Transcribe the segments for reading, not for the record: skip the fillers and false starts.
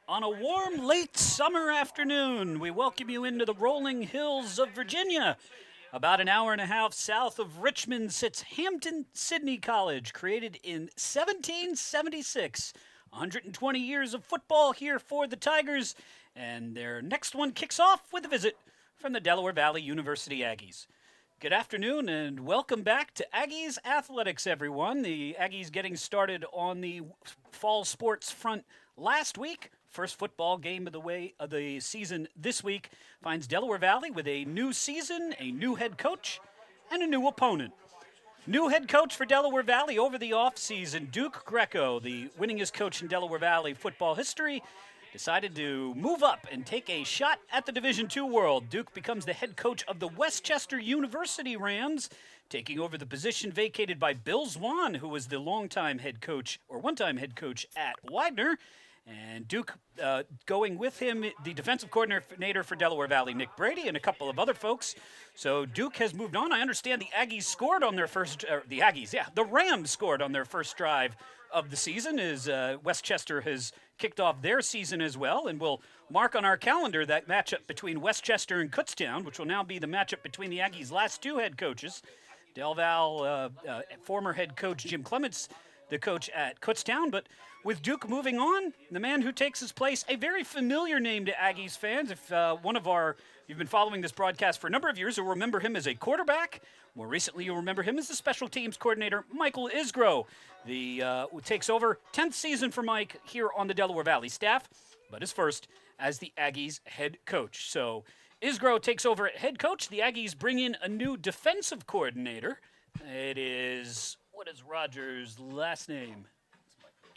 On a warm, late summer afternoon, we welcome you into the rolling hills of Virginia. About an hour and a half south of Richmond sits Hampden-Sydney College, created in 1776. 120 years of football here for the Tigers, and their next one kicks off with a visit from the Delaware Valley University Aggies. Good afternoon and welcome back to Aggies Athletics, everyone. The Aggies getting started on the fall sports front last week. First football game of the season this week finds Delaware Valley with a new season, a new head coach, and a new opponent. New head coach for Delaware Valley over the offseason, Duke Greco, the winningest coach in Delaware Valley football history, decided to move up and take a shot at the Division II world. Duke becomes the head coach of the Westchester University Rams, taking over the position vacated by Bill Zwan, who was the one-time head coach at Widener. And Duke going with him, the defensive coordinator for Delaware Valley, Nick Brady, and a couple of other folks. So Duke has moved on. I understand the Aggies scored on their first, the Rams scored on their first drive of the season as Westchester has kicked off their season as well. And we'll mark on our calendar that matchup between Westchester and Kutztown, which will now be the matchup between the Aggies' last two head coaches. Del Val, former head coach Jim Clements, the coach at Kutztown. But with Duke moving on, the man who takes his place, a very familiar name to Aggies fans. If you've been following this broadcast for a number of years, you'll remember him as a quarterback. More recently, you'll remember him as the special teams coordinator, Michael Isgro. Who takes over 10th season for Mike here on the Delaware Valley staff, but is first as the Aggies head coach. So Isgro takes over at head coach. The Aggies bring in a new defensive coordinator. What is Rogers' last name?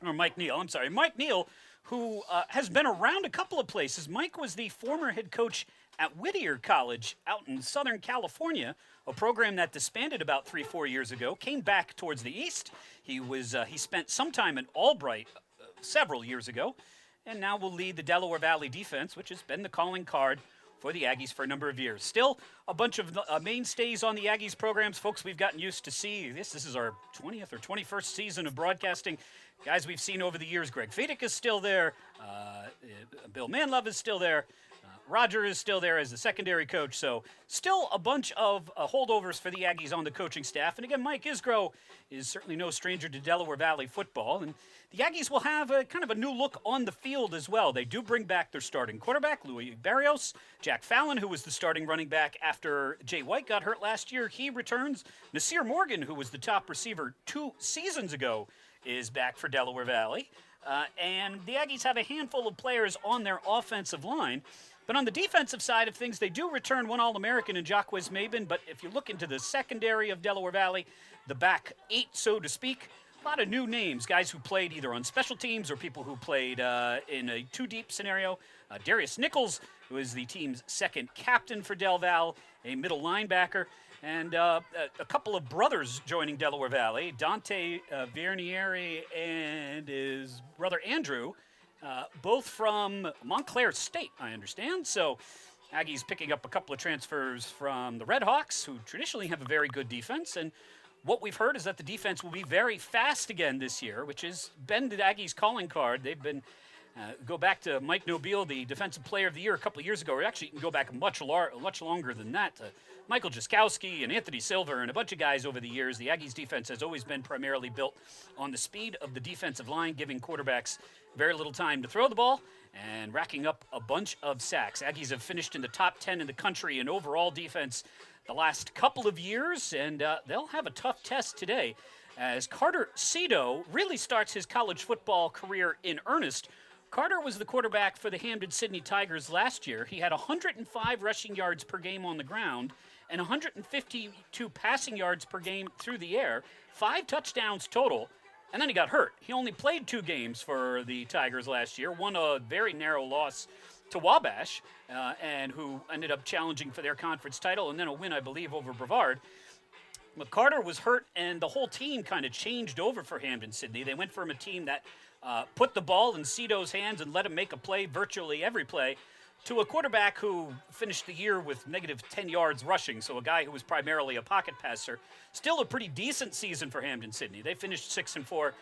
Or Mike Neal, I'm sorry. Mike Neal, who has been around a couple of places. Mike was the former head coach at Whittier College out in Southern California, a program that disbanded about 3-4 years ago, came back towards the east. He spent some time at Albright several years ago, and now will lead the Delaware Valley defense, which has been the calling card for the Aggies for a number of years. Still a bunch of mainstays on the Aggies programs, folks we've gotten used to see. This is our 20th or 21st season of broadcasting. Guys we've seen over the years. Greg Fedick is still there. Bill Manlove is still there. Roger is still there as the secondary coach. So still a bunch of holdovers for the Aggies on the coaching staff. And again, Mike Isgro is certainly no stranger to Delaware Valley football. And the Aggies will have a kind of a new look on the field as well. They do bring back their starting quarterback, Louis Barrios. Jack Fallon, who was the starting running back after Jay White got hurt last year, he returns. Nasir Morgan, who was the top receiver 2 seasons ago, is back for Delaware Valley. And the Aggies have a handful of players on their offensive line. But on the defensive side of things, they do return one All-American in Jacquez Mabin. But if you look into the secondary of Delaware Valley, the back 8, so to speak, a lot of new names, guys who played either on special teams or people who played in a 2-deep scenario. Darius Nichols, who is the team's second captain for Del Val, a middle linebacker. And a couple of brothers joining Delaware Valley, Dante Vernieri and his brother Andrew, both from Montclair State, I understand. So Aggies picking up a couple of transfers from the Red Hawks, who traditionally have a very good defense. And what we've heard is that the defense will be very fast again this year, which has been the Aggies' calling card. They've been go back to Mike Nobile, the Defensive Player of the Year a couple of years ago, or actually you can go back much longer than that, to Michael Jaskowski and Anthony Silver and a bunch of guys over the years. The Aggies defense has always been primarily built on the speed of the defensive line, giving quarterbacks very little time to throw the ball and racking up a bunch of sacks. Aggies have finished in the top 10 in the country in overall defense the last couple of years, and they'll have a tough test today as Carter Cito really starts his college football career in earnest. Carter was the quarterback for the Hampden-Sydney Tigers last year. He had 105 rushing yards per game on the ground and 152 passing yards per game through the air, 5 touchdowns total, and then he got hurt. He only played 2 games for the Tigers last year, won a very narrow loss to Wabash, and who ended up challenging for their conference title, and then a win, I believe, over Brevard. But Carter was hurt, and the whole team kind of changed over for Hampden-Sydney. They went from a team that put the ball in Cito's hands and let him make a play virtually every play, to a quarterback who finished the year with negative 10 yards rushing, so a guy who was primarily a pocket passer. Still a pretty decent season for Hampden-Sydney. They finished 6-4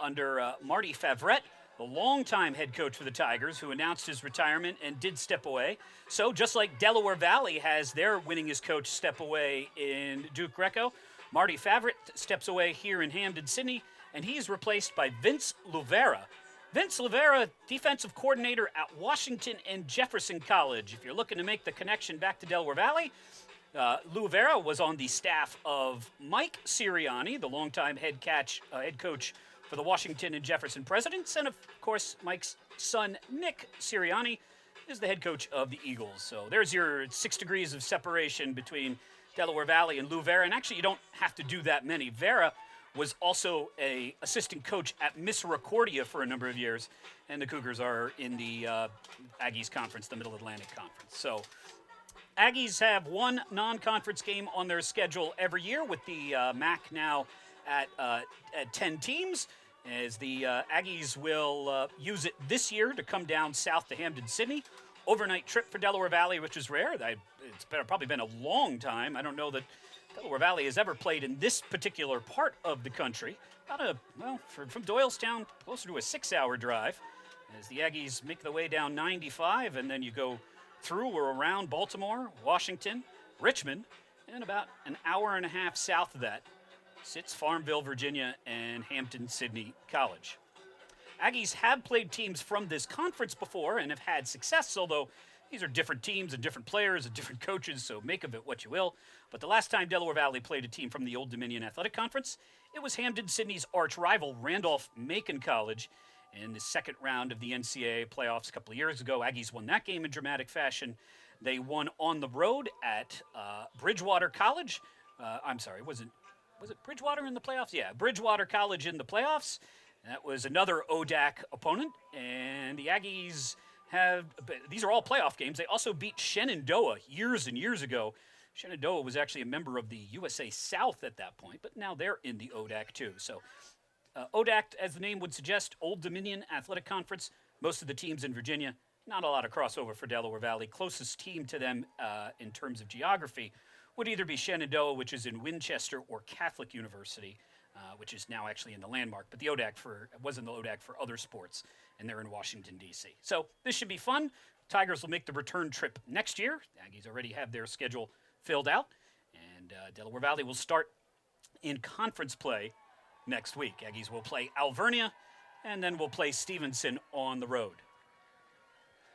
under Marty Favrette, the longtime head coach for the Tigers, who announced his retirement and did step away. So just like Delaware Valley has their winningest coach step away in Duke Greco, Marty Favret steps away here in Hampden-Sydney, and he's replaced by Vince Luvera. Vince Luvera, defensive coordinator at Washington and Jefferson College. If you're looking to make the connection back to Delaware Valley, Luvera was on the staff of Mike Sirianni, the longtime head coach for the Washington and Jefferson Presidents, and of course, Mike's son, Nick Sirianni, is the head coach of the Eagles. So there's your 6 degrees of separation between Delaware Valley and Lou Vera, and actually you don't have to do that many. Vera was also a assistant coach at Misericordia for a number of years, and the Cougars are in the Aggies Conference, the Middle Atlantic Conference. So Aggies have one non-conference game on their schedule every year, with the MAC now at 10 teams, as the Aggies will use it this year to come down south to Hampden-Sydney. Overnight trip for Delaware Valley, which is rare. It's probably been a long time. I don't know that Delaware Valley has ever played in this particular part of the country. From Doylestown, closer to a 6-hour drive, as the Aggies make their way down 95, and then you go through or around Baltimore, Washington, Richmond, and about an hour and a half south of that sits Farmville, Virginia, and Hampden-Sydney College. Aggies have played teams from this conference before and have had success, although these are different teams and different players and different coaches, so make of it what you will. But the last time Delaware Valley played a team from the Old Dominion Athletic Conference, it was Hampden-Sydney's arch rival, Randolph-Macon College, in the second round of the NCAA playoffs a couple of years ago. Aggies won that game in dramatic fashion. They won on the road at Bridgewater College. Was it Bridgewater in the playoffs? Yeah, Bridgewater College in the playoffs. That was another ODAC opponent. And the Aggies these are all playoff games. They also beat Shenandoah years and years ago. Shenandoah was actually a member of the USA South at that point, but now they're in the ODAC too. So ODAC, as the name would suggest, Old Dominion Athletic Conference. Most of the teams in Virginia, not a lot of crossover for Delaware Valley. Closest team to them in terms of geography would either be Shenandoah, which is in Winchester, or Catholic University, which is now actually in the Landmark. But the ODAC was in the ODAC for other sports, and they're in Washington, D.C. So this should be fun. Tigers will make the return trip next year. The Aggies already have their schedule filled out, and Delaware Valley will start in conference play next week. Aggies will play Alvernia, and then we'll play Stevenson on the road.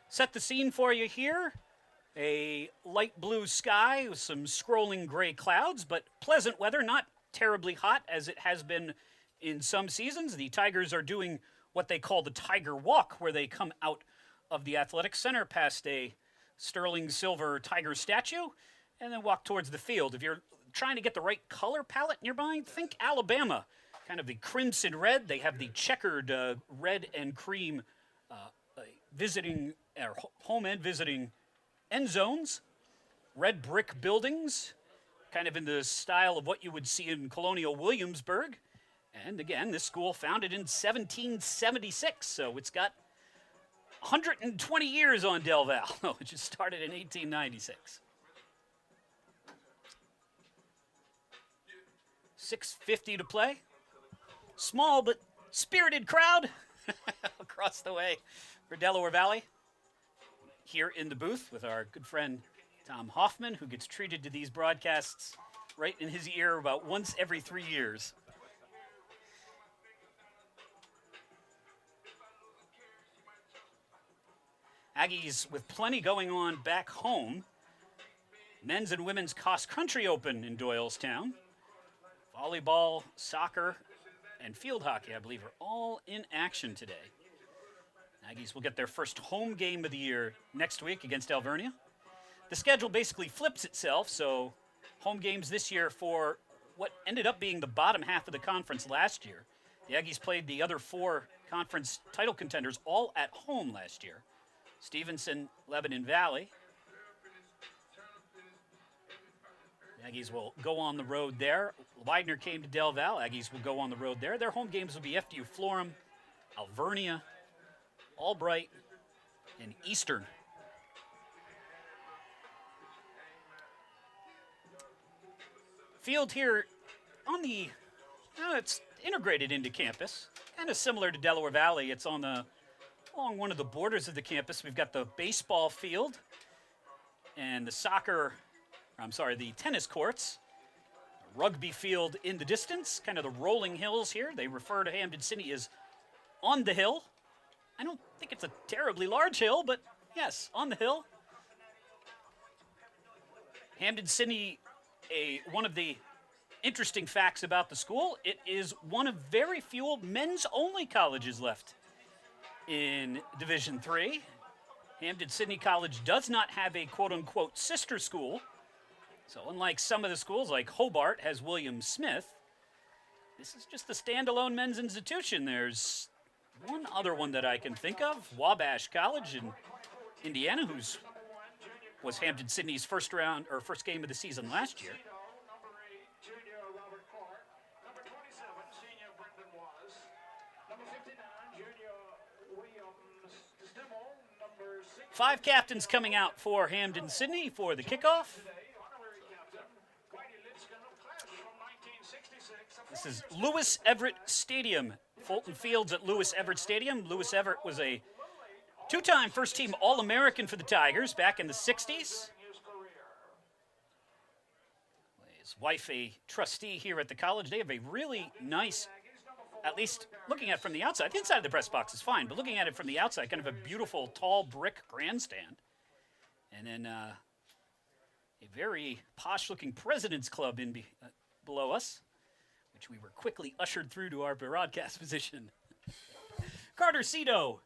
Set the scene for you here. A light blue sky with some scrolling gray clouds, but pleasant weather, not terribly hot as it has been in some seasons. The Tigers are doing what they call the Tiger Walk, where they come out of the athletic center past a sterling silver tiger statue and then walk towards the field. If you're trying to get the right color palette in your mind, think Alabama. Kind of the crimson red. They have the checkered red and cream home and visiting end zones, red brick buildings, kind of in the style of what you would see in colonial Williamsburg. And again, this school founded in 1776, so it's got 120 years on Del Val, which is started in 1896. 6:50 to play. Small but spirited crowd across the way for Delaware Valley. Here in the booth with our good friend Tom Hoffman, who gets treated to these broadcasts right in his ear about once every 3 years. Aggies with plenty going on back home. Men's and women's cross-country open in Doylestown. Volleyball, soccer, and field hockey, I believe, are all in action today. Aggies will get their first home game of the year next week against Alvernia. The schedule basically flips itself, so home games this year for what ended up being the bottom half of the conference last year. The Aggies played the other 4 conference title contenders all at home last year. Stevenson, Lebanon Valley. The Aggies will go on the road there. Widener came to Del Val. Aggies will go on the road there. Their home games will be FDU Florham, Alvernia, Albright, and Eastern. Field here on the, it's integrated into campus. Kind of similar to Delaware Valley. It's on along one of the borders of the campus. We've got the baseball field and the tennis courts. A rugby field in the distance, kind of the rolling hills here. They refer to Hampden-Sydney as on the hill. I don't think it's a terribly large hill, but yes, on the hill. Hampden-Sydney, one of the interesting facts about the school, it is one of very few men's-only colleges left in Division III. Hampden-Sydney College does not have a quote-unquote sister school. So unlike some of the schools, like Hobart has William Smith, this is just a standalone men's institution. There's one other one that I can think of, Wabash College in Indiana, was Hampden-Sydney's first game of the season last year. Five captains coming out for Hampden-Sydney for the kickoff. This is Lewis Everett Stadium. Fulton Fields at Lewis Everett Stadium. Lewis Everett was a two-time first-team All-American for the Tigers back in the 60s. His wife, a trustee here at the college. They have a really nice, at least looking at it from the outside. The inside of the press box is fine, but looking at it from the outside, kind of a beautiful, tall brick grandstand. And then a very posh-looking President's Club below us, which we were quickly ushered through to our broadcast position. Carter Cito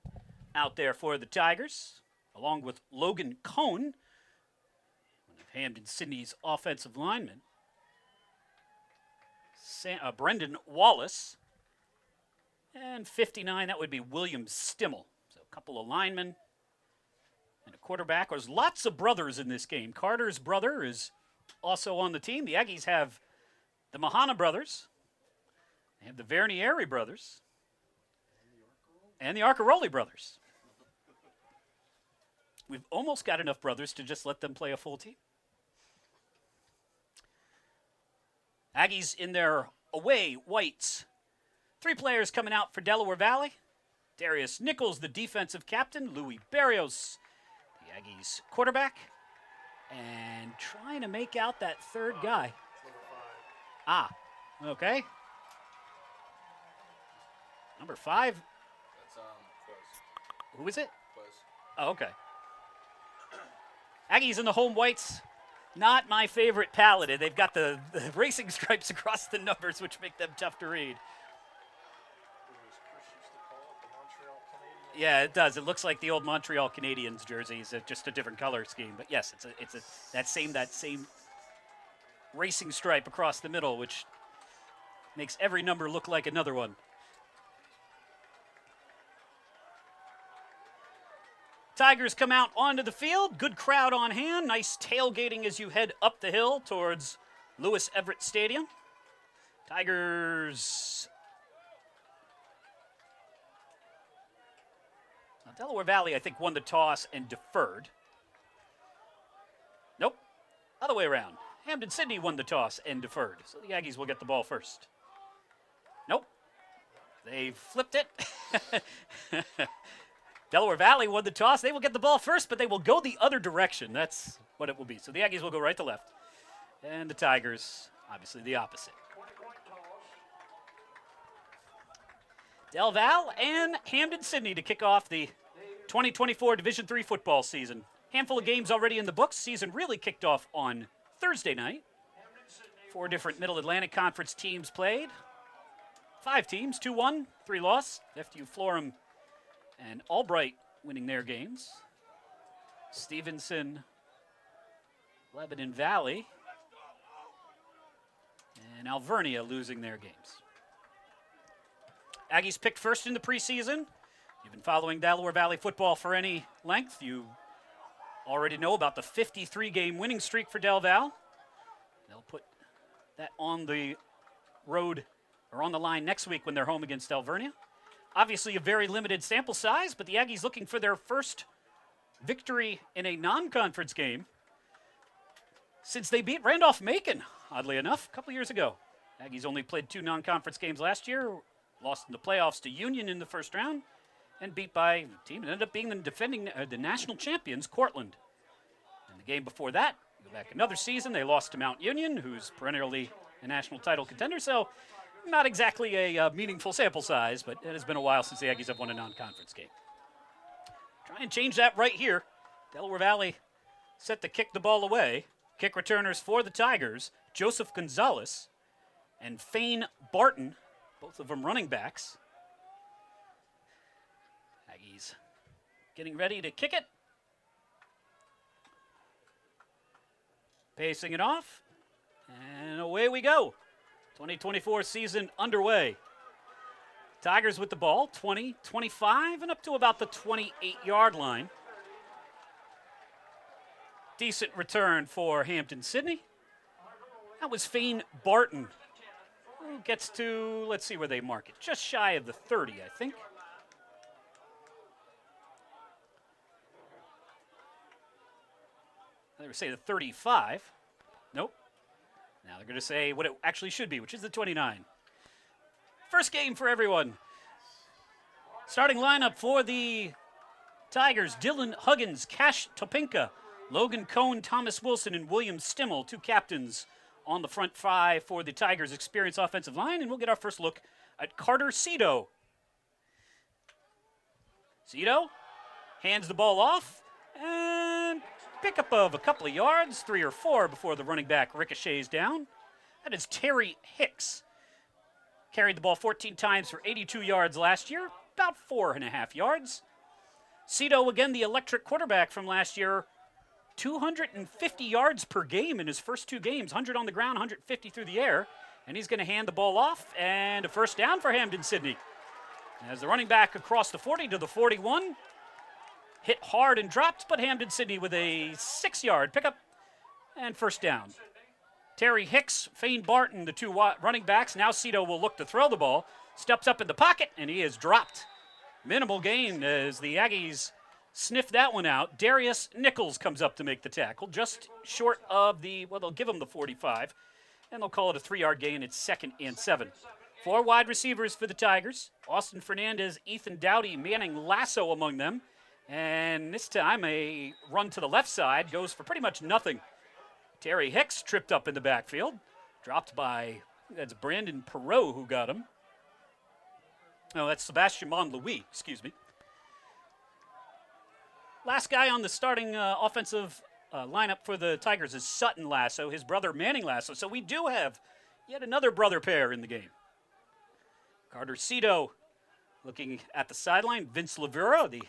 out there for the Tigers, along with Logan Cohn, one of Hampden-Sydney's offensive linemen. Brendan Wallace. And 59, that would be William Stimmel. So a couple of linemen and a quarterback. There's lots of brothers in this game. Carter's brother is also on the team. The Aggies have the Mahana brothers. They have the Vernieri brothers. And the Arcaroli brothers. We've almost got enough brothers to just let them play a full team. Aggies in their away whites. Three players coming out for Delaware Valley. Darius Nichols, the defensive captain. Louis Barrios, the Aggies quarterback. And trying to make out that third guy. Okay. Number 5. That's close. Who is it? Close. Oh, okay. Aggies in the home whites. Not my favorite palette. They've got the racing stripes across the numbers, which make them tough to read. Yeah, it does. It looks like the old Montreal Canadiens jerseys, just a different color scheme. But yes, it's that same racing stripe across the middle, which makes every number look like another one. Tigers come out onto the field. Good crowd on hand. Nice tailgating as you head up the hill towards Lewis Everett Stadium. Tigers. Now, Delaware Valley, I think, won the toss and deferred. Nope. Other way around. Hampden-Sydney won the toss and deferred. So the Aggies will get the ball first. Nope. They flipped it. Delaware Valley won the toss. They will get the ball first, but they will go the other direction. That's what it will be. So the Aggies will go right to left. And the Tigers, obviously, the opposite. Del Val and Hampden-Sydney to kick off the 2024 Division III football season. Handful of games already in the books. Season really kicked off on Thursday night. 4 different Middle Atlantic Conference teams played. 5 teams, 2 won, 3 lost. FDU Florham and Albright winning their games. Stevenson, Lebanon Valley, and Alvernia losing their games. Aggies picked first in the preseason. You've been following Delaware Valley football for any length. You already know about the 53-game winning streak for Del Val. They'll put that on the road or on the line next week when they're home against Alvernia. Obviously a very limited sample size, but the Aggies looking for their first victory in a non-conference game since they beat Randolph-Macon, oddly enough, a couple years ago. Aggies only played 2 non-conference games last year. lost in the playoffs to Union in the first round, and beat by a team that ended up being the defending the national champions, Cortland. And the game before that, go back another season, they lost to Mount Union, who's perennially a national title contender. So not exactly a meaningful sample size, but it has been a while since the Aggies have won a non-conference game. Try and change that right here. Delaware Valley set to kick the ball away. Kick returners for the Tigers, Joseph Gonzalez and Fane Barton, both of them running backs. Aggies getting ready to kick it. Pacing it off, and away we go. 2024 season underway. Tigers with the ball, 20, 25, and up to about the 28-yard line. Decent return for Hampden-Sydney. That was Fane Barton, who gets to, let's see where they mark it, just shy of the 30, I think. They would say the 35. Nope. Now they're going to say what it actually should be, which is the 29. First game for everyone. Starting lineup for the Tigers, Dylan Huggins, Cash Topinka, Logan Cohn, Thomas Wilson, and William Stimmel, two captains on the front five for the Tigers' experienced offensive line. And we'll get our first look at Carter Cito. Cito hands the ball off, and pickup of a couple of yards, 3 or 4 before the running back ricochets down. That is Terry Hicks. Carried the ball 14 times for 82 yards last year, about 4.5 yards. Cito, again, the electric quarterback from last year, 250 yards per game in his first 2 games, 100 on the ground, 150 through the air. And he's going to hand the ball off, and a first down for Hampden-Sydney. As the running back across the 40 to the 41, hit hard and dropped, but Hampden-Sydney with a 6-yard pickup and first down. Terry Hicks, Fane Barton, the two running backs. Now Cito will look to throw the ball. Steps up in the pocket, and he is dropped. Minimal gain as the Aggies sniff that one out. Darius Nichols comes up to make the tackle, just short of the, well, they'll give him the 45, and they'll call it a 3-yard gain. It's 2nd and 7. 4 wide receivers for the Tigers. Austin Fernandez, Ethan Dowdy, Manning Lasso among them. And this time a run to the left side goes for pretty much nothing. Terry Hicks tripped up in the backfield. Dropped by, that's Brandon Perot who got him. No, that's Sebastian Monlouis, excuse me. Last guy on the starting offensive lineup for the Tigers is Sutton Lasso, his brother Manning Lasso. So we do have yet another brother pair in the game. Carter Cito looking at the sideline. Vince Lavera, the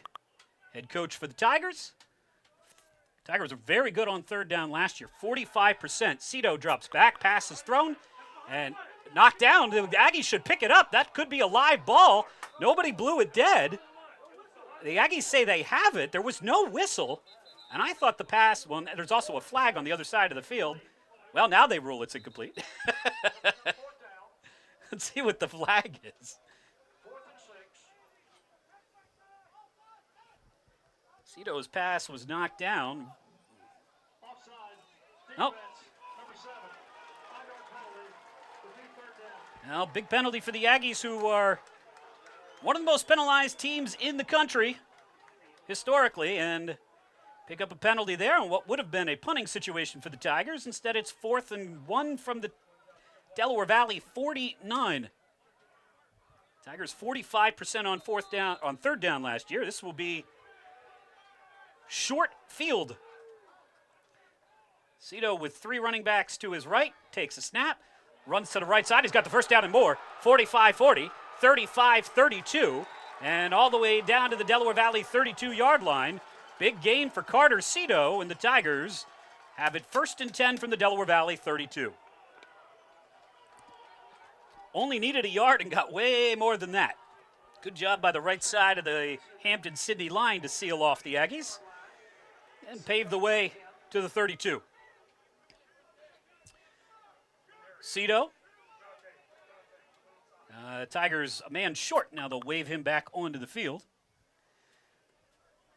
head coach for the Tigers. Tigers are very good on third down last year, 45%. Cito drops back, pass is thrown, and knocked down. The Aggies should pick it up. That could be a live ball. Nobody blew it dead. The Aggies say they have it. There was no whistle, and I thought the pass, well, there's also a flag on the other side of the field. Well, now they rule it's incomplete. Let's see what the flag is. Cito's pass was knocked down. Nope. Now, big penalty for the Aggies, who are one of the most penalized teams in the country historically, and pick up a penalty there on what would have been a punting situation for the Tigers. Instead, it's 4th and 1 from the Delaware Valley 49. Tigers 45% on third down last year. This will be short field. Cito with 3 running backs to his right, takes a snap, runs to the right side. He's got the first down and more. 45-40, 35-32, and all the way down to the Delaware Valley 32-yard line. Big gain for Carter Cito, and the Tigers have it 1st and 10 from the Delaware Valley 32. Only needed a yard and got way more than that. Good job by the right side of the Hampden-Sydney line to seal off the Aggies and pave the way to the 32. Cito. Tigers a man short. Now they'll wave him back onto the field.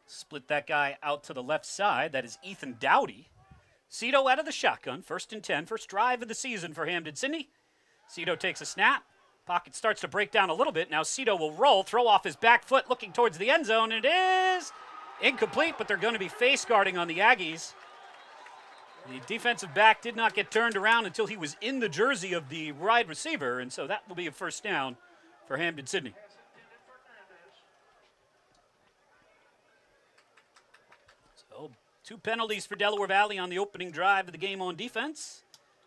Split that guy out to the left side. That is Ethan Dowdy. Cito out of the shotgun. 1st and 10. First drive of the season for Hampden-Sydney. Cito takes a snap. Pocket starts to break down a little bit. Now Cito will roll, throw off his back foot, looking towards the end zone, and it is incomplete, but they're going to be face guarding on the Aggies. The defensive back did not get turned around until he was in the jersey of the wide receiver, and so that will be a first down for Hampden-Sydney. So 2 penalties for Delaware Valley on the opening drive of the game on defense,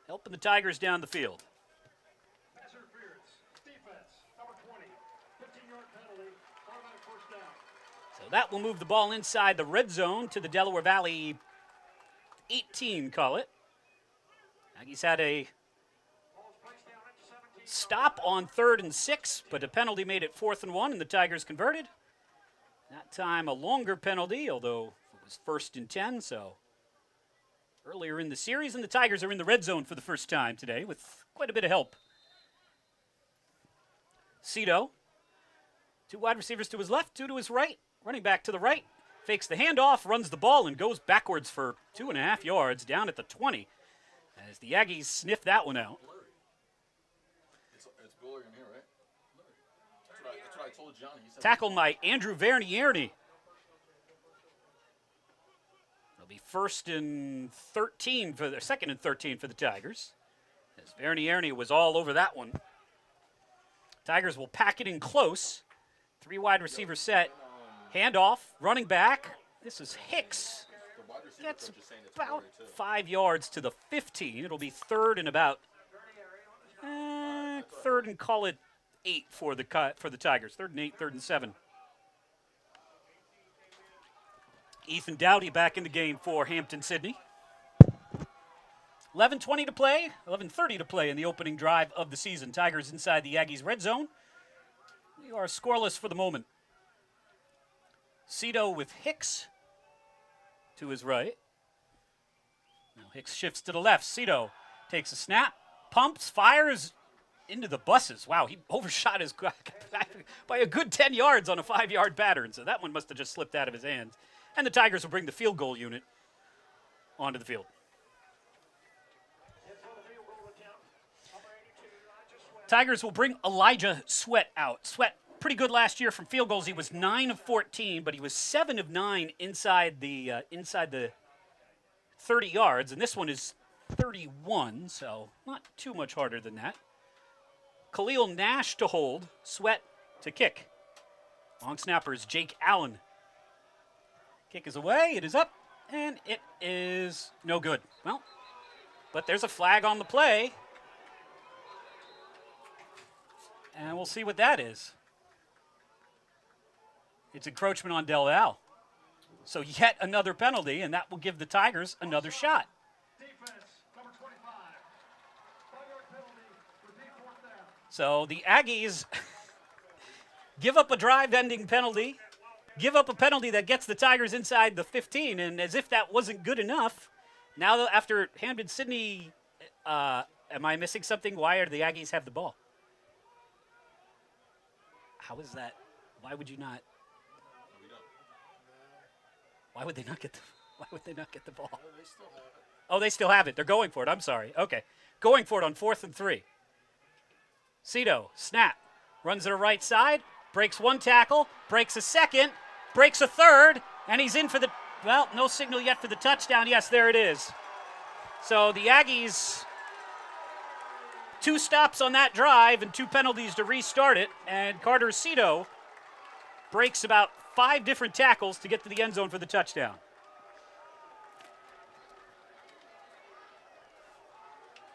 helping the Tigers down the field. So that will move the ball inside the red zone to the Delaware Valley 18, call it. Aggies had a stop on 3rd and 6, but a penalty made it 4th and 1, and the Tigers converted. That time a longer penalty, although it was 1st and 10, so earlier in the series, and the Tigers are in the red zone for the first time today with quite a bit of help. Cito, 2 wide receivers to his left, 2 to his right, running back to the right, fakes the handoff, runs the ball, and goes backwards for 2.5 yards down at the 20 as the Aggies sniff that one out. It's blurry in here, right? That's what I told Johnny. He said Tackled by Andrew Vernierne. It'll be 2nd and 13 for the Tigers, as Vernierne was all over that one. Tigers will pack it in close. 3 wide receiver set. Handoff, running back. This is Hicks. Gets about 5 yards to the 15. It'll be 3rd and about 3rd and call it 8 for the Tigers. 3rd and 8, 3rd and 7. Ethan Dowdy back in the game for Hampden-Sydney. 11:20 to play, 11:30 to play in the opening drive of the season. Tigers inside the Aggies red zone. We are scoreless for the moment. Cito with Hicks to his right. Now Hicks shifts to the left. Cito takes a snap, pumps, fires into the buses. Wow, he overshot his by a good 10 yards on a 5-yard pattern, so that one must have just slipped out of his hands. And the Tigers will bring the field goal unit onto the field. Tigers will bring Elijah Sweat out. Sweat, pretty good last year from field goals. He was 9 of 14, but he was 7 of 9 inside the 30 yards, and this one is 31, so not too much harder than that. Khalil Nash to hold, Sweat to kick. Long snapper is Jake Allen. Kick is away, it is up, and it is no good. Well, but there's a flag on the play. And we'll see what that is. It's encroachment on Del Val. So yet another penalty, and that will give the Tigers another shot. So the Aggies give up a drive-ending penalty, give up a penalty that gets the Tigers inside the 15, and as if that wasn't good enough, now after Hampden-Sydney, am I missing something? Why do the Aggies have the ball? How is that? Why would you not? Why would they not get the? Why would they not get the ball? they still have it. Oh, they still have it. They're going for it. I'm sorry. Okay, going for it on 4th and 3. Cito snap, runs to the right side, breaks 1 tackle, breaks a 2nd, breaks a 3rd, and he's in for the. Well, no signal yet for the touchdown. Yes, there it is. So the Aggies. 2 stops on that drive and 2 penalties to restart it. And Carter Cito breaks about 5 different tackles to get to the end zone for the touchdown.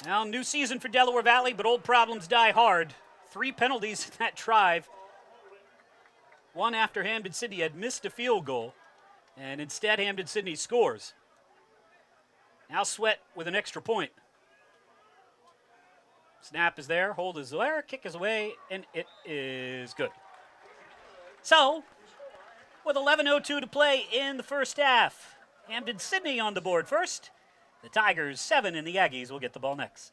Now, new season for Delaware Valley, but old problems die hard. 3 penalties in that drive. 1 after Hampden-Sydney had missed a field goal, and instead Hampden-Sydney scores. Now Sweat with an extra point. Snap is there, hold is there, kick is away, and it is good. So, with 11:02 to play in the first half, Hampden-Sydney on the board first. The Tigers 7 and the Aggies will get the ball next.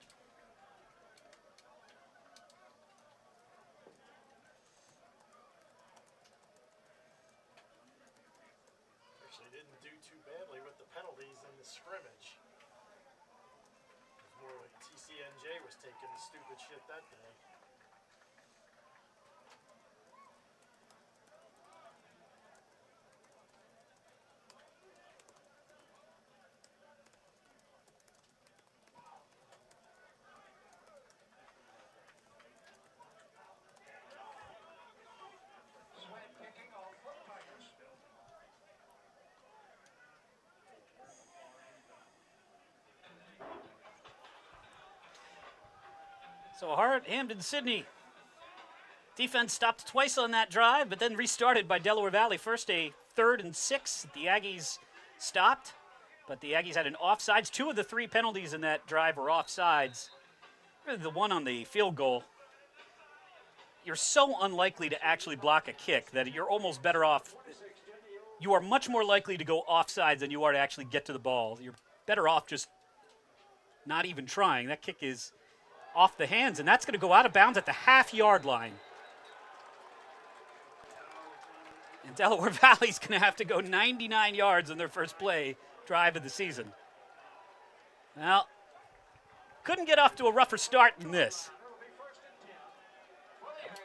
Actually didn't do too badly with the penalties in the scrimmage. More like TCNJ was taking the stupid shit that day. So Hart, Hampden-Sydney. Defense stopped twice on that drive, but then restarted by Delaware Valley. First a 3rd and 6. The Aggies stopped, but the Aggies had an offsides. 2 of the 3 penalties in that drive were offsides. Really the one on the field goal. You're so unlikely to actually block a kick that you're almost better off. You are much more likely to go offsides than you are to actually get to the ball. You're better off just not even trying. That kick is off the hands, and that's going to go out of bounds at the half-yard line. And Delaware Valley's going to have to go 99 yards on their first play drive of the season. Well, couldn't get off to a rougher start than this.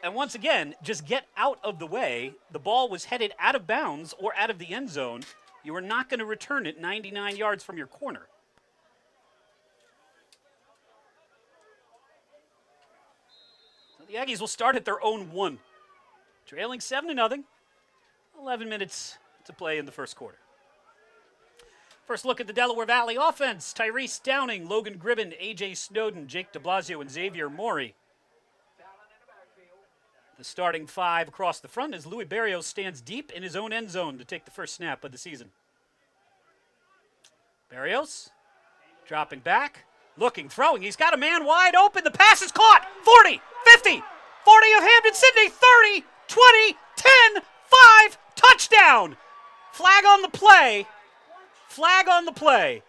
And once again, just get out of the way. The ball was headed out of bounds or out of the end zone. You are not going to return it 99 yards from your corner. So the Aggies will start at their own 1. Trailing 7-0. 11 minutes to play in the first quarter. First look at the Delaware Valley offense. Tyrese Downing, Logan Gribben, A.J. Snowden, Jake DeBlasio, and Xavier Morey. The starting 5 across the front as Louis Barrios stands deep in his own end zone to take the first snap of the season. Barrios dropping back, looking, throwing. He's got a man wide open. The pass is caught. 40, 50, 40 of Hampden-Sydney, 30, 20, 10, 5, touchdown. Flag on the play. Flag on the play.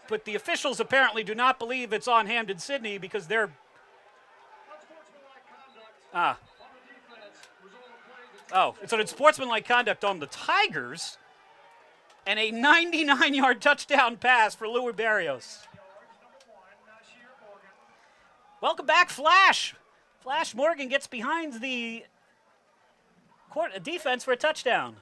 But the officials apparently do not believe it's on Hampden-Sydney because they're it's an unsportsmanlike conduct on the Tigers and a 99-yard touchdown pass for Louis Barrios. Welcome back, Flash. Flash Morgan gets behind the defense for a touchdown.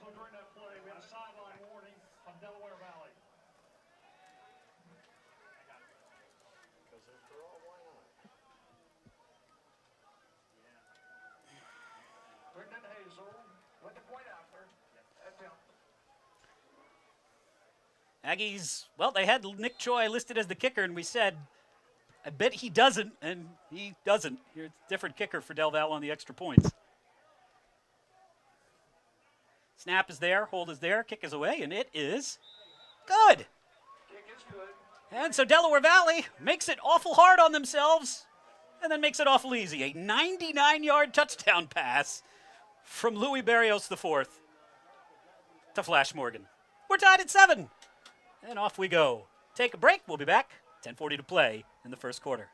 During that play, we had a sideline warning on Delaware Valley. Because after all, why not? Brendan Hazel with the point after. Aggies, well, they had Nick Choi listed as the kicker, and we said, I bet he doesn't, and he doesn't. You're a different kicker for Del Valle on the extra points. Snap is there, hold is there, kick is away, and it is good. Kick is good. And so Delaware Valley makes it awful hard on themselves and then makes it awful easy. A 99-yard touchdown pass from Louis Barrios IV to Flash Morgan. We're tied at 7, and off we go. Take a break. We'll be back. 10:40 to play in the first quarter.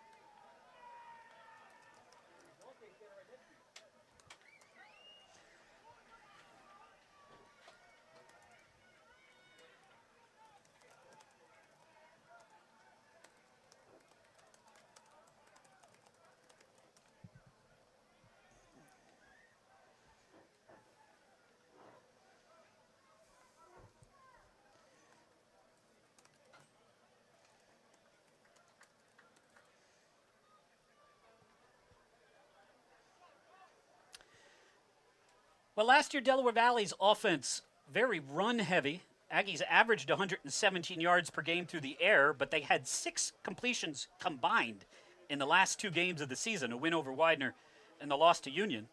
Well, last year, Delaware Valley's offense, very run-heavy. Aggies averaged 117 yards per game through the air, but they had 6 completions combined in the last 2 games of the season, a win over Widener and the loss to Union.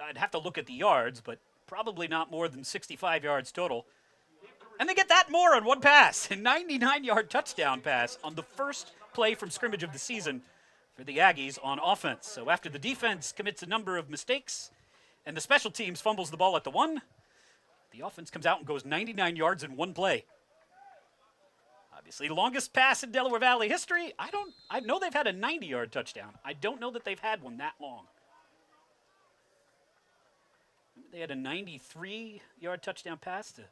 I'd have to look at the yards, but probably not more than 65 yards total. And they get that more on one pass, a 99-yard touchdown pass on the first play from scrimmage of the season for the Aggies on offense. So after the defense commits a number of mistakes, and the special teams fumbles the ball at the 1, the offense comes out and goes 99 yards in one play. Obviously, longest pass in Delaware Valley history. I know they've had a 90-yard touchdown. I don't know that they've had one that long. They had a 93-yard touchdown pass to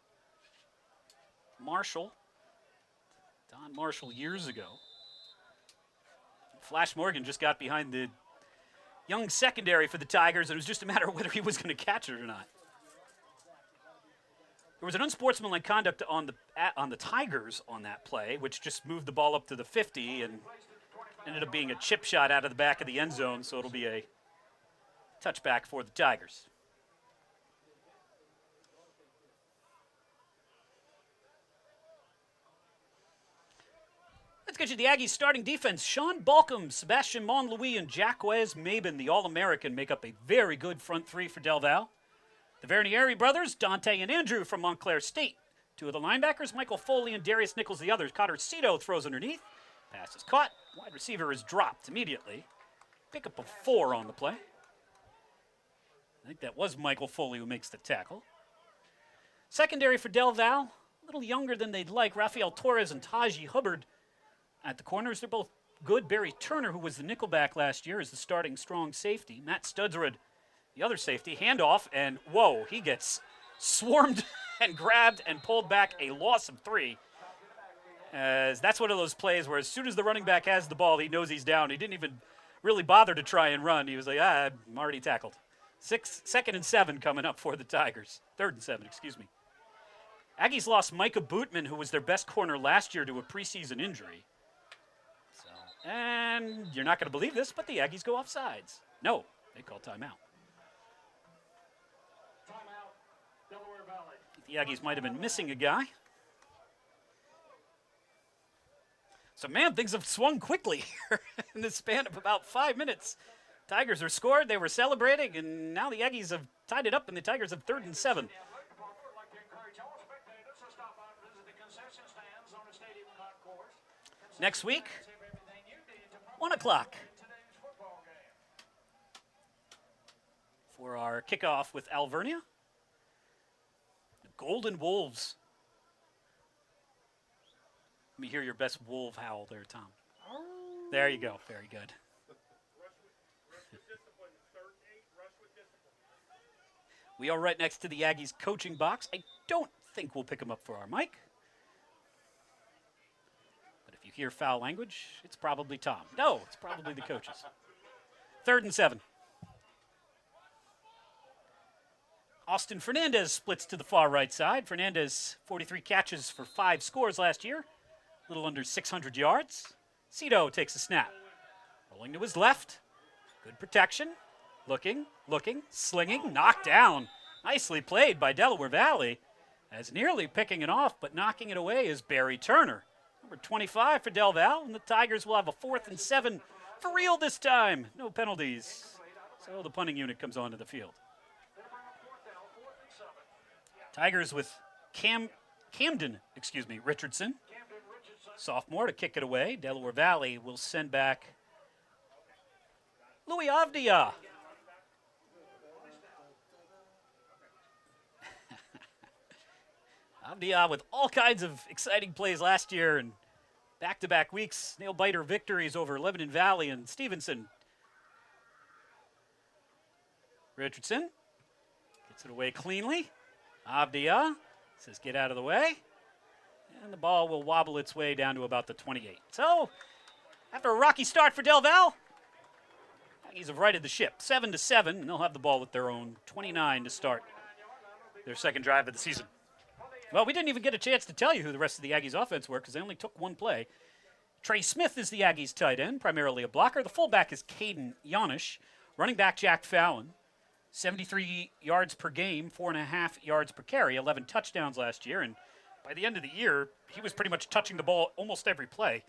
Marshall, Don Marshall, years ago. Flash Morgan just got behind the young secondary for the Tigers. It was just a matter of whether he was going to catch it or not. There was an unsportsmanlike conduct on the Tigers on that play, which just moved the ball up to the 50, and Ended up being a chip shot out of the back of the end zone, so it'll be a touchback for the Tigers. Let's get you the Aggies starting defense. Sean Balcom, Sebastian Monlouis, and Jacques Mabin, the All-American, make up a very good front three for Del Val. The Vernieri brothers, Dante and Andrew from Montclair State. Two of the linebackers, Michael Foley and Darius Nichols, the others. Cotter Cito throws underneath. Pass is caught. Wide receiver is dropped immediately. Pick up a 4 on the play. I think that was Michael Foley who makes the tackle. Secondary for Del Val, a little younger than they'd like. Rafael Torres and Taji Hubbard at the corners. They're both good. Barry Turner, who was the nickelback last year, is the starting strong safety. Matt Studsrud, the other safety. Handoff, and whoa, he gets swarmed and grabbed and pulled back, a loss of 3. As that's one of those plays where as soon as the running back has the ball, he knows he's down. He didn't even really bother to try and run. He was like, I'm already tackled. 2nd and 7 coming up for the Tigers. 3rd and 7, excuse me. Aggies lost Micah Bootman, who was their best corner last year, to a preseason injury. And you're not going to believe this, but the Aggies go offsides. No, they call timeout. Delaware Valley. The Aggies might have been missing a guy. So, man, things have swung quickly here in the span of about 5 minutes. Tigers are scored, they were celebrating, and now the Aggies have tied it up, and the Tigers have 3rd and 7. Next week, 1 o'clock for our kickoff with Alvernia. The Golden Wolves. Let me hear your best wolf howl there, Tom. There you go. Very good. We are right next to the Aggies coaching box. I don't think we'll pick them up for our mic. But if you hear foul language, it's probably Tom. No, it's probably the coaches. 3rd and 7. Austin Fernandez splits to the far right side. Fernandez, 43 catches for 5 scores last year. A little under 600 yards. Cito takes a snap. Rolling to his left. Good protection. Looking, slinging, knocked down. Nicely played by Delaware Valley. As nearly picking it off, but knocking it away is Barry Turner. Number 25 for Del Val, and the Tigers will have a 4th and 7 for real this time. No penalties. So the punting unit comes onto the field. Tigers with Camden Richardson. Sophomore to kick it away. Delaware Valley will send back Louis Avdia. Avdia with all kinds of exciting plays last year and back-to-back weeks. Nail-biter victories over Lebanon Valley and Stevenson. Richardson gets it away cleanly. Avdia says, get out of the way. And the ball will wobble its way down to about the 28. So, after a rocky start for Del Val, Aggies have righted the ship. 7 to 7, and they'll have the ball at their own 29 to start their second drive of the season. Well, we didn't even get a chance to tell you who the rest of the Aggies offense were because they only took one play. Trey Smith is the Aggies tight end, primarily a blocker. The fullback is Caden Yanish. Running back Jack Fallon, 73 yards per game, 4.5 yards per carry, 11 touchdowns last year, and by the end of the year, he was pretty much touching the ball almost every play.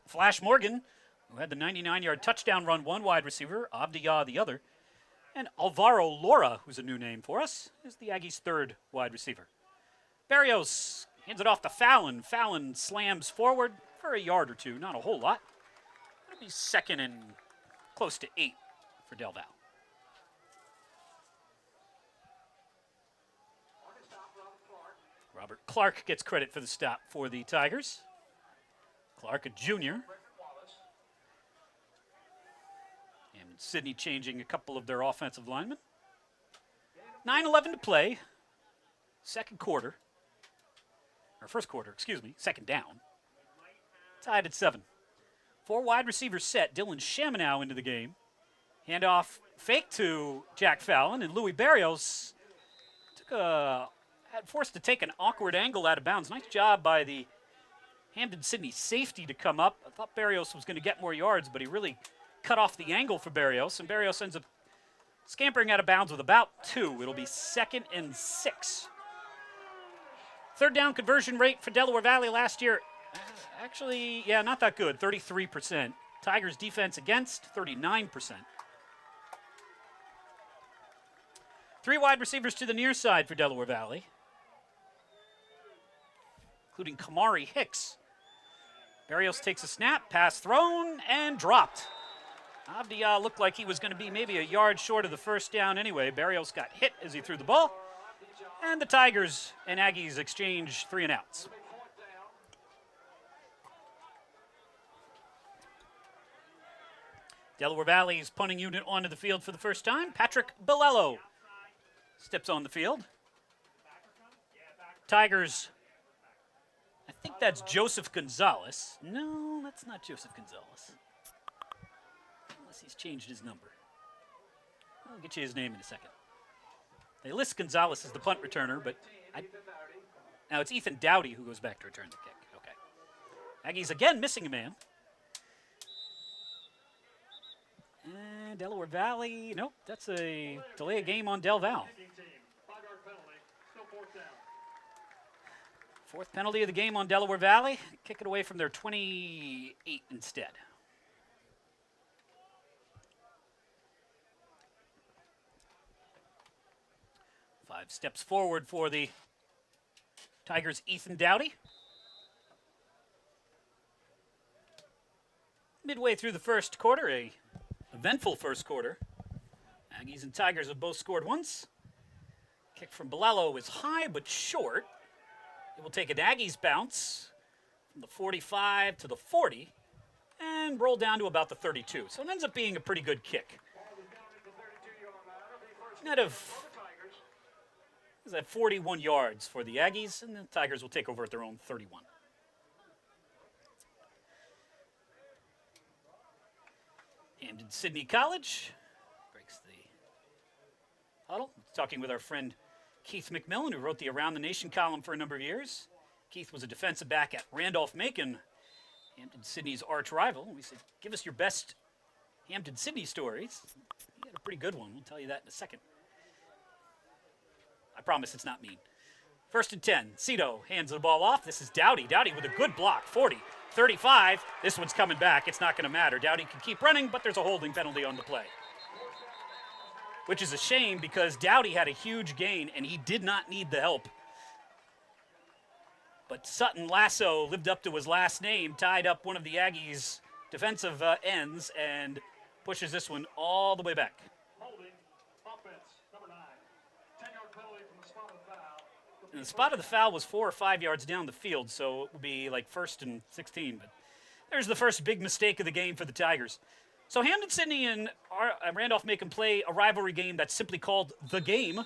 Flash Morgan, who had the 99-yard touchdown run, one wide receiver, Avdia the other, and Alvaro Laura, who's a new name for us, is the Aggies' 3rd wide receiver. Barrios hands it off to Fallon. Fallon slams forward for a yard or two, not a whole lot. It'll be 2nd and close to 8 for Del Val. Robert Clark gets credit for the stop for the Tigers. Clark, a junior. And Sydney changing a couple of their offensive linemen. 9:11 to play. Second quarter. Or first quarter, excuse me. Second down. Tied at 7. 4 wide receivers set. Dylan Chaminow into the game. Handoff fake to Jack Fallon, and Louis Barrios had forced to take an awkward angle out of bounds. Nice job by the Hampden-Sydney safety to come up. I thought Barrios was going to get more yards, but he really cut off the angle for Barrios, and Barrios ends up scampering out of bounds with about 2. It'll be 2nd and 6. Third down conversion rate for Delaware Valley last year, actually, yeah, not that good, 33%. Tigers defense against, 39%. 3 wide receivers to the near side for Delaware Valley, including Kamari Hicks. Barrios takes a snap, pass thrown, and dropped. Abdiya looked like he was going to be maybe a yard short of the first down anyway. Barrios got hit as he threw the ball, and the Tigers and Aggies exchange 3 and outs. Delaware Valley's punting unit onto the field for the first time. Patrick Bilello steps on the field. Tigers, I think that's Joseph Gonzalez. No, that's not Joseph Gonzalez. Unless he's changed his number. I'll get you his name in a second. They list Gonzalez as the punt returner, but now it's Ethan Dowdy who goes back to return the kick. Okay. Aggies again missing a man. And Delaware Valley, nope, that's a delay of game on Del Val. 4th penalty of the game on Delaware Valley. Kick it away from their 28 instead. Five steps forward for the Tigers' Ethan Dowdy. Midway through the first quarter, a eventful first quarter. Aggies and Tigers have both scored once. Kick from Bilello is high but short. It will take an Aggies bounce from the 45 to the 40 and roll down to about the 32. So it ends up being a pretty good kick. Net of is at 41 yards for the Aggies, and the Tigers will take over at their own 31. Hampden-Sydney College breaks the huddle. Talking with our friend Keith McMillan, who wrote the Around the Nation column for a number of years. Keith was a defensive back at Randolph-Macon, Hampden-Sydney's arch rival. We said, give us your best Hampden-Sydney stories. He had a pretty good one. We'll tell you that in a second. I promise it's not mean. 1st and 10. Cito hands the ball off. This is Dowdy. Dowdy with a good block. 40, 35. This one's coming back. It's not going to matter. Dowdy can keep running, but there's a holding penalty on the play. Which is a shame because Dowdy had a huge gain and he did not need the help. But Sutton Lasso lived up to his last name, tied up one of the Aggies' defensive ends and pushes this one all the way back. Holding, offense, number 9. 10-yard penalty from the spot of the foul. And the spot of the foul was 4 or 5 yards down the field, so it would be like 1st and 16. But there's the first big mistake of the game for the Tigers. So Hampden-Sydney and Randolph-Macon play a rivalry game that's simply called The Game.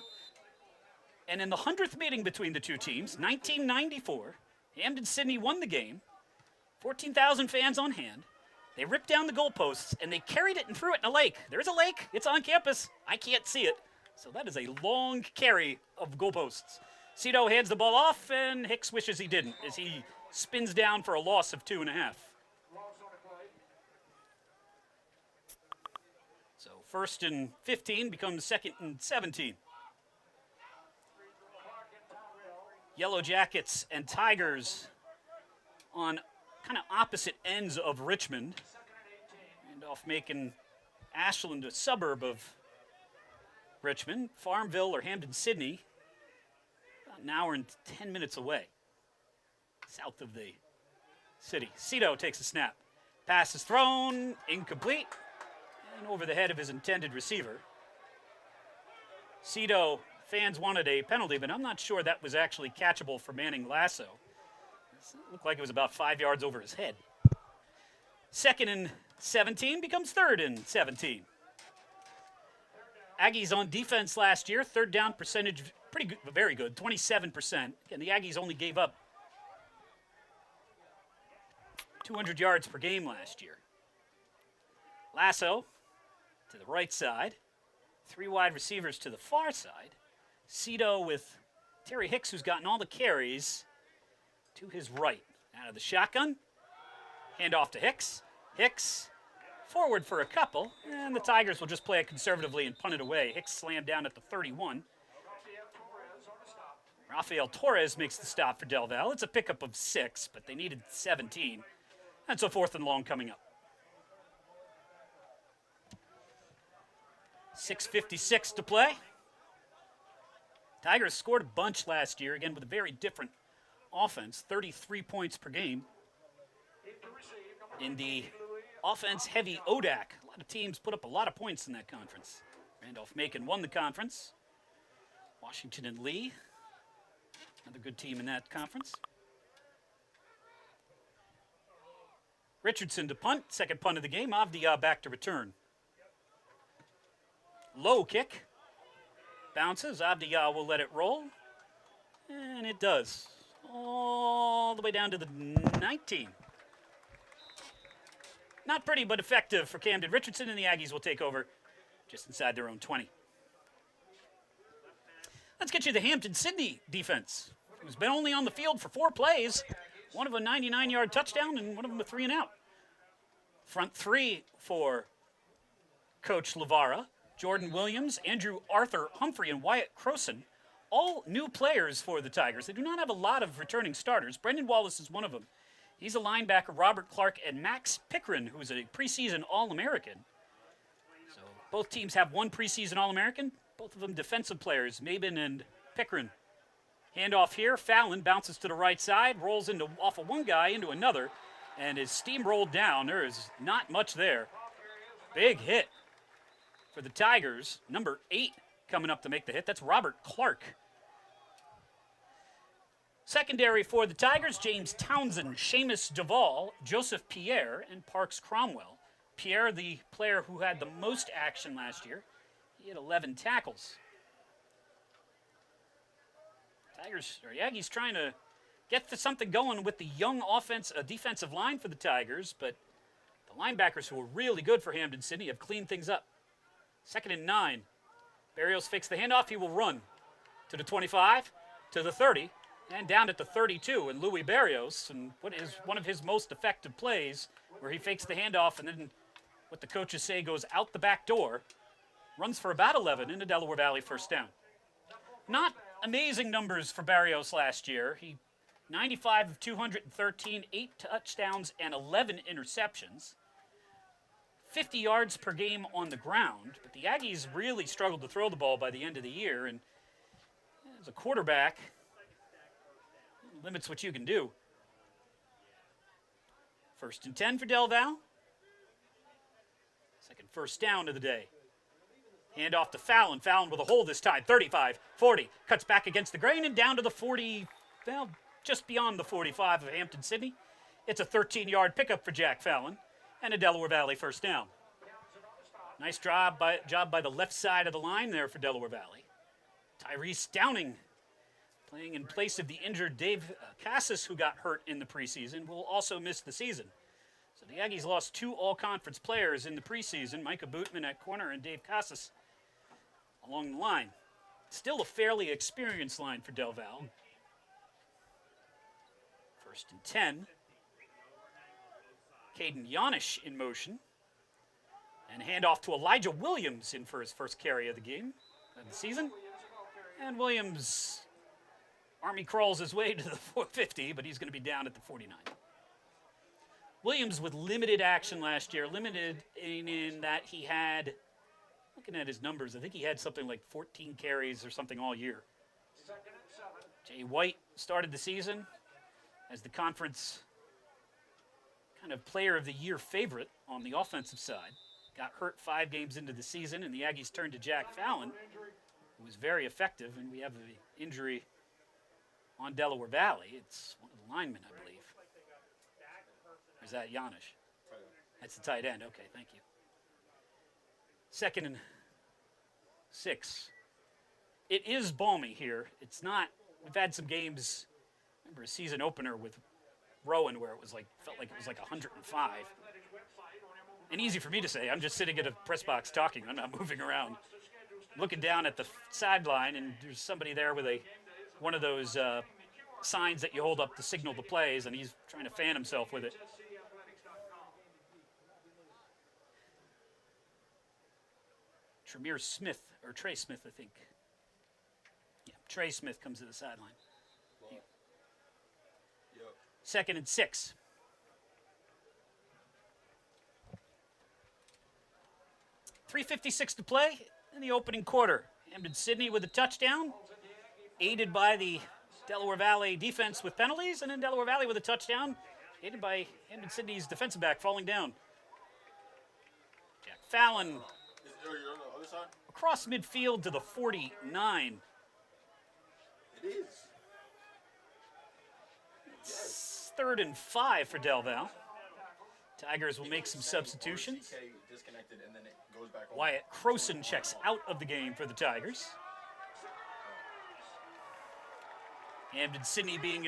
And in the 100th meeting between the two teams, 1994, Hampden-Sydney won the game. 14,000 fans on hand. They ripped down the goalposts, and they carried it and threw it in a lake. There's a lake. It's on campus. I can't see it. So that is a long carry of goalposts. Cito hands the ball off, and Hicks wishes he didn't, as he spins down for a loss of 2.5. So 1st and 15 becomes 2nd and 17. Yellow Jackets and Tigers on kind of opposite ends of Richmond. Randolph-Macon, Ashland, a suburb of Richmond. Farmville or Hampden-Sydney, about an hour and 10 minutes away, south of the city. Cito takes a snap. Pass is thrown, incomplete, and over the head of his intended receiver. Cito, fans wanted a penalty, but I'm not sure that was actually catchable for Manning Lasso. It looked like it was about 5 yards over his head. 2nd and 17 becomes 3rd and 17. Aggies on defense last year, 3rd down percentage, pretty good, very good, 27%. And the Aggies only gave up 200 yards per game last year. Lasso to the right side, 3 wide receivers to the far side. Cito with Terry Hicks, who's gotten all the carries, to his right. Out of the shotgun. Hand off to Hicks. Hicks forward for a couple, and the Tigers will just play it conservatively and punt it away. Hicks slammed down at the 31. Rafael Torres makes the stop for Del Val. It's a pickup of 6, but they needed 17. That's a 4th and long coming up. 6:56 to play. Tigers scored a bunch last year, again with a very different offense, 33 points per game. In the offense-heavy ODAC, a lot of teams put up a lot of points in that conference. Randolph-Macon won the conference. Washington and Lee, another good team in that conference. Richardson to punt, second punt of the game. Avdia back to return. Low kick. Bounces. Avdia will let it roll. And it does. All the way down to the 19. Not pretty, but effective for Camden Richardson, and the Aggies will take over just inside their own 20. Let's get you the Hampden-Sydney defense, who's been only on the field for 4 plays. One of a 99-yard touchdown and one of them a 3 and out. Front 3 for Coach Lavara. Jordan Williams, Andrew Arthur Humphrey, and Wyatt Croson. All new players for the Tigers. They do not have a lot of returning starters. Brendan Wallace is one of them. He's a linebacker, Robert Clark, and Max Pickren, who's a preseason All-American. So both teams have one preseason All-American. Both of them defensive players, Mabin and Pickren. Handoff here. Fallon bounces to the right side, rolls off of one guy into another, and is steamrolled down. There is not much there. Big hit for the Tigers. Number 8 coming up to make the hit. That's Robert Clark. Secondary for the Tigers, James Townsend, Seamus Duvall, Joseph Pierre, and Parks Cromwell. Pierre, the player who had the most action last year. He had 11 tackles. Aggies trying to get to something going with the young defensive line for the Tigers, but the linebackers who are really good for Hampden-Sydney have cleaned things up. 2nd and 9. Barrios fakes the handoff. He will run to the 25, to the 30, and down at the 32. And Louis Barrios, and what is one of his most effective plays, where he fakes the handoff and then what the coaches say goes out the back door, runs for about 11 in the Delaware Valley first down. Not amazing numbers for Barrios last year. He 95 of 213, 8 touchdowns and 11 interceptions. 50 yards per game on the ground, but the Aggies really struggled to throw the ball by the end of the year, and as a quarterback, limits what you can do. 1st and 10 for Del Val. Second first down of the day. Hand off to Fallon. Fallon with a hole this time. 35, 40. Cuts back against the grain and down to the 40, well, just beyond the 45 of Hampden-Sydney. It's a 13-yard pickup for Jack Fallon and a Delaware Valley first down. Nice job by the left side of the line there for Delaware Valley. Tyrese Downing, playing in place of the injured Dave Cassis, who got hurt in the preseason, will also miss the season. So the Aggies lost 2 all-conference players in the preseason, Micah Bootman at corner and Dave Cassis along the line. Still a fairly experienced line for Del Val. 1st and 10. Caden Yanish in motion. And handoff to Elijah Williams in for his first carry of the game of the season. And Williams, Army crawls his way to the 450, but he's going to be down at the 49. Williams with limited action last year, limited in that he had, looking at his numbers, I think he had something like 14 carries or something all year. Jay White started the season as the conference kind of player of the year favorite on the offensive side. Got hurt 5 games into the season, and the Aggies turned to Jack Fallon, who was very effective, and we have an injury on Delaware Valley. It's one of the linemen, I believe. Or is that Yanish? That's the tight end. Okay, thank you. 2nd and 6. It is balmy here. It's not, we've had some games, remember a season opener with Rowan where felt like it was like 105. And easy for me to say, I'm just sitting at a press box talking. I'm not moving around. Looking down at the sideline, and there's somebody there with one of those signs that you hold up to signal the plays, and he's trying to fan himself with it. Tremere Smith, or Trey Smith, I think. Yeah, Trey Smith comes to the sideline. Yep. 2nd and 6. .356 to play in the opening quarter. Hampden-Sydney with a touchdown, aided by the Delaware Valley defense with penalties, and then Delaware Valley with a touchdown, aided by Hampden-Sydney's defensive back falling down. Jack Fallon You're on the other side? across midfield to the 49. It is. It's 3rd and 5 for Del Val. Tigers will make some substitutions. TK disconnected and then it goes back over. Wyatt Croson checks out of the game for the Tigers. Hampden-Sydney being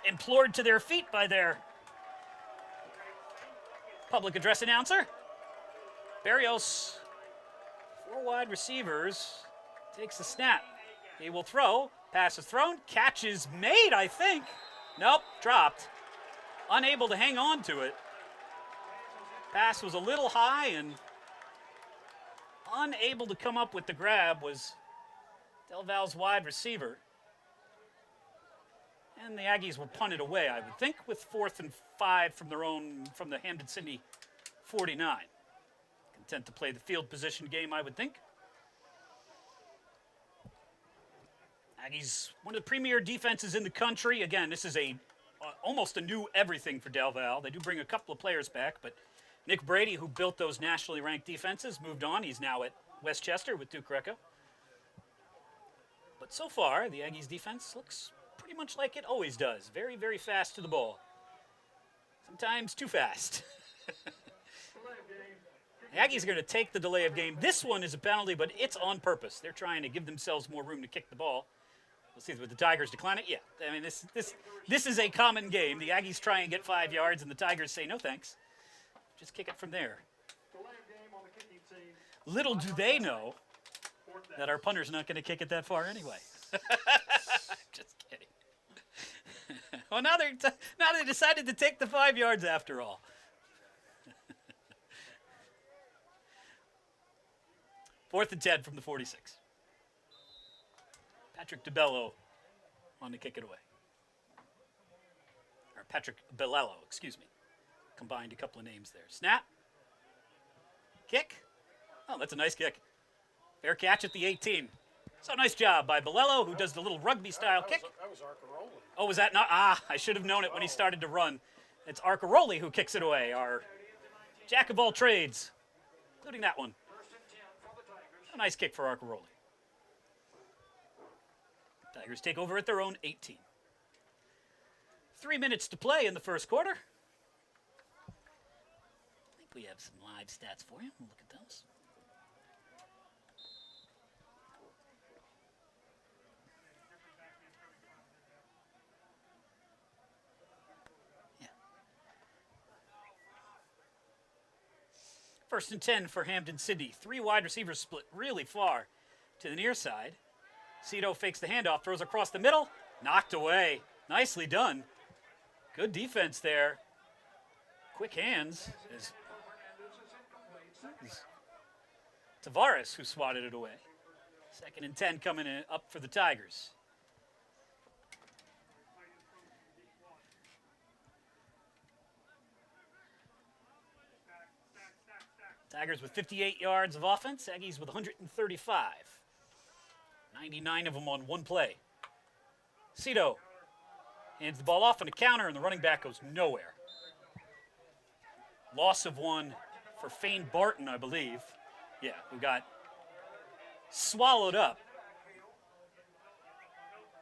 implored to their feet by their public address announcer. Barrios, 4 wide receivers, takes the snap. He will throw. Pass is thrown. Catch is made, I think. Nope, dropped. Unable to hang on to it. Pass was a little high, and unable to come up with the grab was Del Val's wide receiver. And the Aggies will punt it away, I would think, with 4th and 5 from the Hampden-Sydney 49. Content to play the field position game, I would think. Aggies, one of the premier defenses in the country. Again, this is almost a new everything for Del Val. They do bring a couple of players back, but Nick Brady, who built those nationally ranked defenses, moved on. He's now at Westchester with Duke Greco. But so far, the Aggies defense looks pretty much like it always does. Very, very fast to the ball. Sometimes too fast. The Aggies are going to take the delay of game. This one is a penalty, but it's on purpose. They're trying to give themselves more room to kick the ball. We'll see if the Tigers decline it. Yeah, I mean, this is a common game. The Aggies try and get 5 yards, and the Tigers say, no thanks. Just kick it from there. Little do they know that our punter's not going to kick it that far anyway. Just kidding. Well, now they decided to take the 5 yards after all. Fourth and 10 from the 46. Patrick DeBello on to kick it away. Or Patrick Bellello, excuse me. Combined a couple of names there. Snap. Kick. Oh, that's a nice kick. Fair catch at the 18. So nice job by Bellello, who does the little rugby-style kick. That was Arcaroli. Oh, was that not? I should have known it when he started to run. It's Arcaroli who kicks it away, our jack of all trades, including that one. A nice kick for Arcaroli. Tigers take over at their own 18. 3 minutes to play in the first quarter. I think we have some live stats for you. We'll look at those. Yeah. 1st and 10 for Hampden-Sydney. 3 wide receivers split really far to the near side. Cito fakes the handoff, throws across the middle, knocked away. Nicely done. Good defense there. Quick hands. Tavares who swatted it away. 2nd and 10 coming in up for the Tigers. Tigers with 58 yards of offense. Aggies with 135. 99 of them on one play. Cito hands the ball off on a counter, and the running back goes nowhere. Loss of one for Fane Barton, I believe. Yeah, who got swallowed up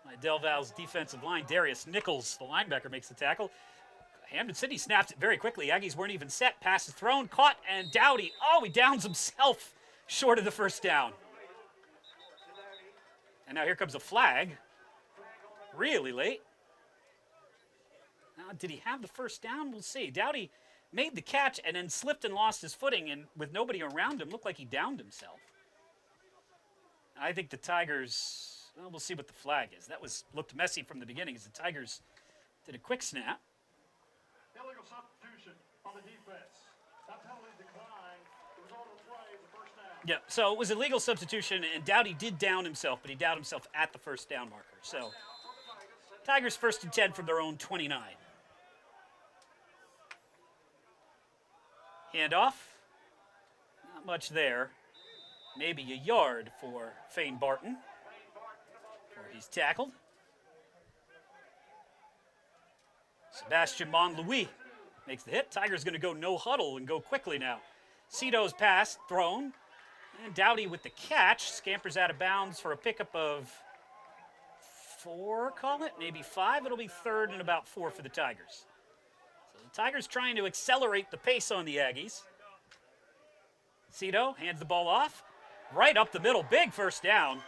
by Del Val's defensive line. Darius Nichols, the linebacker, makes the tackle. Hampden-Sydney snaps it very quickly. Aggies weren't even set. Pass is thrown, caught, and Dowdy. Oh, he downs himself short of the first down. And now here comes a flag. Really late. Now, did he have the first down? We'll see. Dowdy made the catch and then slipped and lost his footing, and with nobody around him, looked like he downed himself. I think the Tigers Well, we'll see what the flag is. That looked messy from the beginning as the Tigers did a quick snap. Illegal substitution on the defense. That penalty declined. The result of the play is the first down. Yeah, so it was a legal substitution, and Dowdy did down himself, but he downed himself at the first down marker. So Tigers 1st and 10 from their own 29. Handoff. Not much there. Maybe a yard for Fane Barton, where he's tackled. Sebastian Monlouis makes the hit. Tigers going to go no huddle and go quickly now. Cito's pass thrown. And Dowdy with the catch. Scampers out of bounds for a pickup of 4, call it? Maybe 5. It'll be 3rd and about 4 for the Tigers. So the Tigers trying to accelerate the pace on the Aggies. Cito hands the ball off. Right up the middle. Big first down.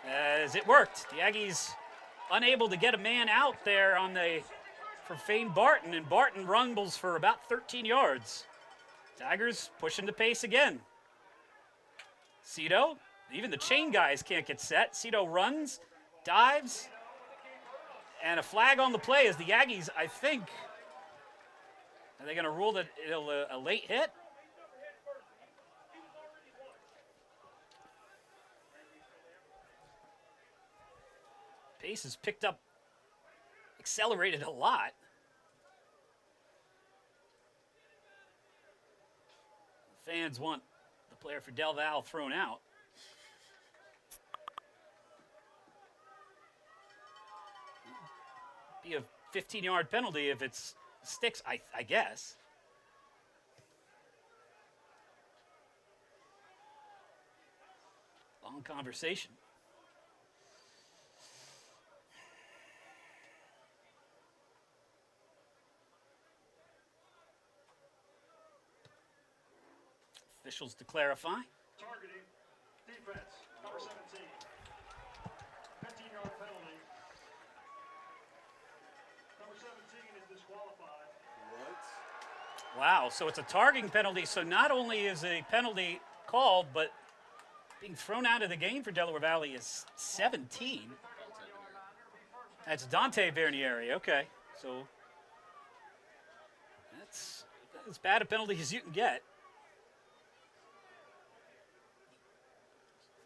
As it worked. The Aggies unable to get a man out there on the for Fane Barton, and Barton rumbles for about 13 yards. Tigers pushing the pace again. Cito, even the chain guys can't get set. Cito runs, dives, and a flag on the play as the Aggies, I think, are they going to rule that it'll a late hit? Pace has picked up, accelerated a lot. The fans want the player for Del Valle thrown out. Be a 15-yard penalty if it sticks, I guess. Long conversation. Officials to clarify. Targeting defense, number 17. 15-yard penalty. Number 17 is disqualified. What? Wow, so it's a targeting penalty. So not only is a penalty called, but being thrown out of the game for Delaware Valley is 17. That's Dante Vernieri. Okay, so that's as bad a penalty as you can get.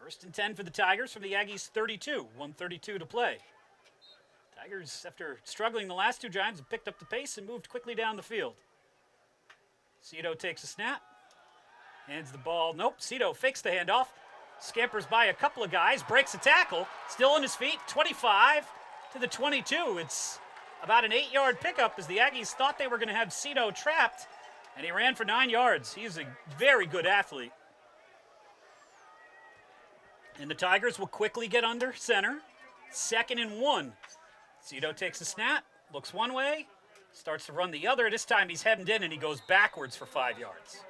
1st and 10 for the Tigers from the Aggies 32. 1:32 to play. Tigers, after struggling the last 2 drives, have picked up the pace and moved quickly down the field. Cito takes a snap. Hands the ball. Nope, Cito fakes the handoff. Scampers by a couple of guys. Breaks a tackle. Still on his feet. 25 to the 22. It's about an 8-yard pickup as the Aggies thought they were going to have Cito trapped. And he ran for 9 yards. He's a very good athlete. And the Tigers will quickly get under center. 2nd and 1. Cito takes a snap, looks one way, starts to run the other. This time he's hemmed in and he goes backwards for 5 yards.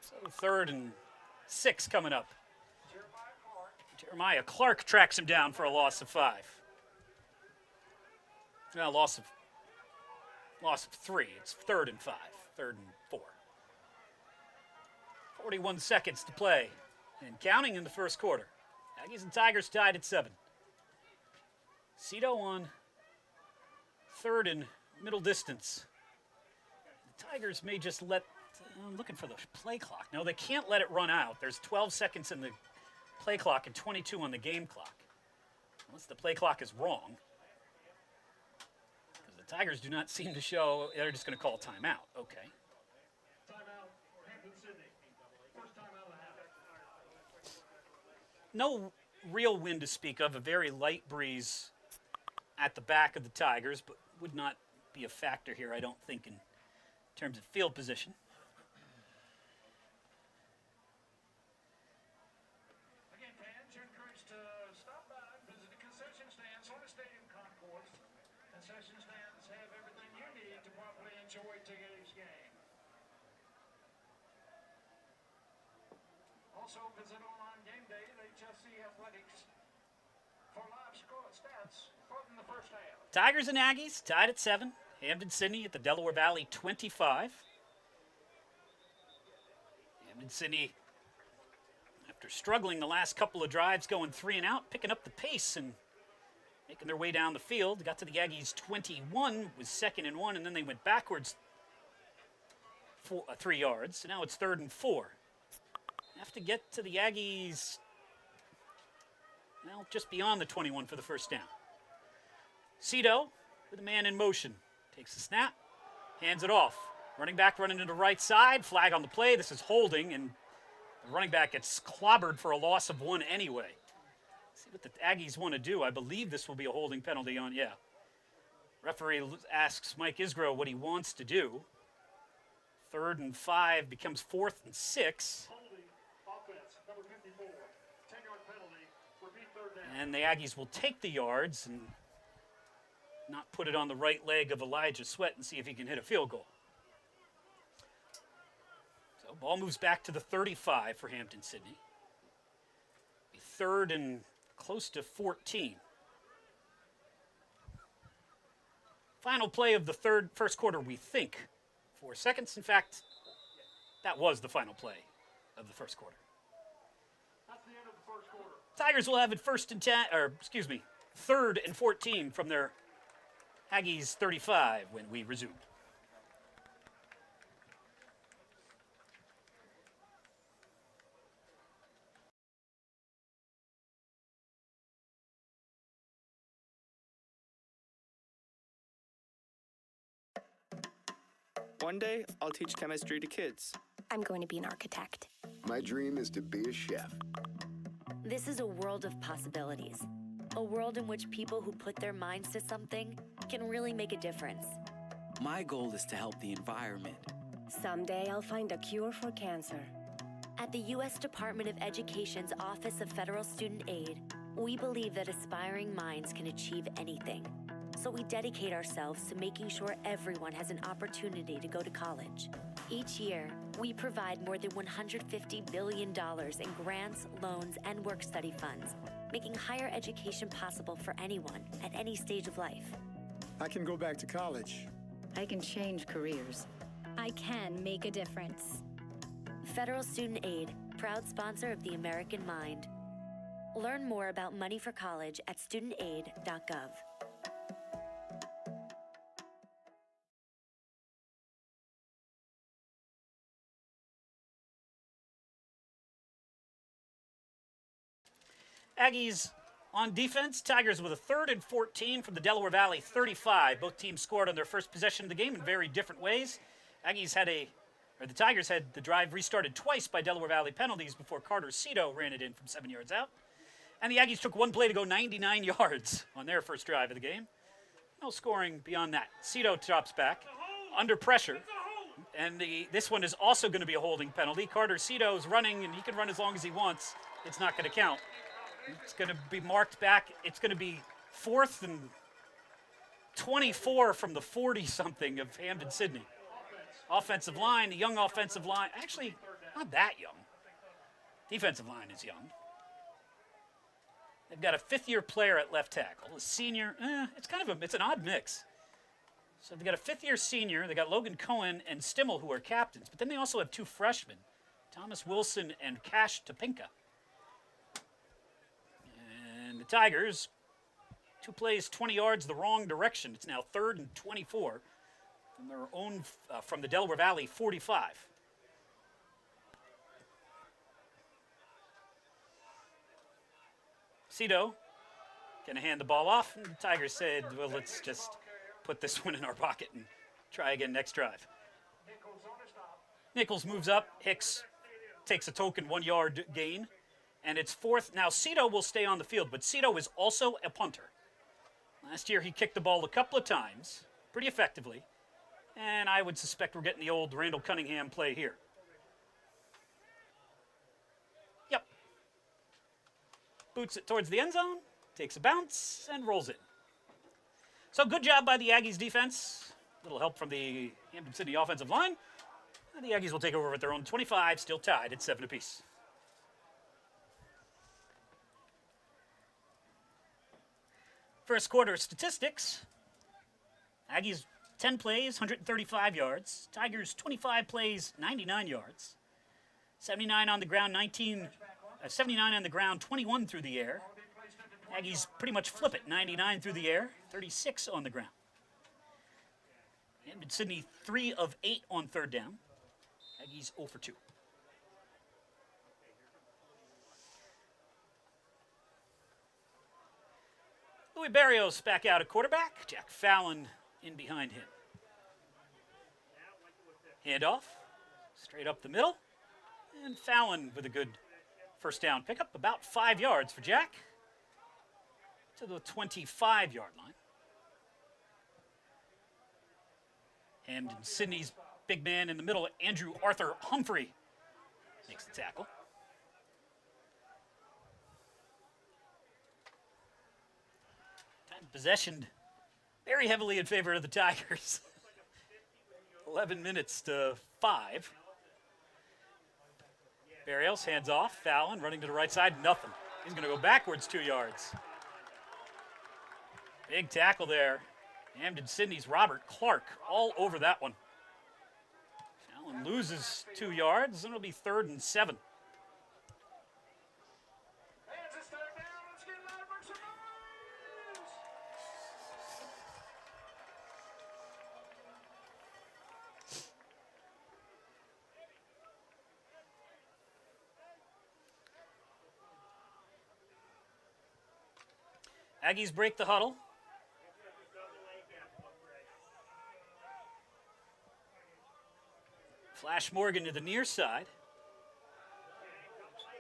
So 3rd and 6 coming up. Jeremiah Clark tracks him down for a loss of 5. No, loss of 3. It's 3rd and 5. 3rd and 4. 41 seconds to play. And counting in the first quarter. Aggies and Tigers tied at 7. Cito on 3rd and middle distance. The Tigers may just let, I'm looking for the play clock. No, they can't let it run out. There's 12 seconds in the play clock and 22 on the game clock. Unless the play clock is wrong. Because the Tigers do not seem to show, they're just going to call timeout. Okay. Timeout, Hampden-Sydney. First timeout of the half. No real wind to speak of, a very light breeze at the back of the Tigers, but would not be a factor here, I don't think, in terms of field position. Again, fans, you're encouraged to stop by and visit the concession stands on the stadium concourse. Concession stands have everything you need to properly enjoy today's game. Also, visit online game day at HSC Athletics for live score stats from the first half. Tigers and Aggies tied at 7. Hampden-Sydney at the Delaware Valley 25. Hampden-Sydney After struggling the last couple of drives, going 3 and out, picking up the pace and making their way down the field. Got to the Aggies 21, was 2nd and 1, and then they went backwards 3 yards. So now it's 3rd and 4. Have to get to the Aggies, well, just beyond the 21 for the first down. Cito with a man in motion. Takes the snap, hands it off. Running back running to the right side, flag on the play. This is holding, and the running back gets clobbered for a loss of 1 anyway. Let's see what the Aggies want to do. I believe this will be a holding penalty on, yeah. Referee asks Mike Isgro what he wants to do. 3rd and 5 becomes 4th and 6. Offense, number 54, 10-yard penalty, repeat 3rd down. And the Aggies will take the yards and not put it on the right leg of Elijah Sweat and see if he can hit a field goal. So ball moves back to the 35 for Hampden-Sydney. 3rd and close to 14. Final play of the first quarter, we think. 4 seconds. In fact, that was the final play of the first quarter. That's the end of the first quarter. Tigers will have it 3rd and 14 from their Aggies 35 when we resume. One day, I'll teach chemistry to kids. I'm going to be an architect. My dream is to be a chef. This is a world of possibilities. A world in which people who put their minds to something can really make a difference. My goal is to help the environment. Someday I'll find a cure for cancer. At the U.S. Department of Education's Office of Federal Student Aid, we believe that aspiring minds can achieve anything. So we dedicate ourselves to making sure everyone has an opportunity to go to college. Each year, we provide more than $150 billion in grants, loans, and work-study funds, making higher education possible for anyone at any stage of life. I can go back to college. I can change careers. I can make a difference. Federal Student Aid, proud sponsor of the American Mind. Learn more about money for college at studentaid.gov. Aggies on defense. Tigers with a 3rd and 14 from the Delaware Valley 35. Both teams scored on their first possession of the game in very different ways. The Tigers had the drive restarted twice by Delaware Valley penalties before Carter Cito ran it in from 7 yards out. And the Aggies took one play to go 99 yards on their first drive of the game. No scoring beyond that. Cito drops back under pressure. And this one is also going to be a holding penalty. Carter Cito's running, and he can run as long as he wants. It's not going to count. It's going to be marked back. It's going to be 4th and 24 from the 40-something of Hampden-Sydney. Offensive line, the young offensive line. Actually, not that young. Defensive line is young. They've got a 5th-year player at left tackle. A senior, it's an odd mix. So they've got a 5th-year senior. They got Logan Cohen and Stimmel, who are captains. But then they also have 2 freshmen, Thomas Wilson and Cash Topinka. And the Tigers, 2 plays, 20 yards the wrong direction. It's now 3rd and 24 from their own, from the Delaware Valley 45. Cito gonna hand the ball off, and the Tigers said, well, let's just put this one in our pocket and try again next drive. Nichols moves up. Hicks takes a token 1-yard gain. And it's 4th. Now, Cito will stay on the field, but Cito is also a punter. Last year, he kicked the ball a couple of times, pretty effectively. And I would suspect we're getting the old Randall Cunningham play here. Yep. Boots it towards the end zone, takes a bounce, and rolls it. So good job by the Aggies defense. A little help from the Hampden-Sydney offensive line. And the Aggies will take over at their own 25, still tied at 7 apiece. First quarter statistics. Aggies 10 plays, 135 yards. Tigers 25 plays, 99 yards. 79 on the ground, 19 79 on the ground, 21 through the air. Aggies pretty much flip it, 99 through the air, 36 on the ground. Hampden-Sydney 3 of 8 on third down. Aggies 0 for 2. Louis Barrios back out at quarterback. Jack Fallon in behind him. Handoff, straight up the middle. And Fallon with a good first down pickup, about 5 yards for Jack. To the 25-yard line. Hampden-Sydney's big man in the middle, Andrew Arthur Humphrey, makes the tackle. Time of possession very heavily in favor of the Tigers. 11 minutes to 5. Barrios hands off. Fallon running to the right side. Nothing. He's going to go backwards 2 yards. Big tackle there. Hampden-Sydney's Robert Clark all over that one. Fallon loses 2 yards, and it'll be 3rd and 7. Aggies break the huddle. Flash Morgan to the near side.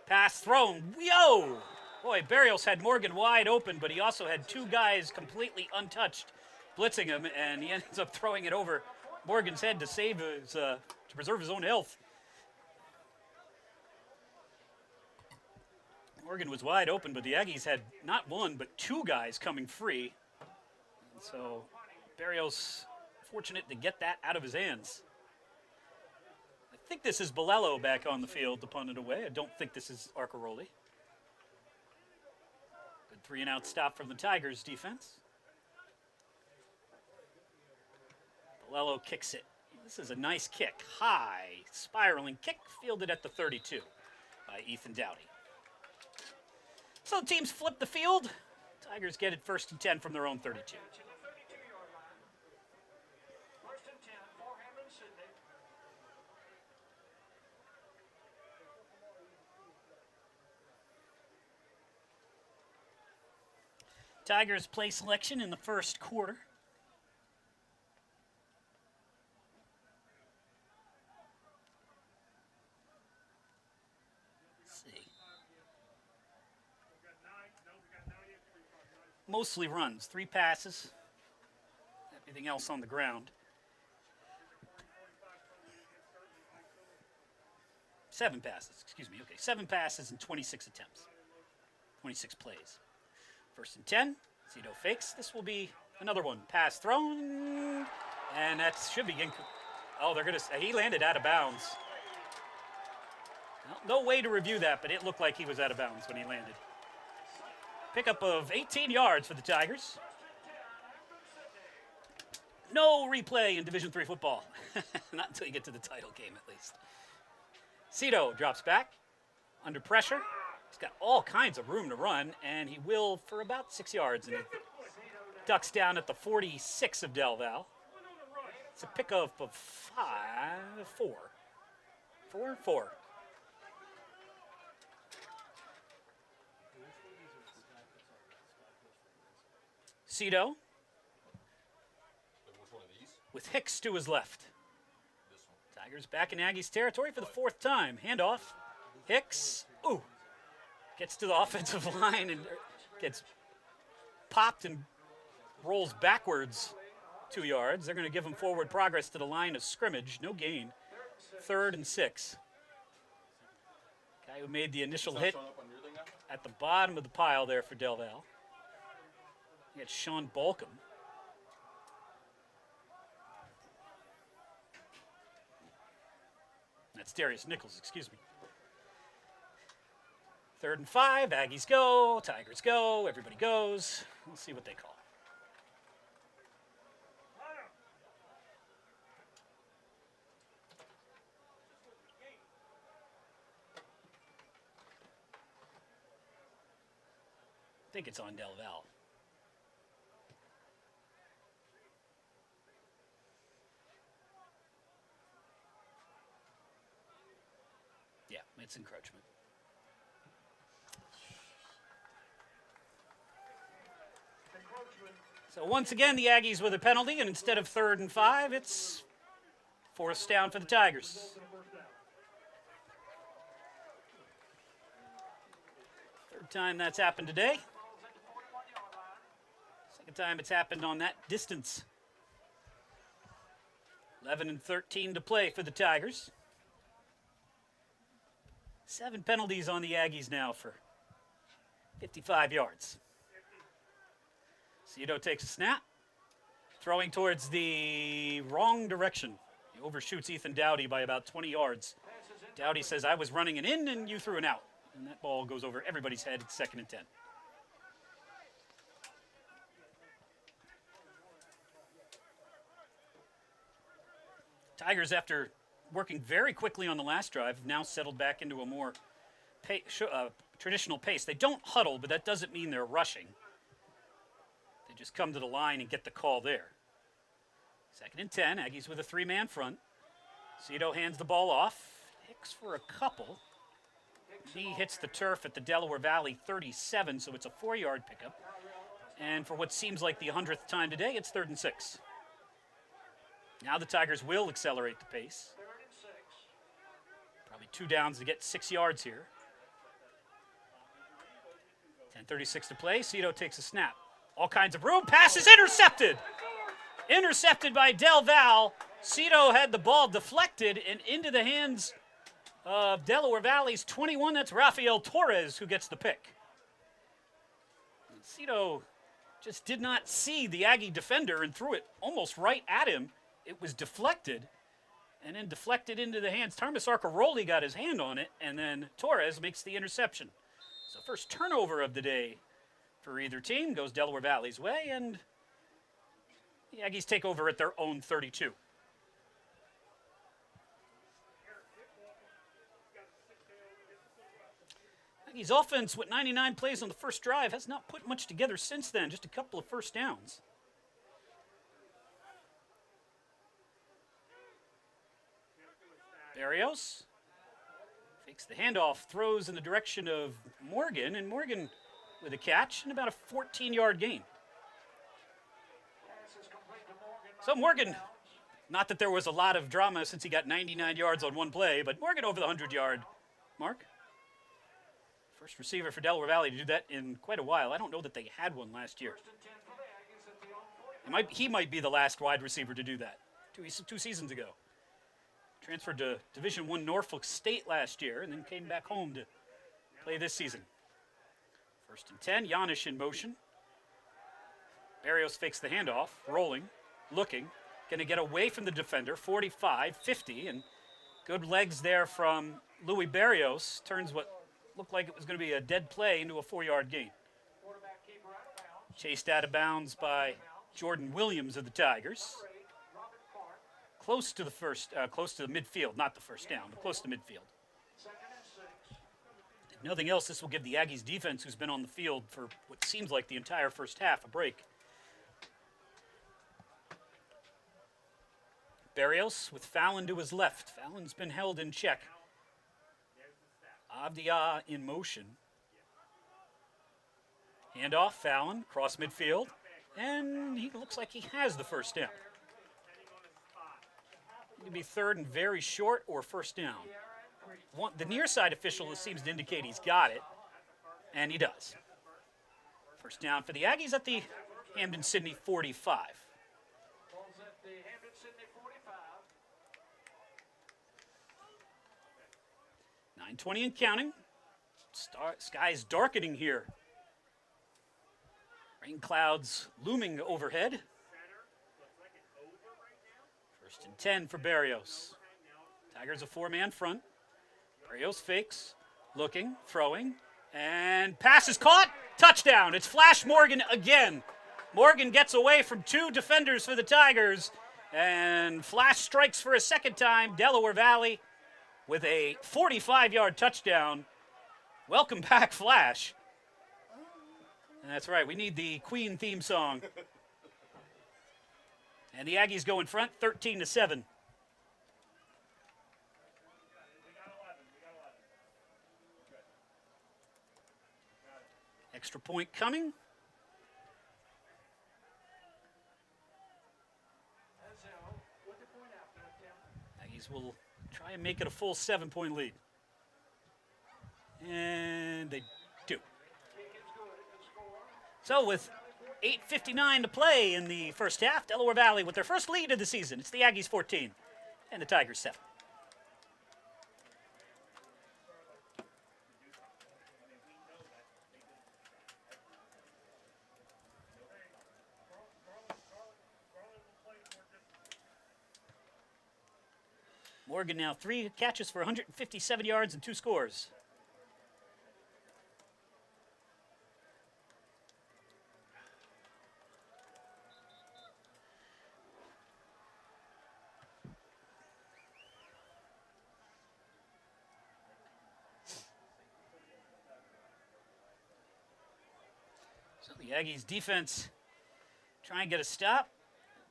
Pass thrown. Yo! Boy, Barrios had Morgan wide open, but he also had 2 guys completely untouched blitzing him, and he ends up throwing it over Morgan's head to save his, to preserve his own health. Morgan was wide open, but the Aggies had not 1, but 2 guys coming free. And so Barrios fortunate to get that out of his hands. I think this is Bolello back on the field to punt it away. I don't think this is Arcaroli. Good 3-and-out stop from the Tigers defense. Bolello kicks it. This is a nice kick. High, spiraling kick, fielded at the 32 by Ethan Dowdy. So the teams flip the field. Tigers get it 1st and 10 from their own 32. To the 32-yard line. 1st and 10 for Hampden-Sydney. Tigers play selection in the first quarter. Let's see. Mostly runs, 3 passes, everything else on the ground. 7 passes, excuse me, okay. 7 passes and 26 attempts, 26 plays. 1st and 10, Cito fakes. This will be another one. Pass thrown, and that should be, oh, they're gonna, he landed out of bounds. Well, no way to review that, but it looked like he was out of bounds when he landed. Pickup of 18 yards for the Tigers. No replay in Division III football. Not until you get to the title game, at least. Cito drops back under pressure. He's got all kinds of room to run, and he will for about 6 yards. And he ducks down at the 46 of Del Val. It's a pickup of 4. Cito with Hicks to his left. Tigers back in Aggies territory for the 4th time. Handoff. Hicks. Ooh. Gets to the offensive line and gets popped and rolls backwards 2 yards. They're going to give him forward progress to the line of scrimmage. No gain. 3rd and 6. Guy who made the initial hit at the bottom of the pile there for Del Val. You got Sean Balcom. That's Darius Nichols, excuse me. 3rd and 5, Aggies go, Tigers go, everybody goes. We'll see what they call. I think it's on Del Val. Yeah, it's encroachment. So once again, the Aggies with a penalty, and instead of 3rd and 5, it's fourth down for the Tigers. Third time that's happened today. Second time it's happened on that distance. 11-13 to play for the Tigers. 7 penalties on the Aggies now for 55 yards. Cito takes a snap, throwing towards the wrong direction. He overshoots Ethan Dowdy by about 20 yards. Dowdy says, I was running an in and you threw an out. And that ball goes over everybody's head. It's 2nd and 10. Tigers, after working very quickly on the last drive, have now settled back into a more traditional pace. They don't huddle, but that doesn't mean they're rushing. They just come to the line and get the call there. 2nd and 10, Aggies with a 3-man front. Cito hands the ball off. Hicks for a couple. He hits the turf at the Delaware Valley 37, so it's a 4-yard pickup. And for what seems like the 100th time today, it's 3rd and 6. Now the Tigers will accelerate the pace. Probably 2 downs to get 6 yards here. 10:36 to play. Cito takes a snap. All kinds of room. Pass is intercepted. Intercepted by Del Val. Cito had the ball deflected and into the hands of Delaware Valley's 21. That's Rafael Torres who gets the pick. Cito just did not see the Aggie defender and threw it almost right at him. It was deflected and then deflected into the hands. Tarmas Arcaroli got his hand on it, and then Torres makes the interception. So first turnover of the day for either team goes Delaware Valley's way, and the Aggies take over at their own 32. Aggies offense with 99 plays on the first drive has not put much together since then, just a couple of first downs. Barrios fakes the handoff, throws in the direction of Morgan, and Morgan with a catch and about a 14-yard gain. So Morgan, not that there was a lot of drama since he got 99 yards on one play, but Morgan over the 100-yard mark. First receiver for Delaware Valley to do that in quite a while. I don't know that they had one last year. He might be the last wide receiver to do that 2 seasons ago. Transferred to Division I Norfolk State last year and then came back home to play this season. 1st and 10, Janish in motion. Barrios fakes the handoff, rolling, looking, going to get away from the defender, 45, 50, and good legs there from Louis Barrios. Turns what looked like it was going to be a dead play into a 4-yard gain. Chased out of bounds by Jordan Williams of the Tigers. Close to the midfield, not the first down, but close to midfield. If nothing else, this will give the Aggies defense, who's been on the field for what seems like the entire first half, a break. Barrios with Fallon to his left. Fallon's been held in check. Avdia in motion. Handoff, Fallon, cross midfield, and he looks like he has the first down. It could be 3rd and very short or first down. The near side official seems to indicate he's got it, and he does. First down for the Aggies at the Hampden-Sydney 45. 9:20 and counting. Sky's darkening here. Rain clouds looming overhead. 1st and 10 for Barrios. Tigers a 4-man front. Barrios fakes, looking, throwing, and pass is caught. Touchdown. It's Flash Morgan again. Morgan gets away from 2 defenders for the Tigers, and Flash strikes for a second time. Delaware Valley with a 45-yard touchdown. Welcome back, Flash. That's right. We need the Queen theme song. And the Aggies go in front, 13-7. Extra point coming. Aggies will try and make it a full 7-point lead. And they do. So with 8:59 to play in the first half, Delaware Valley with their first lead of the season. It's the Aggies 14 and the Tigers 7. Morgan now 3 catches for 157 yards and 2 scores. So the Aggies defense try and get a stop.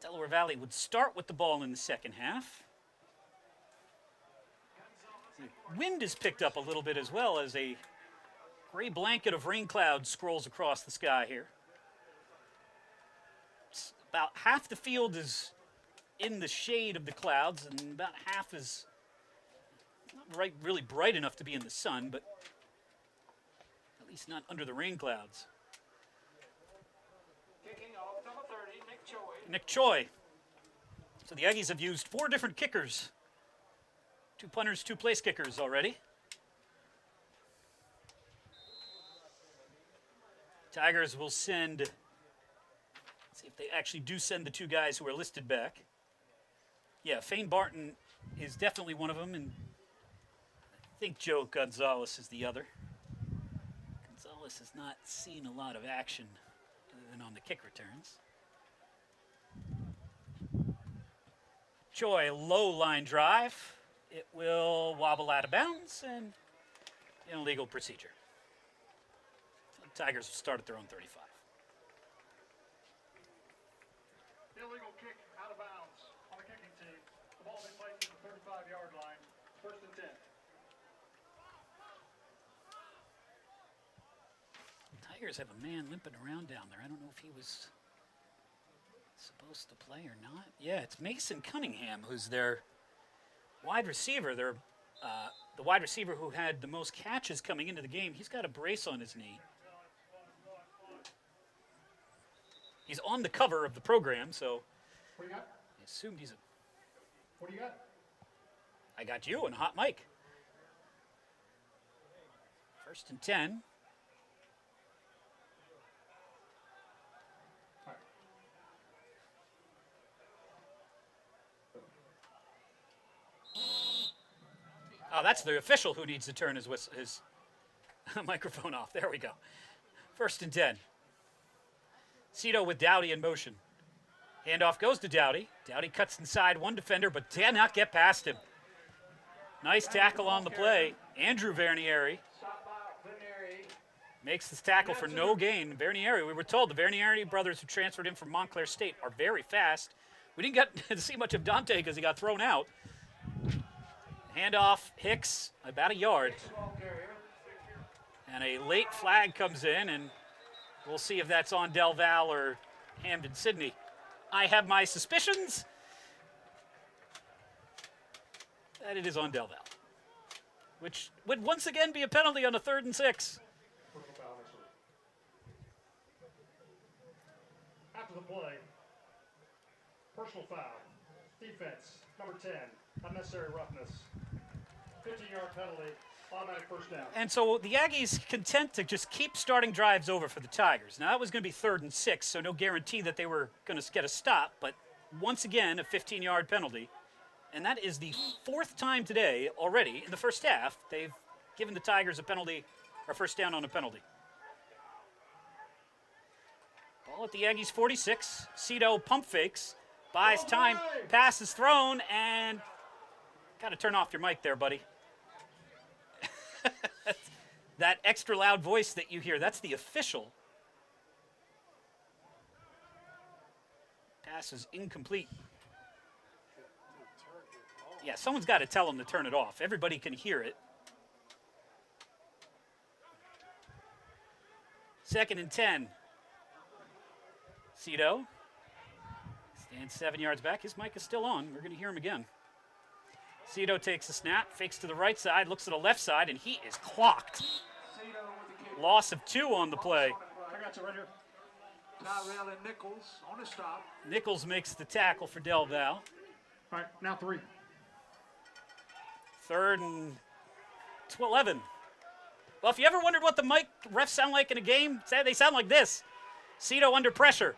Delaware Valley would start with the ball in the second half. The wind is picked up a little bit as well as a gray blanket of rain clouds scrolls across the sky here. It's about half the field is in the shade of the clouds, and about half is not really bright enough to be in the sun, but at least not under the rain clouds. Kicking off, number 30, Nick Choi. Nick Choi. So the Aggies have used 4 different kickers. 2 punters, 2 place kickers already. Tigers will send, let's see if they actually do send the 2 guys who are listed back. Yeah, Fane Barton is definitely one of them, and I think Joe Gonzalez is the other. Gonzalez has not seen a lot of action other than on the kick returns. Choi, low line drive. It will wobble out of bounds and an illegal procedure. So the Tigers will start at their own 35. Illegal kick out of bounds on the kicking team. The ball is placed at the 35-yard line. First and 10. Tigers have a man limping around down there. I don't know if he was supposed to play or not. Yeah, it's Mason Cunningham who's their wide receiver. They're the wide receiver who had the most catches coming into the game. He's got a brace on his knee. He's on the cover of the program, so What do you got? I assumed he's a... What do you got? I got you and hot mic. First and 10. Oh, that's the official who needs to turn his microphone off. There we go. First and 10. Cito with Dowdy in motion. Handoff goes to Dowdy. Dowdy cuts inside one defender, but cannot get past him. Nice tackle on the play. Andrew Vernieri makes this tackle for no gain. Vernieri, we were told the Vernieri brothers who transferred in from Montclair State are very fast. We didn't get to see much of Dante because he got thrown out. Handoff, Hicks, about a yard. And a late flag comes in, and we'll see if that's on Del Val or Hampden-Sydney. I have my suspicions that it is on Del Val, which would once again be a penalty on a 3rd and 6. After the play, personal foul, defense, number 10, unnecessary roughness, 15-yard penalty, automatic first down. And so the Aggies content to just keep starting drives over for the Tigers. Now that was going to be 3rd and 6, so no guarantee that they were going to get a stop, but once again, a 15-yard penalty. And that is the 4th time today already in the first half they've given the Tigers a penalty, or first down on a penalty. Ball at the Aggies 46. Cito pump fakes, buys time, pass is thrown, and got to turn off your mic there, buddy. That extra loud voice that you hear, that's the official Pass is incomplete. Yeah, someone's got to tell them to turn it off. Everybody can hear it. 2nd and 10. Cito stands 7 yards back. His mic is still on. We're going to hear him again. Cito takes the snap, fakes to the right side, looks to the left side, and he is clocked. Loss of 2 on the play. I got you right here. Tyrell and Nichols on the stop. Nichols makes the tackle for Del Val. All right, now 3. 3rd and 11. Well, if you ever wondered what the mic refs sound like in a game, they sound like this. Cito under pressure.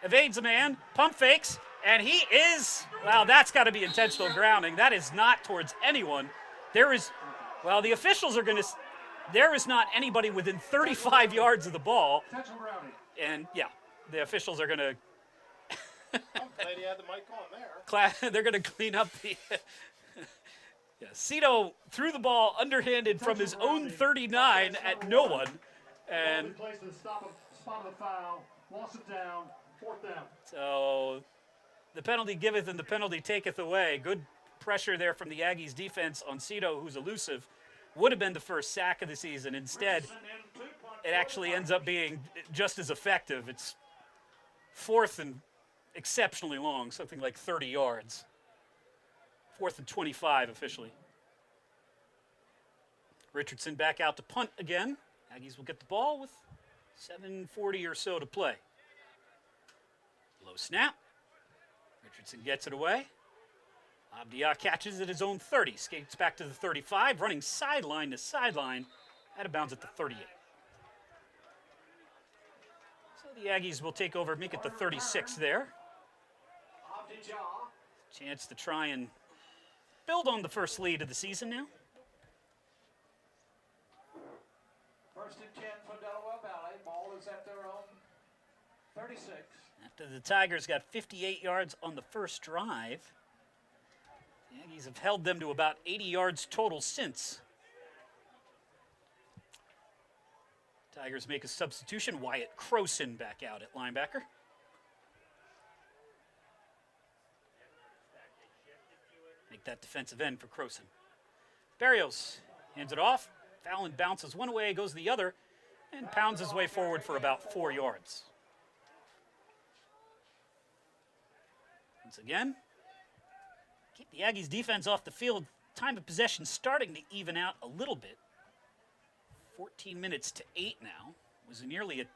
Evades a man, pump fakes, and he is, well, that's got to be intentional grounding. That is not towards anyone. There is, well, the officials are going to, there is not anybody within 35 yards of the ball. And, yeah, the officials are going to. I'm glad he had the mic on there. They're going to clean up the. Yeah, Cito threw the ball underhanded from his own 39 at no one. And spot of the foul, loss it down, 4th down. So the penalty giveth and the penalty taketh away. Good pressure there from the Aggies defense on Cito, who's elusive. Would have been the first sack of the season. Instead, it actually ends up being just as effective. It's 4th and exceptionally long, something like 30 yards. 4th and 25 officially. Richardson back out to punt again. Aggies will get the ball with 7:40 or so to play. Low snap. Richardson gets it away. Abdia catches at his own 30. Skates back to the 35, running sideline to sideline. Out of bounds at the 38. So the Aggies will take over, make it the 36 there. Chance to try and build on the first lead of the season now. 1st and 10 for Delaware Valley. Ball is at their own 36. After the Tigers got 58 yards on the first drive, the Aggies have held them to about 80 yards total since. Tigers make a substitution. Wyatt Croson back out at linebacker. Make that defensive end for Croson. Barrios hands it off. Fallon bounces one way, goes the other, and pounds his way forward for about 4 yards. Once again, keep the Aggies defense off the field. Time of possession starting to even out a little bit. 14 minutes to 8 now. It was nearly an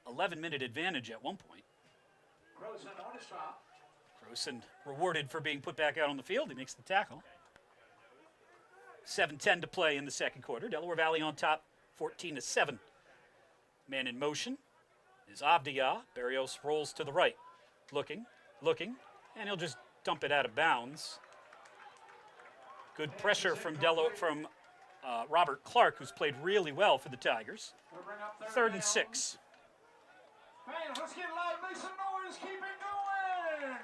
11-minute advantage at one point. Croson on the stop. Croson rewarded for being put back out on the field. He makes the tackle. 7:10 to play in the second quarter. Delaware Valley on top, 14-7. Man in motion is Abdia. Barrios rolls to the right. Looking, and he'll just dump it out of bounds. Good pressure from Robert Clark, who's played really well for the Tigers. 3rd and 6. Fans, let's get loud, make some noise, keep it going!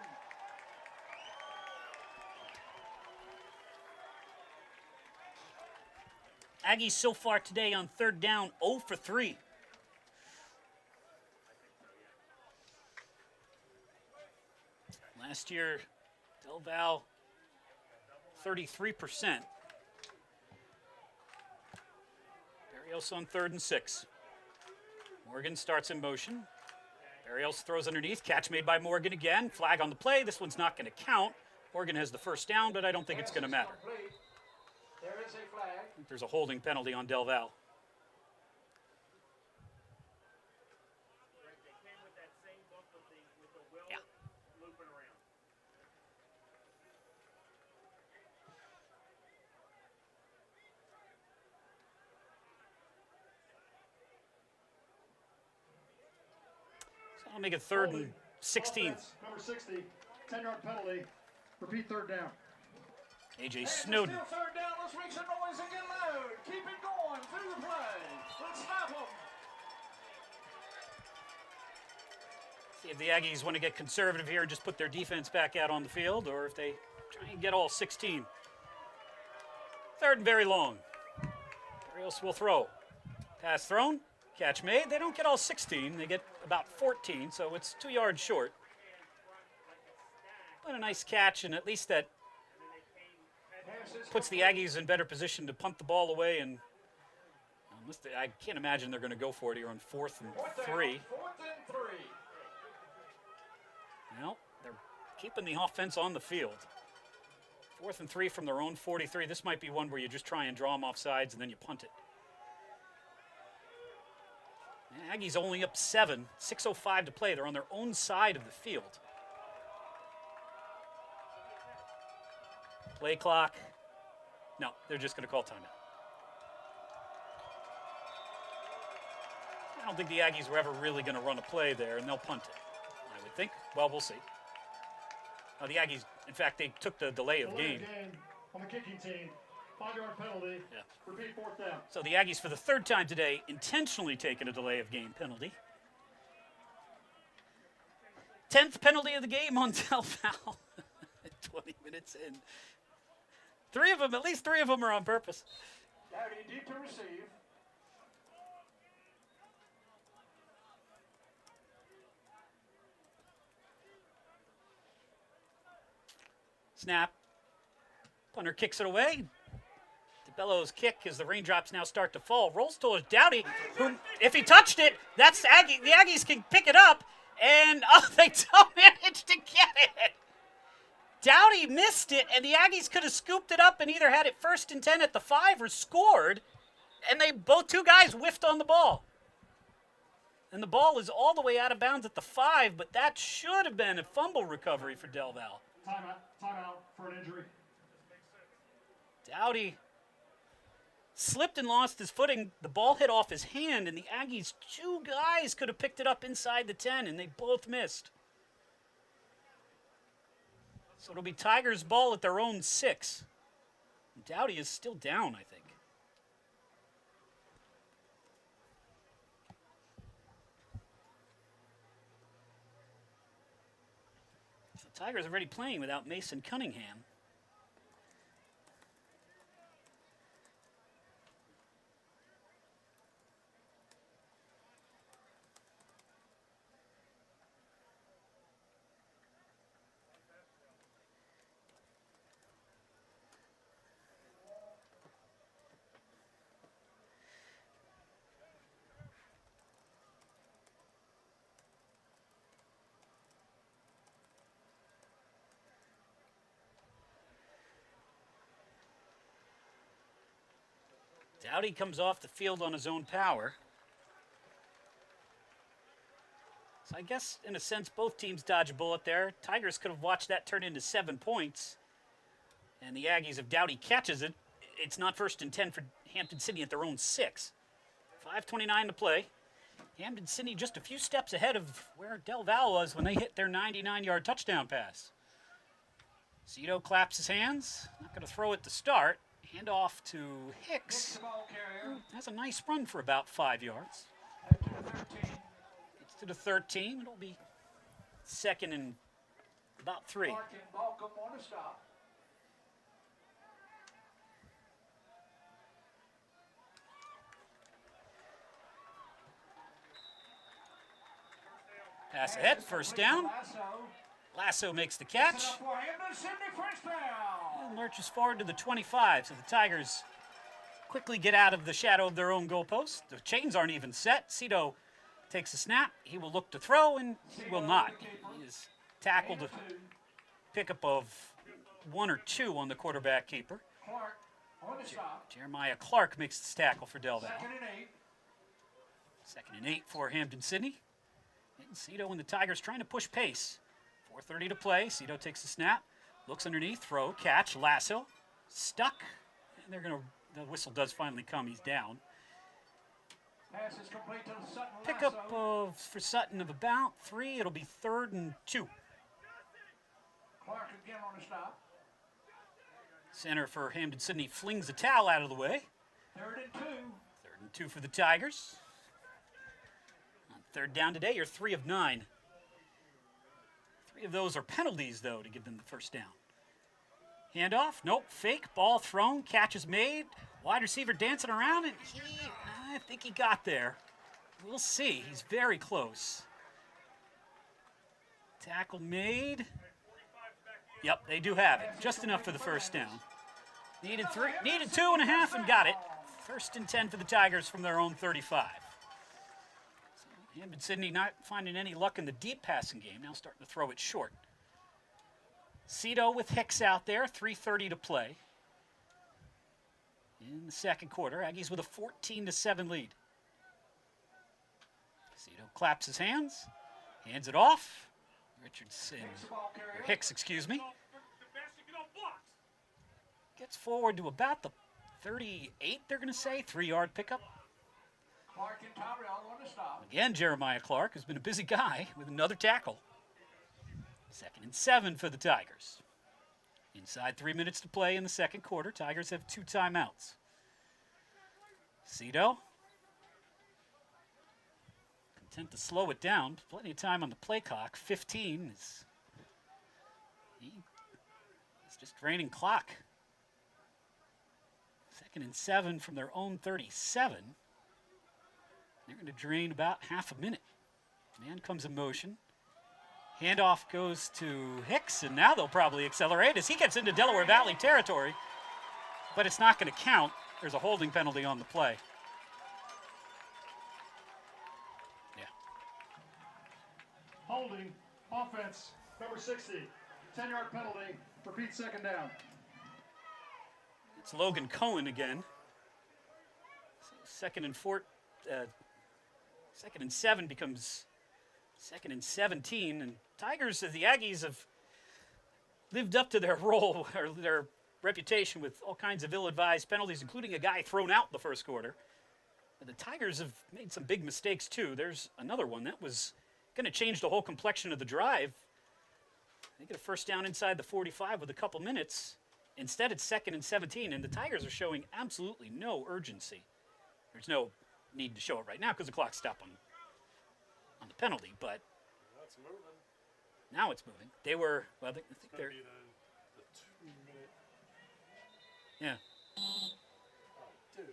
Aggies so far today on 3rd down, 0 for 3. Last year, Del Val, 33%. Barrios on 3rd and 6. Morgan starts in motion. Barrios throws underneath. Catch made by Morgan again. Flag on the play. This one's not going to count. Morgan has the first down, but I don't think it's going to matter. There is a flag. I think there's a holding penalty on Del Val. Yeah. So I'll make it 3rd and 16. Offense, number 60, 10-yard penalty. Repeat 3rd down. A.J. Snowden. Still 3rd down. Let's make some noise and get loud. Keep it going through the play. Let's stop them. See if the Aggies want to get conservative here and just put their defense back out on the field, or if they try and get all 16. 3rd and very long. Barrios will throw. Pass thrown. Catch made. They don't get all 16. They get about 14, so it's 2 yards short. But a nice catch, and at least that puts the Aggies in better position to punt the ball away. And I can't imagine they're going to go for it here on 4th and 3. Well, they're keeping the offense on the field. 4th and 3 from their own 43. This might be one where you just try and draw them off sides and then you punt it. Aggies only up 7, 6:05 to play. They're on their own side of the field. Play clock. No, they're just going to call timeout. I don't think the Aggies were ever really going to run a play there, and they'll punt it, I would think. Well, we'll see. The Aggies, in fact, they took the delay of game. On the kicking team. 5-yard penalty. Yeah. Repeat 4th down. So the Aggies, for the 3rd time today, intentionally taken a delay of game penalty. 10th penalty of the game on Del Val. 20 minutes in. At least three of them are on purpose. Dowdy deep to receive. Snap. Punter kicks it away. DeBello's kick as the raindrops now start to fall. Rolls towards Dowdy, who, if he touched it, the Aggies can pick it up, and they don't manage to get it. Dowdy missed it, and the Aggies could have scooped it up and either had it 1st and 10 at the 5 or scored, and two guys whiffed on the ball. And the ball is all the way out of bounds at the 5, but that should have been a fumble recovery for Del Val. Timeout for an injury. Dowdy slipped and lost his footing. The ball hit off his hand, and the Aggies, 2 guys could have picked it up inside the 10, and they both missed. So it'll be Tigers' ball at their own 6. Dowdy is still down, I think. So Tigers already playing without Mason Cunningham. Dowdy comes off the field on his own power. So I guess, in a sense, both teams dodge a bullet there. Tigers could have watched that turn into 7 points. And the Aggies, if Dowdy catches it, it's not 1st and 10 for Hampden-Sydney at their own 6. 5:29 to play. Hampden-Sydney just a few steps ahead of where Del Val was when they hit their 99-yard touchdown pass. Zito claps his hands. Not going to throw it to start. Hand off to Hicks. Has a nice run for about 5 yards. Gets to the 13. It'll be 2nd and about 3. Pass ahead, 1st down. Lasso makes the catch. And lurches forward to the 25, so the Tigers quickly get out of the shadow of their own goalpost. The chains aren't even set. Cito takes a snap. He will look to throw, and he will not. He is tackled a pickup of 1 or 2 on the quarterback keeper. Jeremiah Clark makes this tackle for Del Val. 2nd and 8 for Hampden-Sydney. And Cito and the Tigers trying to push pace. 4:30 to play. Cito takes the snap. Looks underneath. Throw. Catch. Lasso. Stuck. And the whistle does finally come. He's down. Pickup for Sutton of about 3. It'll be 3rd and 2. Clark again on the stop. Center for Hampden-Sydney flings the towel out of the way. 3rd and 2. 3rd and 2 for the Tigers. On 3rd down today, you're 3 of 9. 3 of those are penalties, though, to give them the 1st down. Handoff. Nope. Fake. Ball thrown. Catch is made. Wide receiver dancing around, and I think he got there. We'll see. He's very close. Tackle made. Yep, they do have it. Just enough for the first down. Needed 2.5 and got it. 1st and 10 for the Tigers from their own 35. So Hampden-Sydney not finding any luck in the deep passing game. Now starting to throw it short. Cito with Hicks out there. 3:30 to play in the second quarter. Aggies with a 14-7 lead. Cito claps his hands. Hands it off. Richardson, or Hicks, excuse me. Gets forward to about the 38, they're going to say. 3-yard pickup. Again, Jeremiah Clark has been a busy guy with another tackle. 2nd and 7 for the Tigers. Inside 3 minutes to play in the second quarter. Tigers have 2 timeouts. Cito. Content to slow it down. Plenty of time on the play clock. 15 is... It's just draining clock. 2nd and 7 from their own 37. They're going to drain about half a minute. Man comes in motion. Handoff goes to Hicks, and now they'll probably accelerate as he gets into Delaware Valley territory. But it's not going to count. There's a holding penalty on the play. Yeah. Holding, offense, number 60. 10-yard penalty. Repeat 2nd down. It's Logan Cohen again. So 2nd and 7 becomes 2nd and 17. And Tigers, the Aggies, have lived up to their role or their reputation with all kinds of ill-advised penalties, including a guy thrown out the first quarter. But the Tigers have made some big mistakes too. There's another one that was going to change the whole complexion of the drive. They get a first down inside the 45 with a couple minutes. Instead, it's 2nd and 17, and the Tigers are showing absolutely no urgency. There's no need to show it right now because the clock stopped on the penalty, but That's moving. now it's moving. They were, well, I think they're... The 2-minute. Yeah. Oh, dude.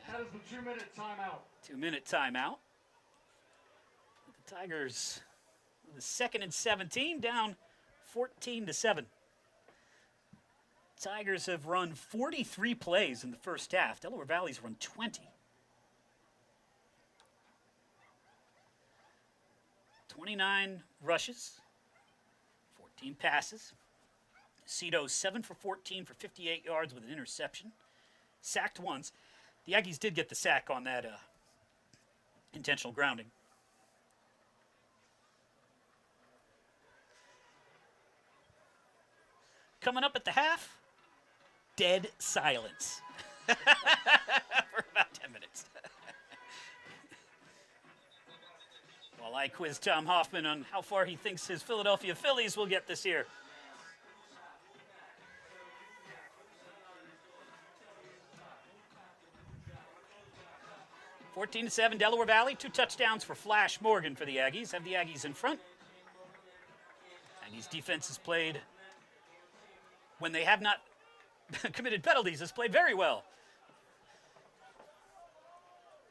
That is the 2-minute timeout. 2-minute timeout. The Tigers with a 2nd and 17, down 14-7. Tigers have run 43 plays in the first half. Delaware Valley's run 20. 29 rushes, 14 passes. Cito 7 for 14 for 58 yards with an interception. Sacked once. The Aggies did get the sack on that intentional grounding. Coming up at the half, dead silence for about 10 minutes. While I quiz Tom Hoffman on how far he thinks his Philadelphia Phillies will get this year. (14-7) Delaware Valley. 2 touchdowns for Flash Morgan for the Aggies. Have the Aggies in front. Aggies defense has played, when they have not committed penalties, has played very well.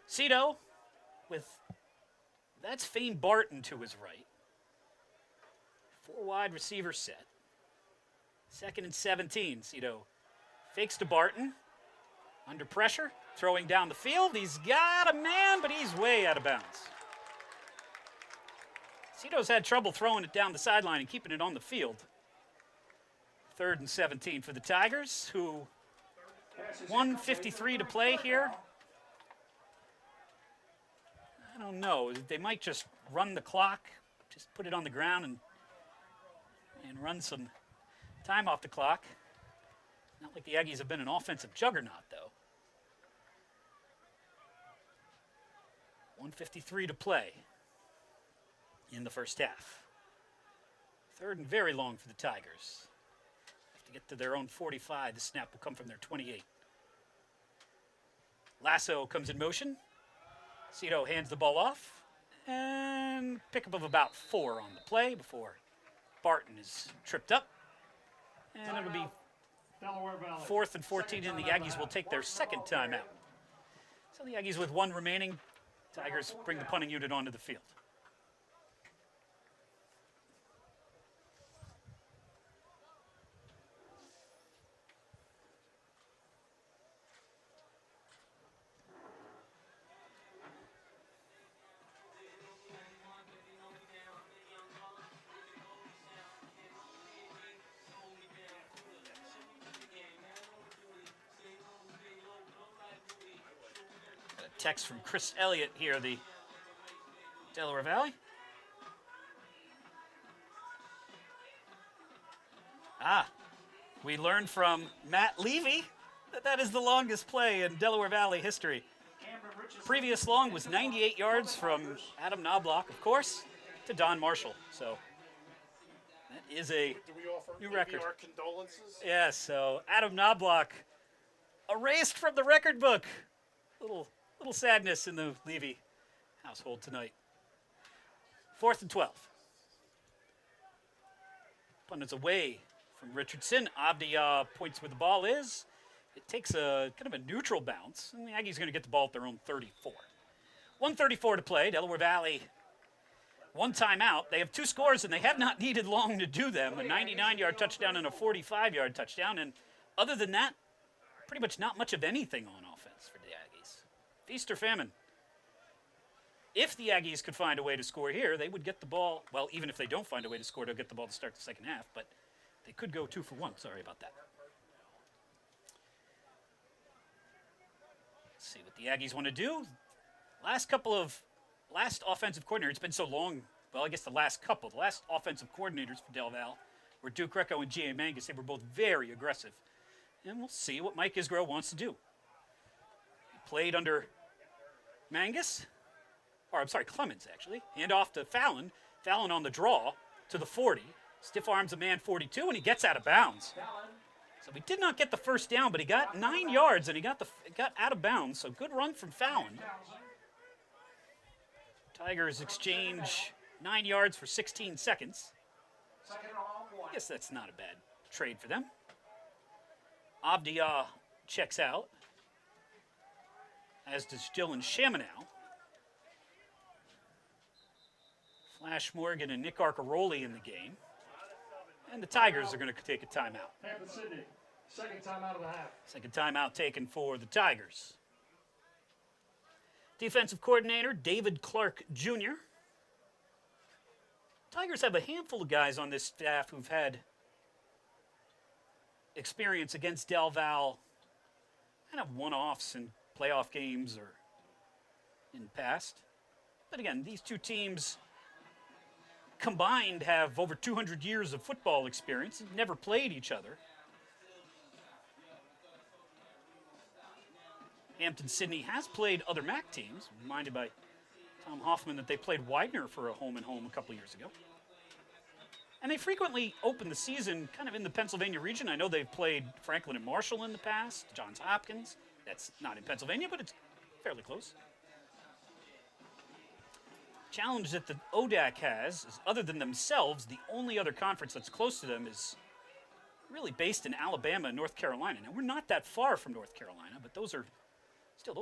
Cito with, that's Fane Barton to his right. 4 wide receiver set. 2nd and 17. Cito fakes to Barton. Under pressure, throwing down the field. He's got a man, but he's way out of bounds. Cito's had trouble throwing it down the sideline and keeping it on the field. 3rd and 17 for the Tigers, who 1:53 to play here. I don't know. They might just run the clock, just put it on the ground and run some time off the clock. Not like the Aggies have been an offensive juggernaut, though. 1:53 to play in the first half. 3rd and very long for the Tigers. Have to get to their own 45. The snap will come from their 28. Lasso comes in motion. Cito hands the ball off. And pickup of about 4 on the play before Barton is tripped up. And it'll be 4th and 14, and the Aggies will take their second timeout. So the Aggies with 1 remaining. Tigers bring the punting unit onto the field. Text from Chris Elliott here, the Delaware Valley. We learned from Matt Levy that is the longest play in Delaware Valley history. Previous long was 98 yards from Adam Knobloch, of course, to Don Marshall. So that is a new record. Our condolences. Yes, so Adam Knobloch erased from the record book. Little sadness in the Levy household tonight. 4th and 12. Pundits away from Richardson. Abdi points where the ball is. It takes a kind of a neutral bounce, and the Aggies are going to get the ball at their own 34. 1:34 to play. Delaware Valley, one timeout. They have two scores, and they have not needed long to do them. A 99-yard touchdown and a 45-yard touchdown. And other than that, pretty much not much of anything on offense for the Aggies. Feast or famine. If the Aggies could find a way to score here, they would get the ball. Well, even if they don't find a way to score, they'll get the ball to start the second half. But they could go 2 for 1. Sorry about that. Let's see what the Aggies want to do. Last offensive coordinator, it's been so long. Well, I guess the last offensive coordinators for Del Val were Duke Recco and G.A. Mangus. They were both very aggressive. And we'll see what Mike Isgro wants to do. He played under Mangus. Clemens, actually. Hand off to Fallon. Fallon on the draw to the 40. Stiff arms a man 42, and he gets out of bounds. So he did not get the first down, but he got 9 yards, and he got out of bounds. So good run from Fallon. Tigers exchange 9 yards for 16 seconds. I guess that's not a bad trade for them. Abdia checks out, as does Dylan Chaminow. Flash Morgan and Nick Arcaroli in the game. And the Tigers are going to take a timeout. Hampden-Sydney, second timeout of the half. Second timeout taken for the Tigers. Defensive coordinator David Clark Jr. Tigers have a handful of guys on this staff who've had experience against Del Val, kind of one-offs in playoff games or in the past. But again, these two teams combined have over 200 years of football experience and never played each other. Hampden-Sydney has played other MAC teams, reminded by Tom Hoffman that they played Widener for a home-and-home a couple years ago. And they frequently open the season kind of in the Pennsylvania region. I know they've played Franklin and Marshall in the past, Johns Hopkins. That's not in Pennsylvania, but it's fairly close. Challenge that the ODAC has is, other than themselves, the only other conference that's close to them is really based in Alabama and North Carolina. Now, we're not that far from North Carolina, but those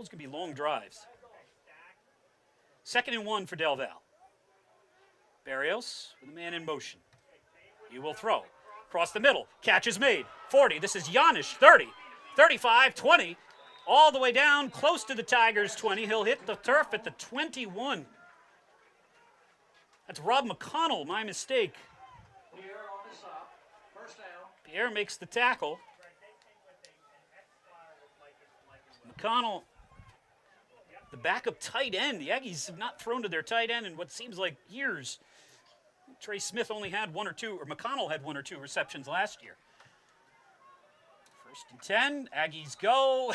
can be long drives. 2nd and 1 for Del Val. Barrios with a man in motion. He will throw. Across the middle. Catch is made. 40. This is Yanish. 30. 35. 20. All the way down, close to the Tigers' 20. He'll hit the turf at the 21. That's Rob McConnell, my mistake. Pierre on the stop. First down. Pierre makes the tackle. McConnell, the backup tight end. The Aggies have not thrown to their tight end in what seems like years. Trey Smith only had McConnell had 1 or 2 receptions last year. 1st and 10, Aggies go.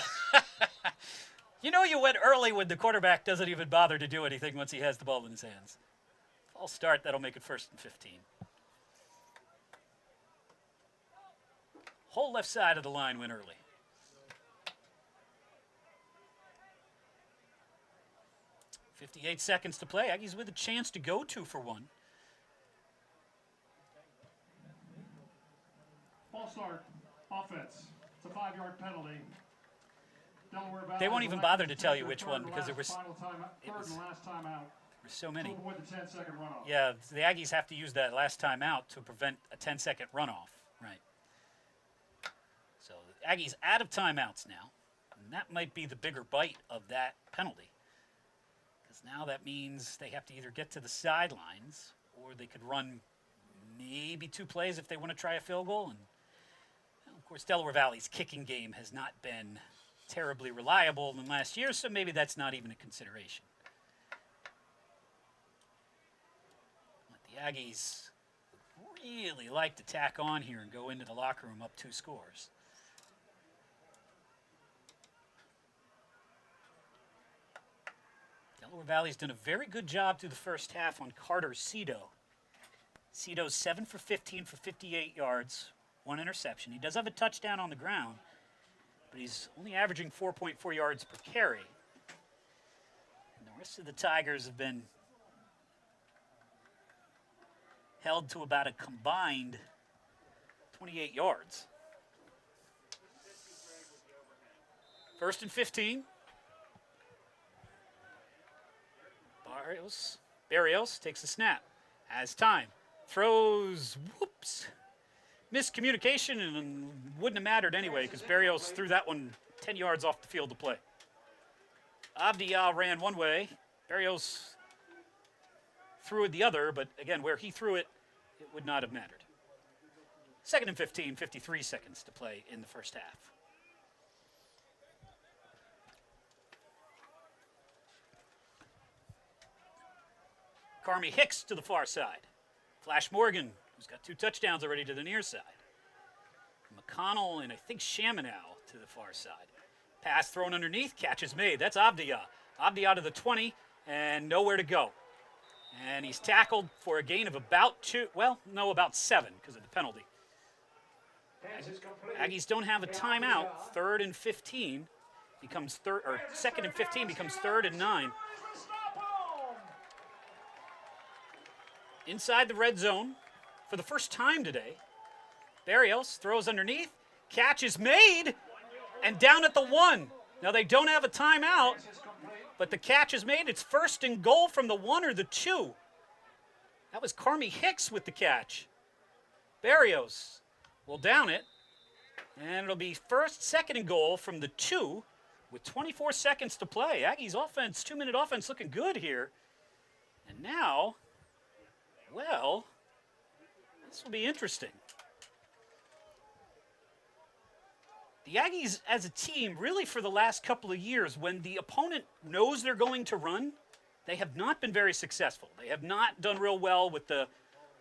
You know you went early when the quarterback doesn't even bother to do anything once he has the ball in his hands. False start, that'll make it 1st and 15. Whole left side of the line went early. .58 seconds to play. Aggies with a chance to go 2 for 1. False start, offense. It's a 5-yard penalty. Delaware Valley They won't even bother to tell you which one because there was third and last timeout. so many. To avoid the 10-second runoff. Yeah, the Aggies have to use that last timeout to prevent a 10-second runoff. Right. So the Aggies out of timeouts now, and that might be the bigger bite of that penalty. Because now that means they have to either get to the sidelines or they could run maybe 2 plays if they want to try a field goal. And of course, Delaware Valley's kicking game has not been terribly reliable than last year, so maybe that's not even a consideration. But the Aggies really like to tack on here and go into the locker room up 2 scores. Delaware Valley's done a very good job through the first half on Carter Cito. Cito's 7 for 15 for 58 yards, 1 interception. He does have a touchdown on the ground, but he's only averaging 4.4 yards per carry. And the rest of the Tigers have been held to about a combined 28 yards. 1st and 15. Barrios takes the snap. Has time. Throws. Whoops. Miscommunication, and wouldn't have mattered anyway because Barrios threw that one 10 yards off the field to play. Abdiya ran one way. Barrios threw it the other, but again, where he threw it, it would not have mattered. 2nd and 15, 53 seconds to play in the first half. Carmi Hicks to the far side. Flash Morgan, who's got 2 touchdowns already, to the near side. McConnell and I think Shamanow to the far side. Pass thrown underneath, catch is made. That's Abdiya. Abdiya to the 20 and nowhere to go. And he's tackled for a gain of about 2, well, no, about 7 because of the penalty. Aggies don't have a timeout. 3rd and 15 becomes 2nd and 15 becomes 3rd and 9. Inside the red zone for the first time today. Barrios throws underneath. Catch is made. And down at the 1. Now they don't have a timeout, but the catch is made. It's 1st and goal from the 1 or the 2. That was Carmi Hicks with the catch. Barrios will down it. And it'll be 2nd and goal from the 2 with 24 seconds to play. Aggies offense, 2-minute offense looking good here. And now, well, this will be interesting. The Aggies as a team, really for the last couple of years, when the opponent knows they're going to run, they have not been very successful. They have not done real well with the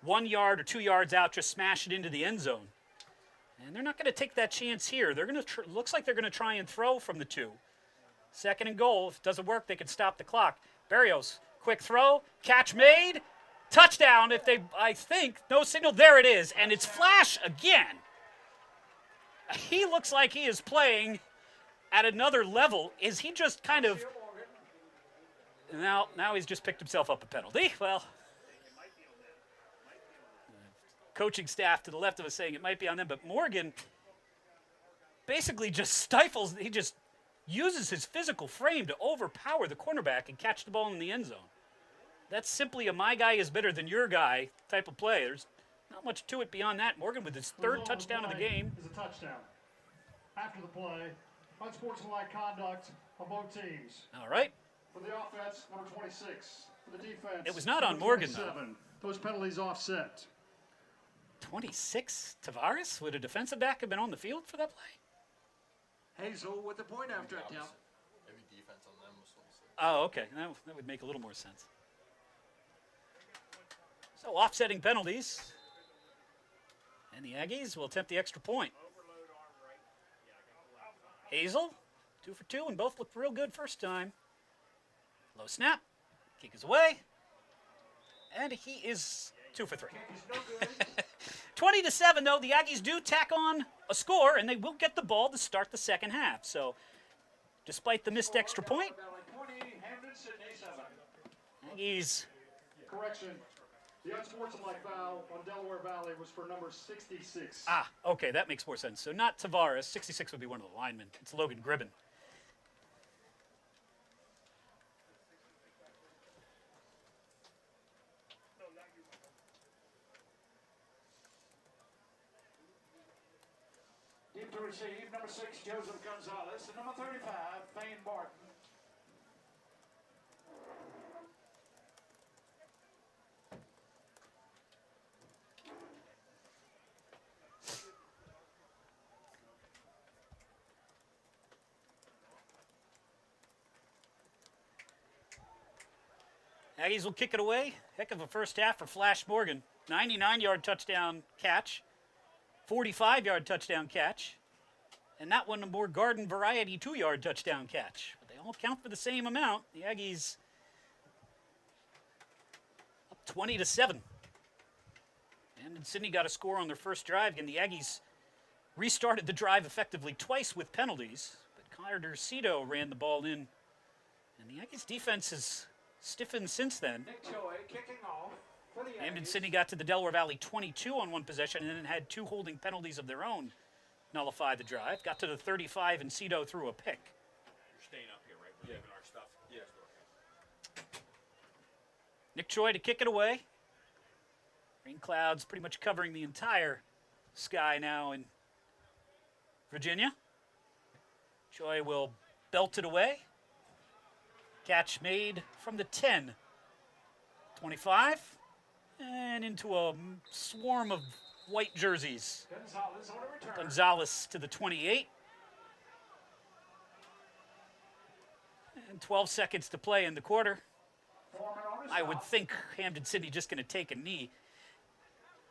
1 yard or 2 yards out, just smash it into the end zone. And they're not going to take that chance here. They're going to looks like they're going to try and throw from the 2. 2nd and goal. If it doesn't work, they can stop the clock. Barrios, quick throw, catch made. Touchdown, I think, no signal. There it is, and it's Flash again. He looks like he is playing at another level. Is he just kind of, now he's just picked himself up a penalty. Well, coaching staff to the left of us saying it might be on them, but Morgan basically just stifles, he just uses his physical frame to overpower the cornerback and catch the ball in the end zone. That's simply a my guy is better than your guy type of play. There's not much to it beyond that. Morgan with his 3rd touchdown of the game. Is a touchdown. After the play, unsportsmanlike conduct of both teams. All right. For the offense, number 26. For the defense, it was not on Morgan, though. Those penalties offset. 26? Tavares? Would a defensive back have been on the field for that play? Hazel with the point after attempt. Maybe defense on them was 26. Oh, okay. That would make a little more sense. So offsetting penalties. And the Aggies will attempt the extra point. Hazel, 2 for 2, and both looked real good first time. Low snap. Kick is away. And he is 2 for 3. 20-7, though, the Aggies do tack on a score, and they will get the ball to start the second half. So, despite the missed extra point, Aggies. Correction. The unsportsmanlike foul on Delaware Valley was for number 66. Ah, okay, that makes more sense. So not Tavares. 66 would be one of the linemen. It's Logan Gribben. Deep to receive, number 6, Joseph Gonzalez, and number 35, Fane Barton. Aggies will kick it away. Heck of a first half for Flash Morgan. 99-yard touchdown catch. 45-yard touchdown catch. And that one a more garden variety 2-yard touchdown catch. But they all count for the same amount. The Aggies up 20-7. Hampden-Sydney got a score on their first drive, and the Aggies restarted the drive effectively twice with penalties. But Carter Cito ran the ball in. And the Aggies defense has stiffened since then. Nick Choi kicking off for the Aggies. Hampden-Sydney got to the Delaware Valley 22 on one possession and then had two holding penalties of their own nullify the drive. Got to the 35 and Cito threw a pick. You're staying up here, right? We're leaving our stuff. Yeah. Nick Choi to kick it away. Rain clouds pretty much covering the entire sky now in Virginia. Choi will belt it away. Catch made from the 10. 25. And into a swarm of white jerseys. Gonzalez on a return. Gonzalez to the 28. And 12 seconds to play in the quarter. Foreman on a I would stop. think Hampden-Sydney just going to take a knee.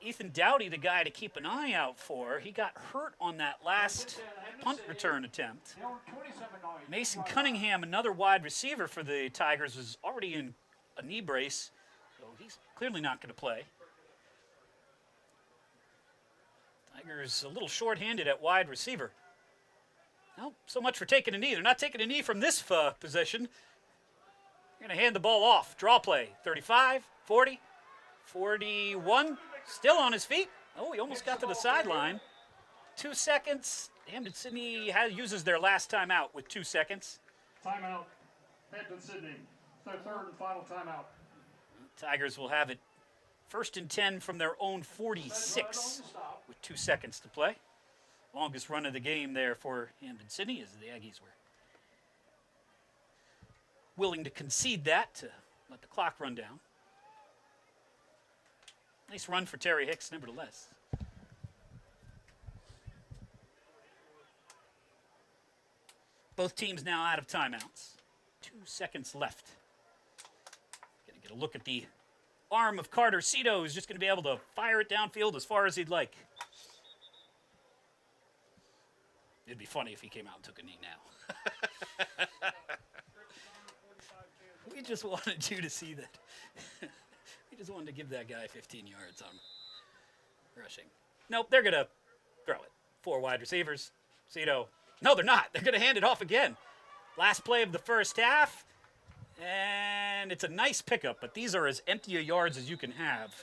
Ethan Dowdy, the guy to keep an eye out for, he got hurt on that last punt return attempt. They own 27 yards. Mason Cunningham, another wide receiver for the Tigers, was already in a knee brace, so he's clearly not going to play. Tigers a little short-handed at wide receiver. Well, so much for taking a knee. They're not taking a knee from this position. They're going to hand the ball off. Draw play. 35, 40, 41. Still on his feet. Oh, he almost got to the sideline. 2 seconds. Hampden-Sydney uses their last timeout with 2 seconds. Timeout. Hampden-Sydney. Their third and final timeout. Tigers will have it 1st and 10 from their own 46 with 2 seconds to play. Longest run of the game there for Hampden-Sydney as the Aggies were willing to concede that to let the clock run down. Nice run for Terry Hicks, nevertheless. Both teams now out of timeouts. 2 seconds left. Gonna get a look at the arm of Carter Cito, who's just gonna be able to fire it downfield as far as he'd like. It'd be funny if he came out and took a knee now. We just wanted you to see that. We just wanted to give that guy 15 yards on rushing. Nope, they're going to throw it. 4 wide receivers. Cito. No, they're not. They're going to hand it off again. Last play of the first half. And it's a nice pickup, but these are as empty a yards as you can have.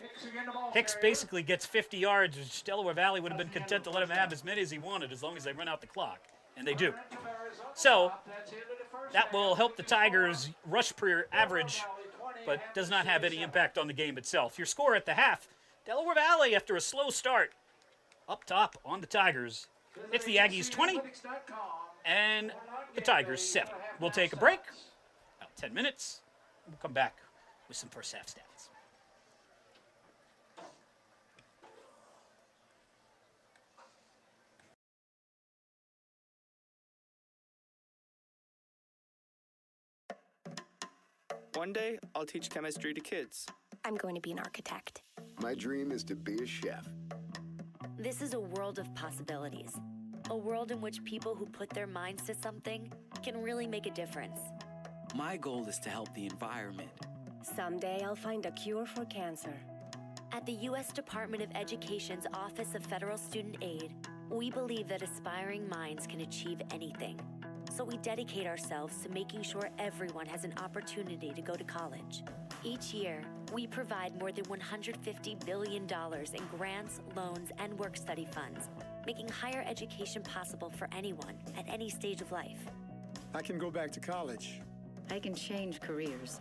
Hicks basically gets 50 yards, which Delaware Valley would have been content to let him have as many as he wanted as long as they run out the clock. And they do. So that will help the Tigers rush per average, but does not have any impact on the game itself. Your score at the half, Delaware Valley, after a slow start, up top on the Tigers. It's the Aggies 20 and the Tigers 7. We'll take a break, about 10 minutes. We'll come back with some first half stats. One day, I'll teach chemistry to kids. I'm going to be an architect. My dream is to be a chef. This is a world of possibilities. A world in which people who put their minds to something can really make a difference. My goal is to help the environment. Someday I'll find a cure for cancer. At the U.S. Department of Education's Office of Federal Student Aid, we believe that aspiring minds can achieve anything. So we dedicate ourselves to making sure everyone has an opportunity to go to college. Each year, we provide more than $150 billion in grants, loans, and work-study funds, making higher education possible for anyone at any stage of life. I can go back to college. I can change careers.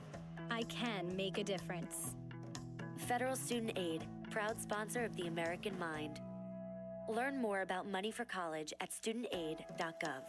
I can make a difference. Federal Student Aid, proud sponsor of the American Mind. Learn more about money for college at studentaid.gov.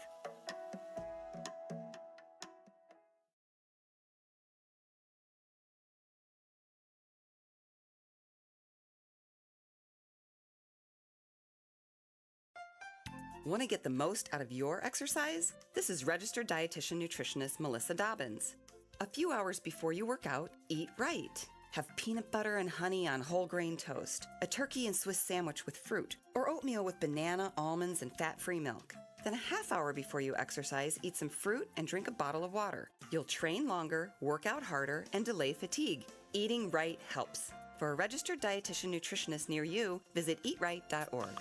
Want to get the most out of your exercise? This is registered dietitian nutritionist Melissa Dobbins. A few hours before you work out, eat right. Have peanut butter and honey on whole grain toast, a turkey and Swiss sandwich with fruit, or oatmeal with banana, almonds, and fat-free milk. Then a half hour before you exercise, eat some fruit and drink a bottle of water. You'll train longer, work out harder, and delay fatigue. Eating right helps. For a registered dietitian nutritionist near you, visit eatright.org.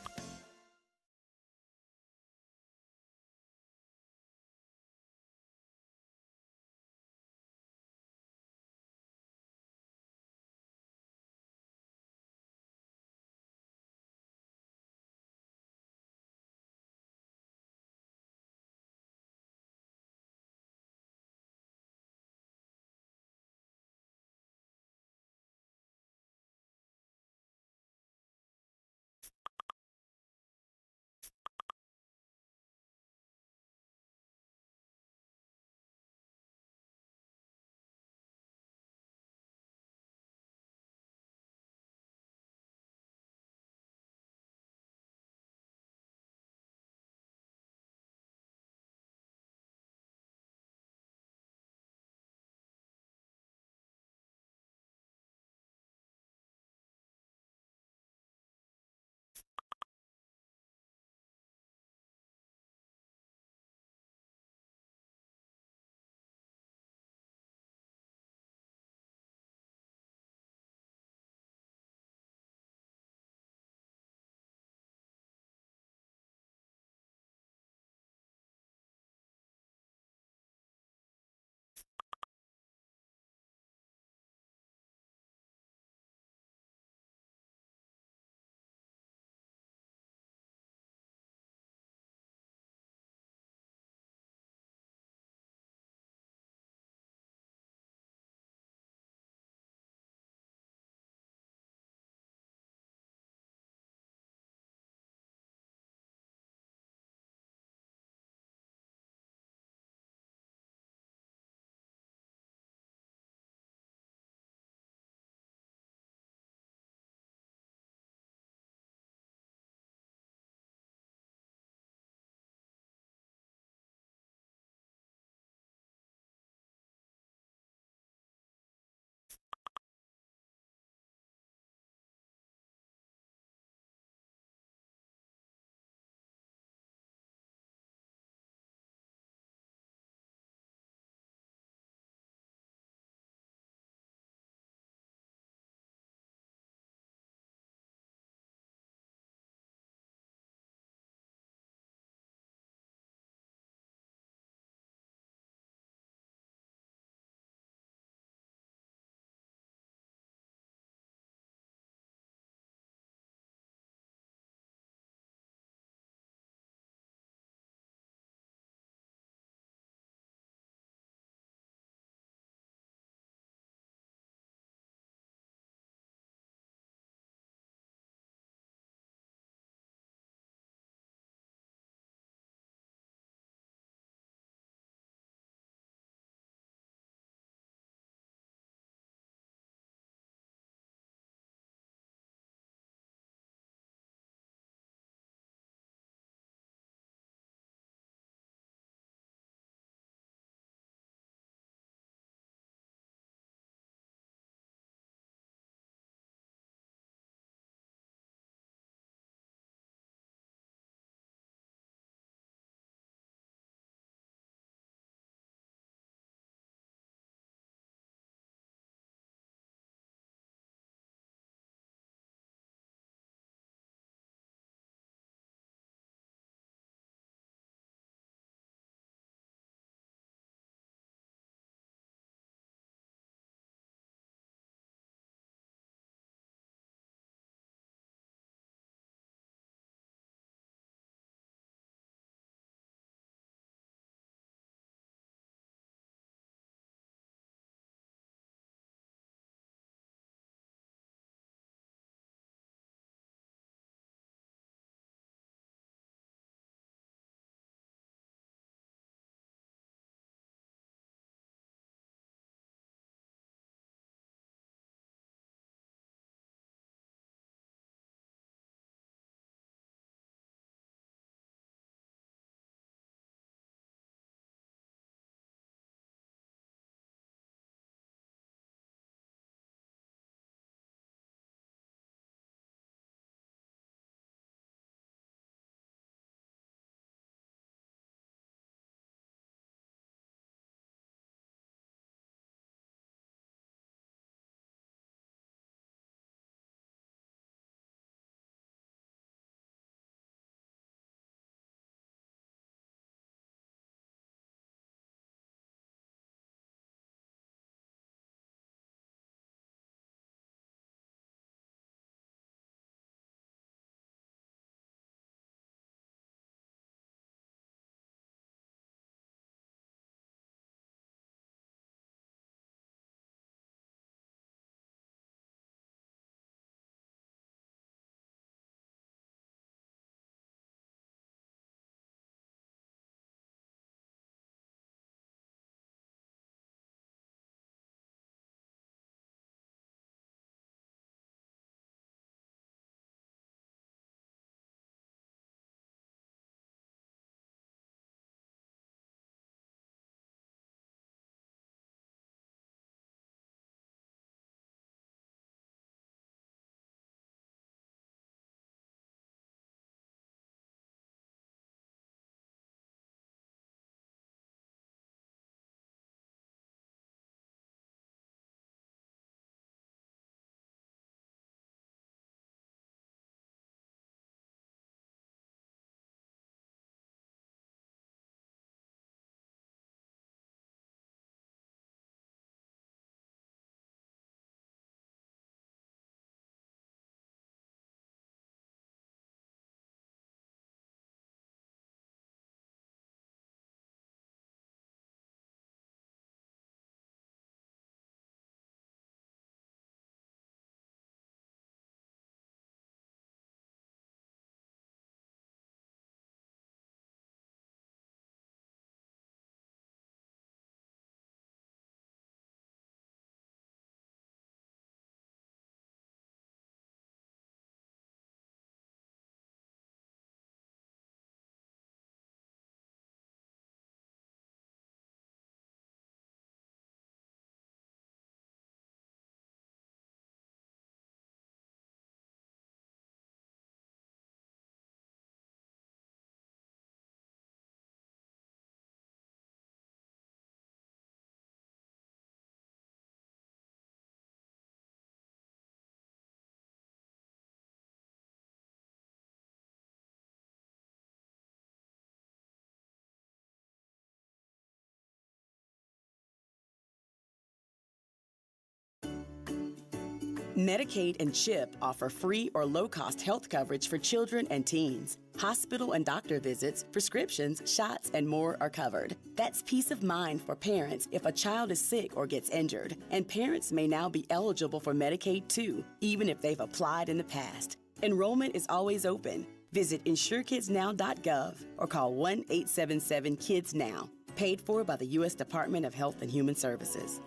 Medicaid and CHIP offer free or low-cost health coverage for children and teens. Hospital and doctor visits, prescriptions, shots, and more are covered. That's peace of mind for parents if a child is sick or gets injured. And parents may now be eligible for Medicaid too, even if they've applied in the past. Enrollment is always open. Visit insurekidsnow.gov or call 1-877-KIDS-NOW. Paid for by the U.S. Department of Health and Human Services.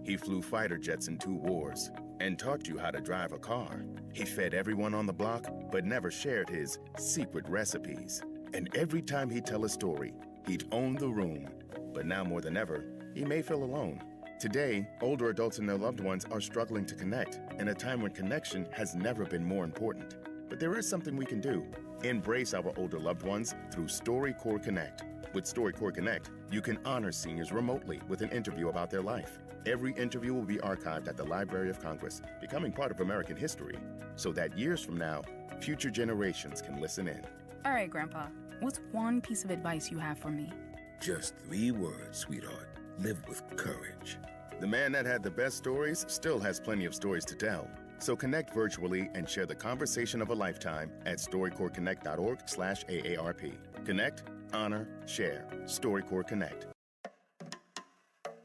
He flew fighter jets in 2 wars and taught you how to drive a car. He fed everyone on the block, but never shared his secret recipes. And every time he'd tell a story, he'd own the room. But now more than ever, he may feel alone. Today, older adults and their loved ones are struggling to connect in a time when connection has never been more important. But there is something we can do. Embrace our older loved ones through StoryCorps Connect. With StoryCorps Connect, you can honor seniors remotely with an interview about their life. Every interview will be archived at the Library of Congress, becoming part of American history, so that years from now, future generations can listen in. All right, Grandpa, what's one piece of advice you have for me? Just 3 words, sweetheart. Live with courage. The man that had the best stories still has plenty of stories to tell. So connect virtually and share the conversation of a lifetime at StoryCorpsConnect.org/AARP. Connect, honor, share. StoryCorps Connect.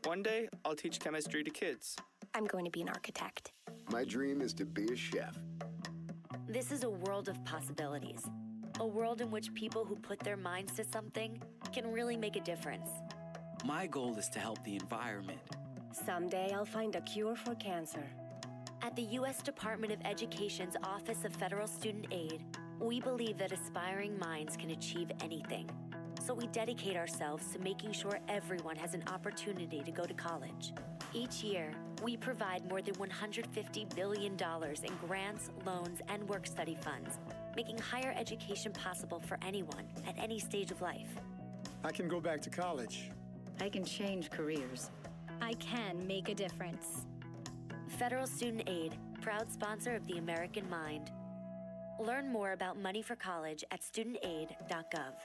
One day, I'll teach chemistry to kids. I'm going to be an architect. My dream is to be a chef. This is a world of possibilities. A world in which people who put their minds to something can really make a difference. My goal is to help the environment. Someday I'll find a cure for cancer. At the U.S. Department of Education's Office of Federal Student Aid, we believe that aspiring minds can achieve anything. So we dedicate ourselves to making sure everyone has an opportunity to go to college. Each year, we provide more than $150 billion in grants, loans, and work-study funds, making higher education possible for anyone at any stage of life. I can go back to college. I can change careers. I can make a difference. Federal Student Aid, proud sponsor of the American Mind. Learn more about money for college at studentaid.gov.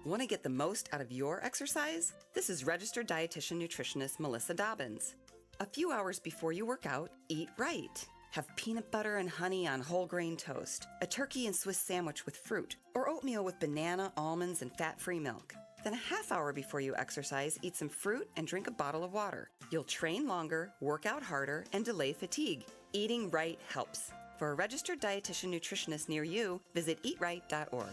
Want to get the most out of your exercise? This is registered dietitian nutritionist Melissa Dobbins. A few hours before you work out, eat right. Have peanut butter and honey on whole grain toast, a turkey and Swiss sandwich with fruit, or oatmeal with banana, almonds, and fat-free milk. Then a half hour before you exercise, eat some fruit and drink a bottle of water. You'll train longer, work out harder, and delay fatigue. Eating right helps. For a registered dietitian nutritionist near you, visit eatright.org.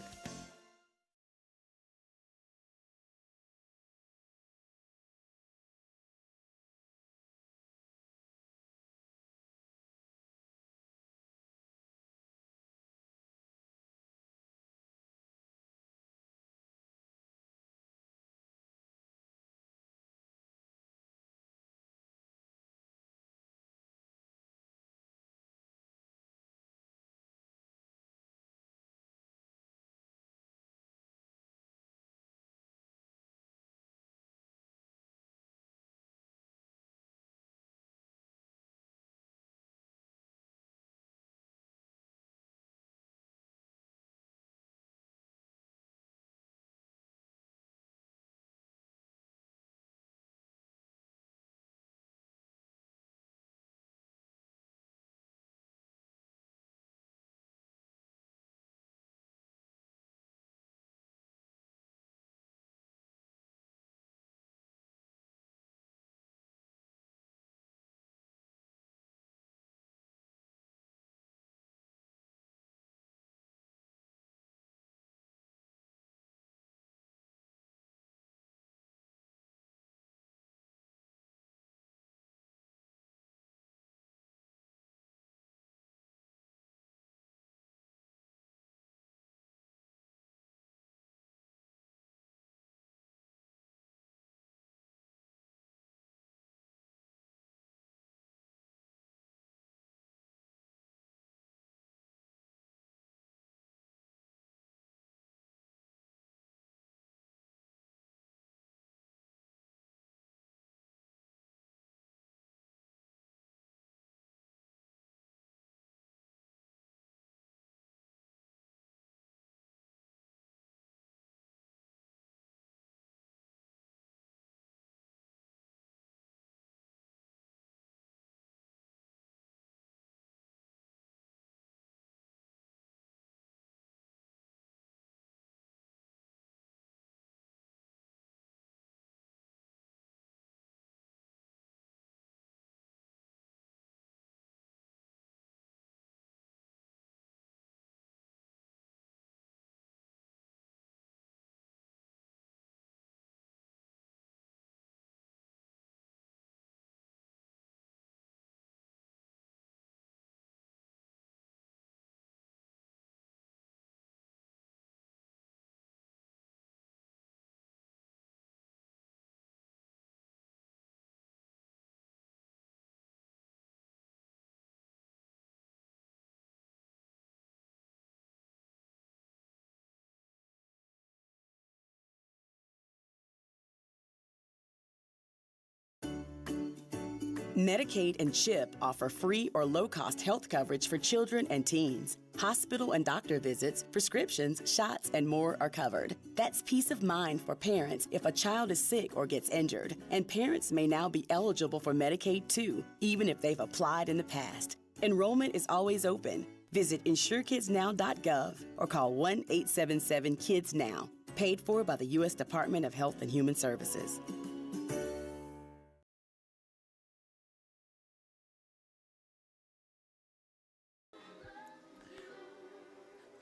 Medicaid and CHIP offer free or low-cost health coverage for children and teens. Hospital and doctor visits, prescriptions, shots, and more are covered. That's peace of mind for parents if a child is sick or gets injured. And parents may now be eligible for Medicaid too, even if they've applied in the past. Enrollment is always open. Visit insurekidsnow.gov or call 1-877-KIDS-NOW. Paid for by the U.S. Department of Health and Human Services.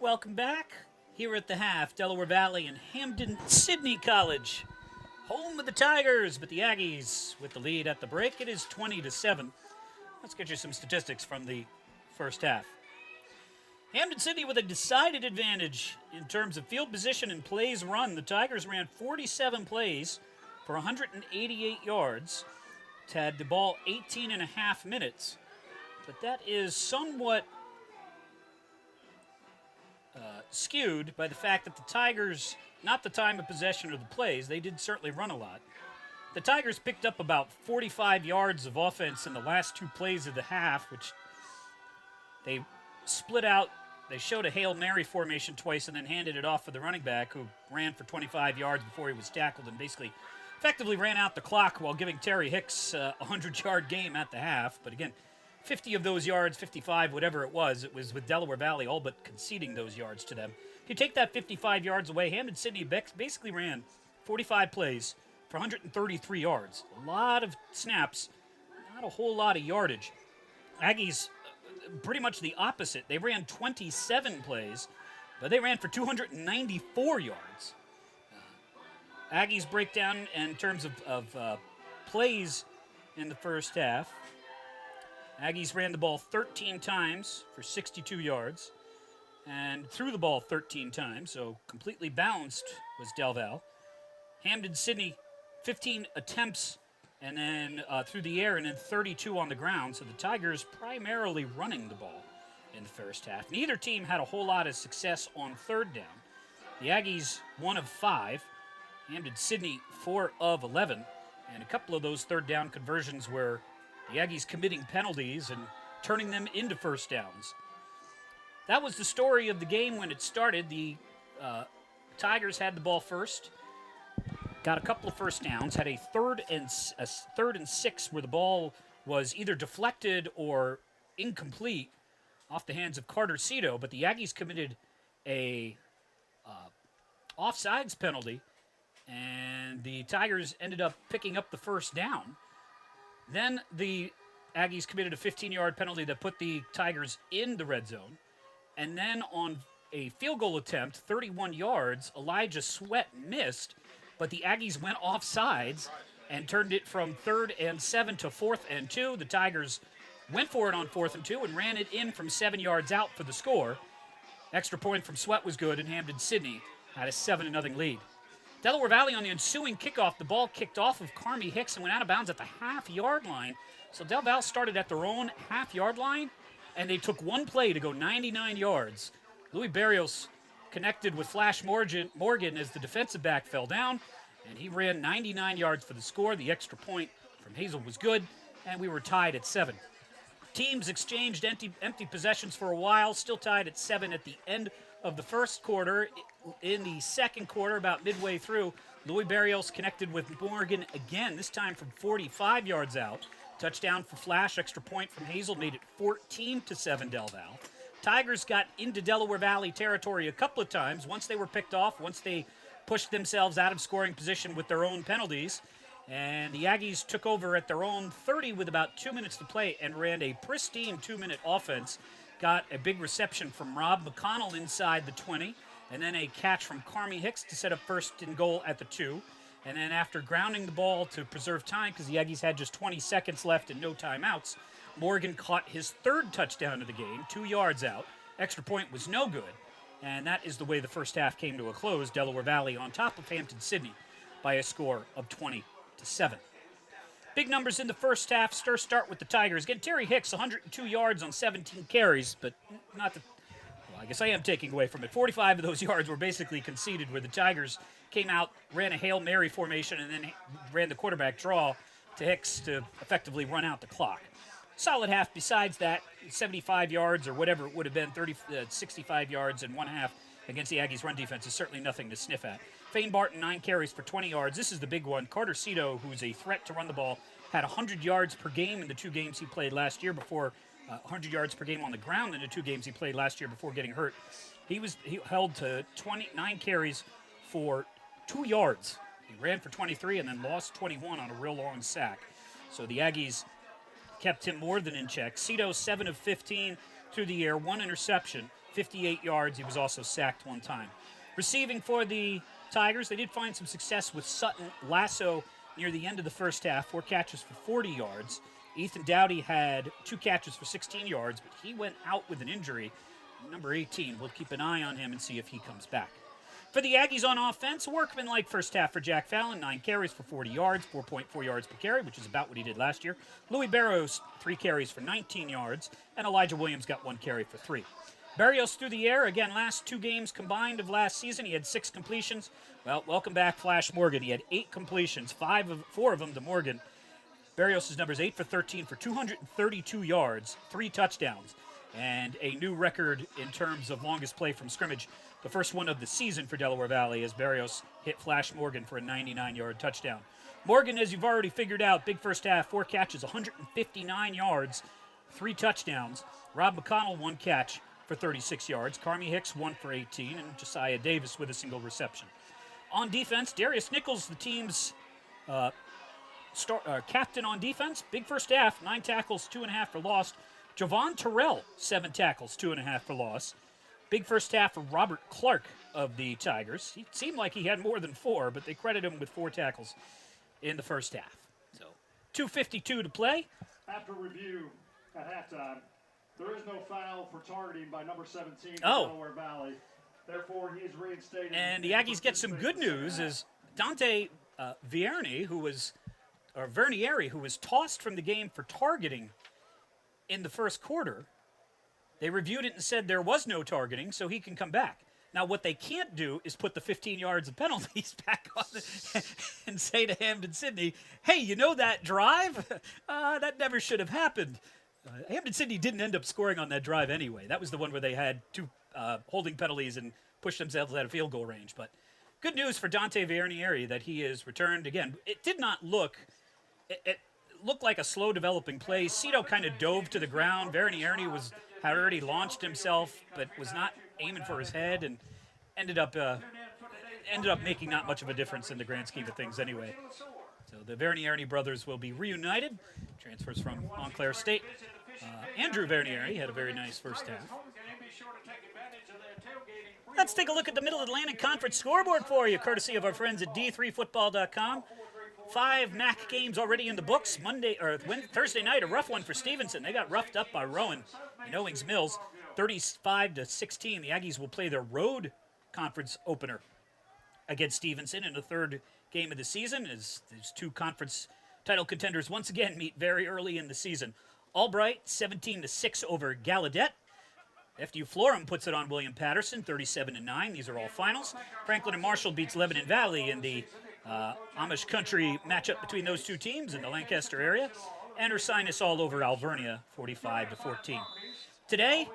Welcome back. Here at the half, Delaware Valley and Hampden-Sydney College. Home of the Tigers, but the Aggies with the lead at the break. It is 20-7. Let's get you some statistics from the first half. Hampden-Sydney with a decided advantage in terms of field position and plays run. The Tigers ran 47 plays for 188 yards. Had the ball 18 and a half minutes. But that is somewhat skewed by the fact that the Tigers, not the time of possession or the plays, they did certainly run a lot. The Tigers picked up about 45 yards of offense in the last two plays of the half, which they split out. They showed a Hail Mary formation twice and then handed it off for the running back, who ran for 25 yards before he was tackled and basically effectively ran out the clock while giving Terry Hicks a 100-yard game at the half. But again, 50 of those yards, 55, whatever it was with Delaware Valley all but conceding those yards to them. If you take that 55 yards away, Hampden-Sydney basically ran 45 plays for 133 yards. A lot of snaps, not a whole lot of yardage. Aggies, pretty much the opposite. They ran 27 plays, but they ran for 294 yards. Aggies break down in terms of plays in the first half. Aggies ran the ball 13 times for 62 yards and threw the ball 13 times, so completely balanced was Del Val. Hampden-Sydney, 15 attempts and then through the air and then 32 on the ground, so the Tigers primarily running the ball in the first half. Neither team had a whole lot of success on third down. The Aggies, 1 of 5. Hampden-Sydney, 4 of 11. And a couple of those third down conversions were the Aggies committing penalties and turning them into first downs. That was the story of the game when it started. The Tigers had the ball first, got a couple of first downs, had a third and 6 where the ball was either deflected or incomplete off the hands of Carter Cito, but the Aggies committed a offsides penalty, and the Tigers ended up picking up the first down. Then the Aggies committed a 15-yard penalty that put the Tigers in the red zone. And then on a field goal attempt, 31 yards, Elijah Sweat missed, but the Aggies went offsides and turned it from 3rd and 7 to 4th and 2. The Tigers went for it on 4th and 2 and ran it in from 7 yards out for the score. Extra point from Sweat was good, and Hampden-Sydney had a 7-0 lead. Delaware Valley on the ensuing kickoff, the ball kicked off of Carmi Hicks and went out of bounds at the half-yard line. So Del Val started at their own half-yard line, and they took one play to go 99 yards. Louis Barrios connected with Flash Morgan as the defensive back fell down, and he ran 99 yards for the score. The extra point from Hazel was good, and we were tied at 7. Teams exchanged empty possessions for a while, still tied at 7 at the end of the first quarter. In the second quarter, about midway through, Louis Barrios connected with Morgan again, this time from 45 yards out. Touchdown for Flash, extra point from Hazel made it 14-7 Del Val. Tigers got into Delaware Valley territory a couple of times. Once they were picked off, once they pushed themselves out of scoring position with their own penalties. And the Aggies took over at their own 30 with about 2 minutes to play and ran a pristine 2-minute offense. Got a big reception from Rob McConnell inside the 20, and then a catch from Carmi Hicks to set up first and goal at the 2. And then after grounding the ball to preserve time, because the Aggies had just 20 seconds left and no timeouts, Morgan caught his 3rd touchdown of the game, 2 yards out. Extra point was no good, and that is the way the first half came to a close. Delaware Valley on top of Hampden-Sydney by a score of 20-7. Big numbers in the first half. Start with the Tigers. Again, Terry Hicks, 102 yards on 17 carries, but not the... Well, I guess I am taking away from it. 45 of those yards were basically conceded, where the Tigers came out, ran a Hail Mary formation, and then ran the quarterback draw to Hicks to effectively run out the clock. Solid half besides that, 75 yards or whatever it would have been, 65 yards and one half against the Aggies' run defense is certainly nothing to sniff at. Fane Barton, 9 carries for 20 yards. This is the big one. Carter Cito, who's a threat to run the ball, had 100 yards per game in the 2 games he played last year before, 100 yards per game on the ground in the 2 games he played last year before getting hurt. He held to 29 carries for 2 yards. He ran for 23 and then lost 21 on a real long sack. So the Aggies kept him more than in check. Cito, 7 of 15 through the air, 1 interception, 58 yards. He was also sacked 1 time. Receiving for the Tigers, they did find some success with Sutton Lasso near the end of the first half, 4 catches for 40 yards. Ethan Dowdy had 2 catches for 16 yards, but he went out with an injury. Number 18, we'll keep an eye on him and see if he comes back. For the Aggies on offense, workman-like first half for Jack Fallon, 9 carries for 40 yards, 4.4 yards per carry, which is about what he did last year. Louis Barrios, 3 carries for 19 yards, and Elijah Williams got 1 carry for 3. Barrios through the air, again, last 2 games combined of last season, he had 6 completions. Well, welcome back, Flash Morgan. He had 8 completions, 4 of them to Morgan. Barrios' numbers 8 for 13 for 232 yards, 3 touchdowns, and a new record in terms of longest play from scrimmage. The first one of the season for Delaware Valley as Barrios hit Flash Morgan for a 99-yard touchdown. Morgan, as you've already figured out, big first half, 4 catches, 159 yards, 3 touchdowns. Rob McConnell, 1 catch for 36 yards. Carmi Hicks, 1 for 18, and Josiah Davis with a single reception. On defense, Darius Nichols, the team's captain on defense. Big first half, 9 tackles, 2.5 for loss. Javon Terrell, 7 tackles, 2.5 for loss. Big first half for Robert Clark of the Tigers. He seemed like he had more than 4, but they credit him with 4 tackles in the first half. So 2:52 to play. After review at halftime, there is no foul for targeting by number 17 Delaware Valley. Therefore, he is reinstated. And the Aggies get some good news as Dante Vernieri, who was tossed from the game for targeting in the first quarter. They reviewed it and said there was no targeting, so he can come back. Now, what they can't do is put the 15 yards of penalties back on and say to Hampden-Sydney, hey, you know that drive? That never should have happened. Hampden-Sydney didn't end up scoring on that drive anyway. That was the one where they had 2 holding penalties and pushed themselves out of field goal range. But good news for Dante Vernieri that he is returned. Again, it did not look... It looked like a slow developing play. Cito kind of dove to the ground. Vernieri had already launched himself, but was not aiming for his head, and ended up making not much of a difference in the grand scheme of things anyway. So the Vernieri brothers will be reunited. Transfers from Montclair State. Andrew Vernieri had a very nice first half. Let's take a look at the Middle Atlantic Conference scoreboard for you, courtesy of our friends at D3Football.com. 5 MAC games already in the books. Thursday night, a rough one for Stevenson. They got roughed up by Rowan in Owings Mills, 35-16. The Aggies will play their road conference opener against Stevenson in the 3rd game of the season as these 2 conference title contenders once again meet very early in the season. Albright, 17-6 over Gallaudet. FDU Florham puts it on William Patterson, 37-9. These are all finals. Franklin and Marshall beats Lebanon Valley in the Amish country matchup between those 2 teams in the Lancaster area. And Ursinus all over Alvernia, 45-14. Today,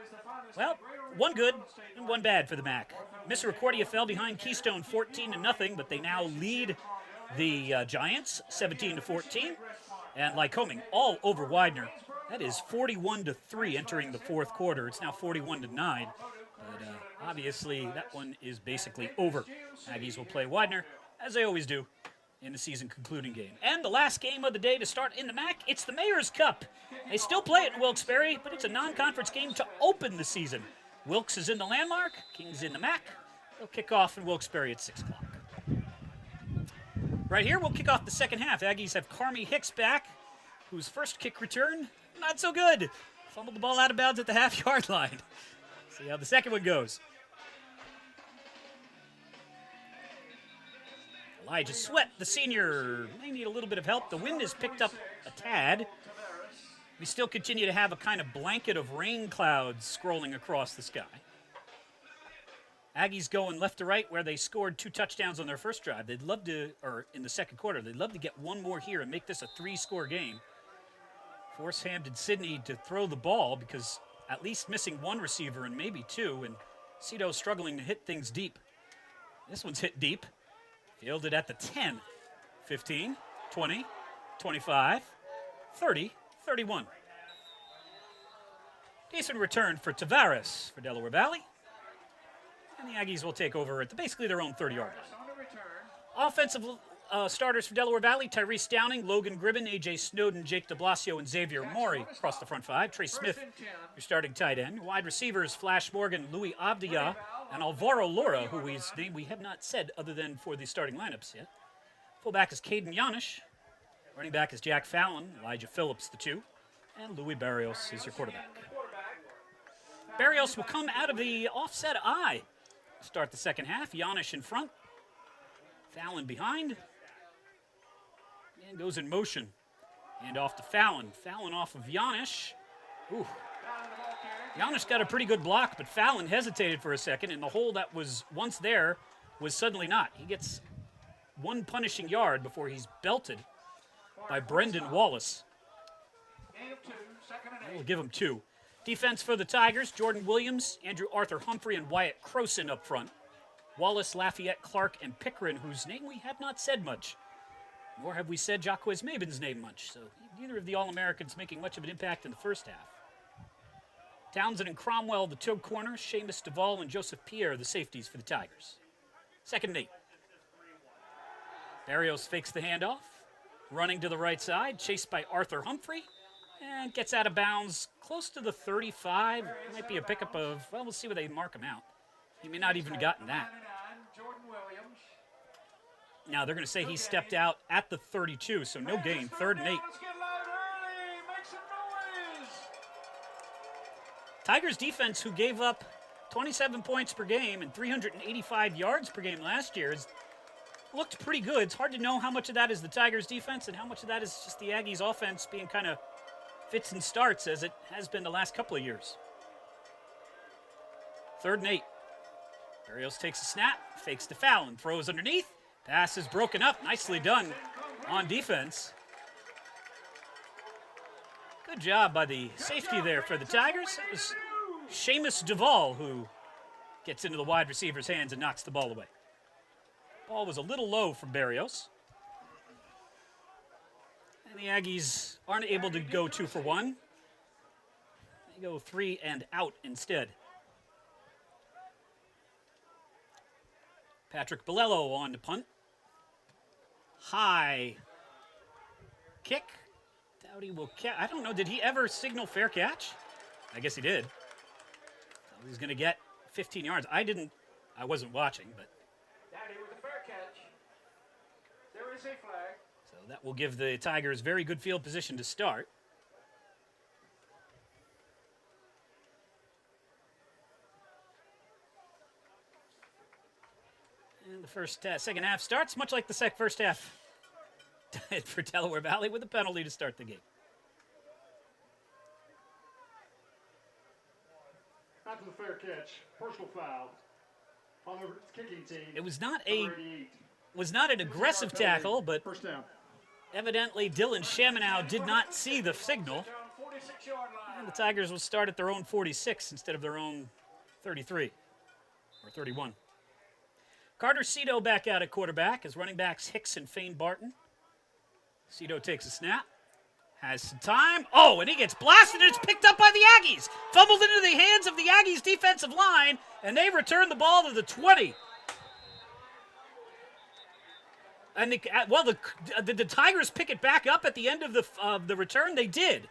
well, 1 good and 1 bad for the MAC. Misericordia fell behind Keystone 14-0, but they now lead the Giants 17-14. And Lycoming all over Widener. That is 41-3 entering the 4th quarter. It's now 41-9. But obviously, that one is basically over. Aggies will play Widener, as they always do, in the season concluding game. And the last game of the day to start in the MAC, it's the Mayor's Cup. They still play it in Wilkes-Barre, but it's a non-conference game to open the season. Wilkes is in the Landmark, Kings in the MAC. They'll kick off in Wilkes-Barre at 6 o'clock. Right here, we'll kick off the second half. Aggies have Carmi Hicks back, whose first kick return, not so good. Fumbled the ball out of bounds at the half-yard line. See how the second one goes. Elijah Sweat, the senior, may need a little bit of help. The wind has picked up a tad. We still continue to have a kind of blanket of rain clouds scrolling across the sky. Aggies going left to right where they scored 2 touchdowns on their first drive. They'd love to, or in the second quarter, they'd love to get one more here and make this a 3-score game. Force Hampden-Sydney to throw the ball because at least missing 1 receiver and maybe 2, and Cito struggling to hit things deep. This one's hit deep. Fielded at the 10, 15, 20, 25, 30, 31. Decent return for Tavares for Delaware Valley. And the Aggies will take over at basically their own 30-yard line. Offensive starters for Delaware Valley: Tyrese Downing, Logan Gribben, A.J. Snowden, Jake DeBlasio, and Xavier Maury across the front 5. Trey Smith, your starting tight end. Wide receivers: Flash Morgan, Louis Abdia, and Alvaro Laura, whose name we have not said other than for the starting lineups yet. Fullback is Caden Yanish. Running back is Jack Fallon, Elijah Phillips, the 2. And Louis Barrios is your quarterback. Barrios will come out of the offset I. Start the second half. Yanish in front. Fallon behind. And goes in motion. And off to Fallon. Fallon off of Yanish. Ooh. Yanish got a pretty good block, but Fallon hesitated for a second, and the hole that was once there was suddenly not. He gets 1 punishing yard before he's belted by Brendan Wallace. We'll give him 2. Defense for the Tigers: Jordan Williams, Andrew Arthur Humphrey, and Wyatt Croson up front. Wallace, Lafayette, Clark, and Pickering, whose name we have not said much. Nor have we said Jacquez Mabin's name much, so neither of the All-Americans making much of an impact in the first half. Townsend and Cromwell, the 2 corners. Seamus Duvall and Joseph Pierre, the safeties for the Tigers. Second and 8. Barrios fakes the handoff. Running to the right side, chased by Arthur Humphrey. And gets out of bounds close to the 35. Might be a pickup of, well, we'll see where they mark him out. He may not even have gotten that. Now they're going to say he stepped out at the 32, so no gain. 3rd and 8. Tigers defense, who gave up 27 points per game and 385 yards per game last year, looked pretty good. It's hard to know how much of that is the Tigers defense and how much of that is just the Aggies offense being kind of fits and starts as it has been the last couple of years. 3rd and 8. Barrios takes a snap, fakes to Fallon, throws underneath. Pass is broken up. Nicely done on defense. Good job by the safety there for the Tigers. It was Seamus Duvall who gets into the wide receiver's hands and knocks the ball away. Ball was a little low from Barrios. And the Aggies aren't able to go 2 for 1. They go 3 and out instead. Patrick Bolello on to punt. High kick. Dowdy will catch. I don't know, did he ever signal fair catch? I guess he did. So he's going to get 15 yards. I wasn't watching, but. Dowdy with a fair catch. There is a flag. So that will give the Tigers very good field position to start. And the second half starts much like the first half for Delaware Valley, with a penalty to start the game. After the fair catch, personal foul on the kicking team. It was not an aggressive tackle, but first down. Evidently Dylan Shamanow did not see the signal. And the Tigers will start at their own 46 instead of their own 33 or 31. Carter Cito back out at quarterback as running backs Hicks and Fane Barton. Cito takes a snap, has some time. Oh, and he gets blasted, and it's picked up by the Aggies. Fumbled into the hands of the Aggies defensive line, and they return the ball to the 20. And did the Tigers pick it back up at the end of the return? They did.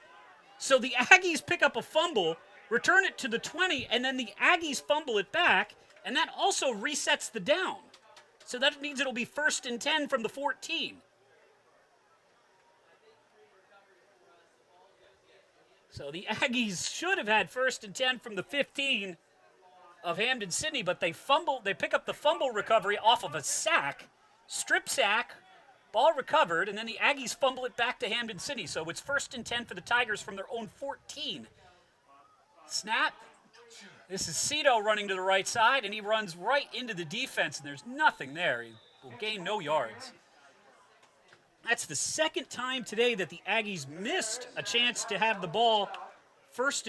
So the Aggies pick up a fumble, return it to the 20, and then the Aggies fumble it back, and that also resets the down. So that means it'll be 1st and 10 from the 14. So the Aggies should have had 1st and 10 from the 15 of Hampden-Sydney, but they pick up the fumble recovery off of a sack, strip sack, ball recovered, and then the Aggies fumble it back to Hampden-Sydney. So it's 1st and 10 for the Tigers from their own 14. Snap, This is Cito running to the right side, and he runs right into the defense, and there's nothing there. He will gain no yards. That's the second time today that the Aggies missed a chance to have the ball first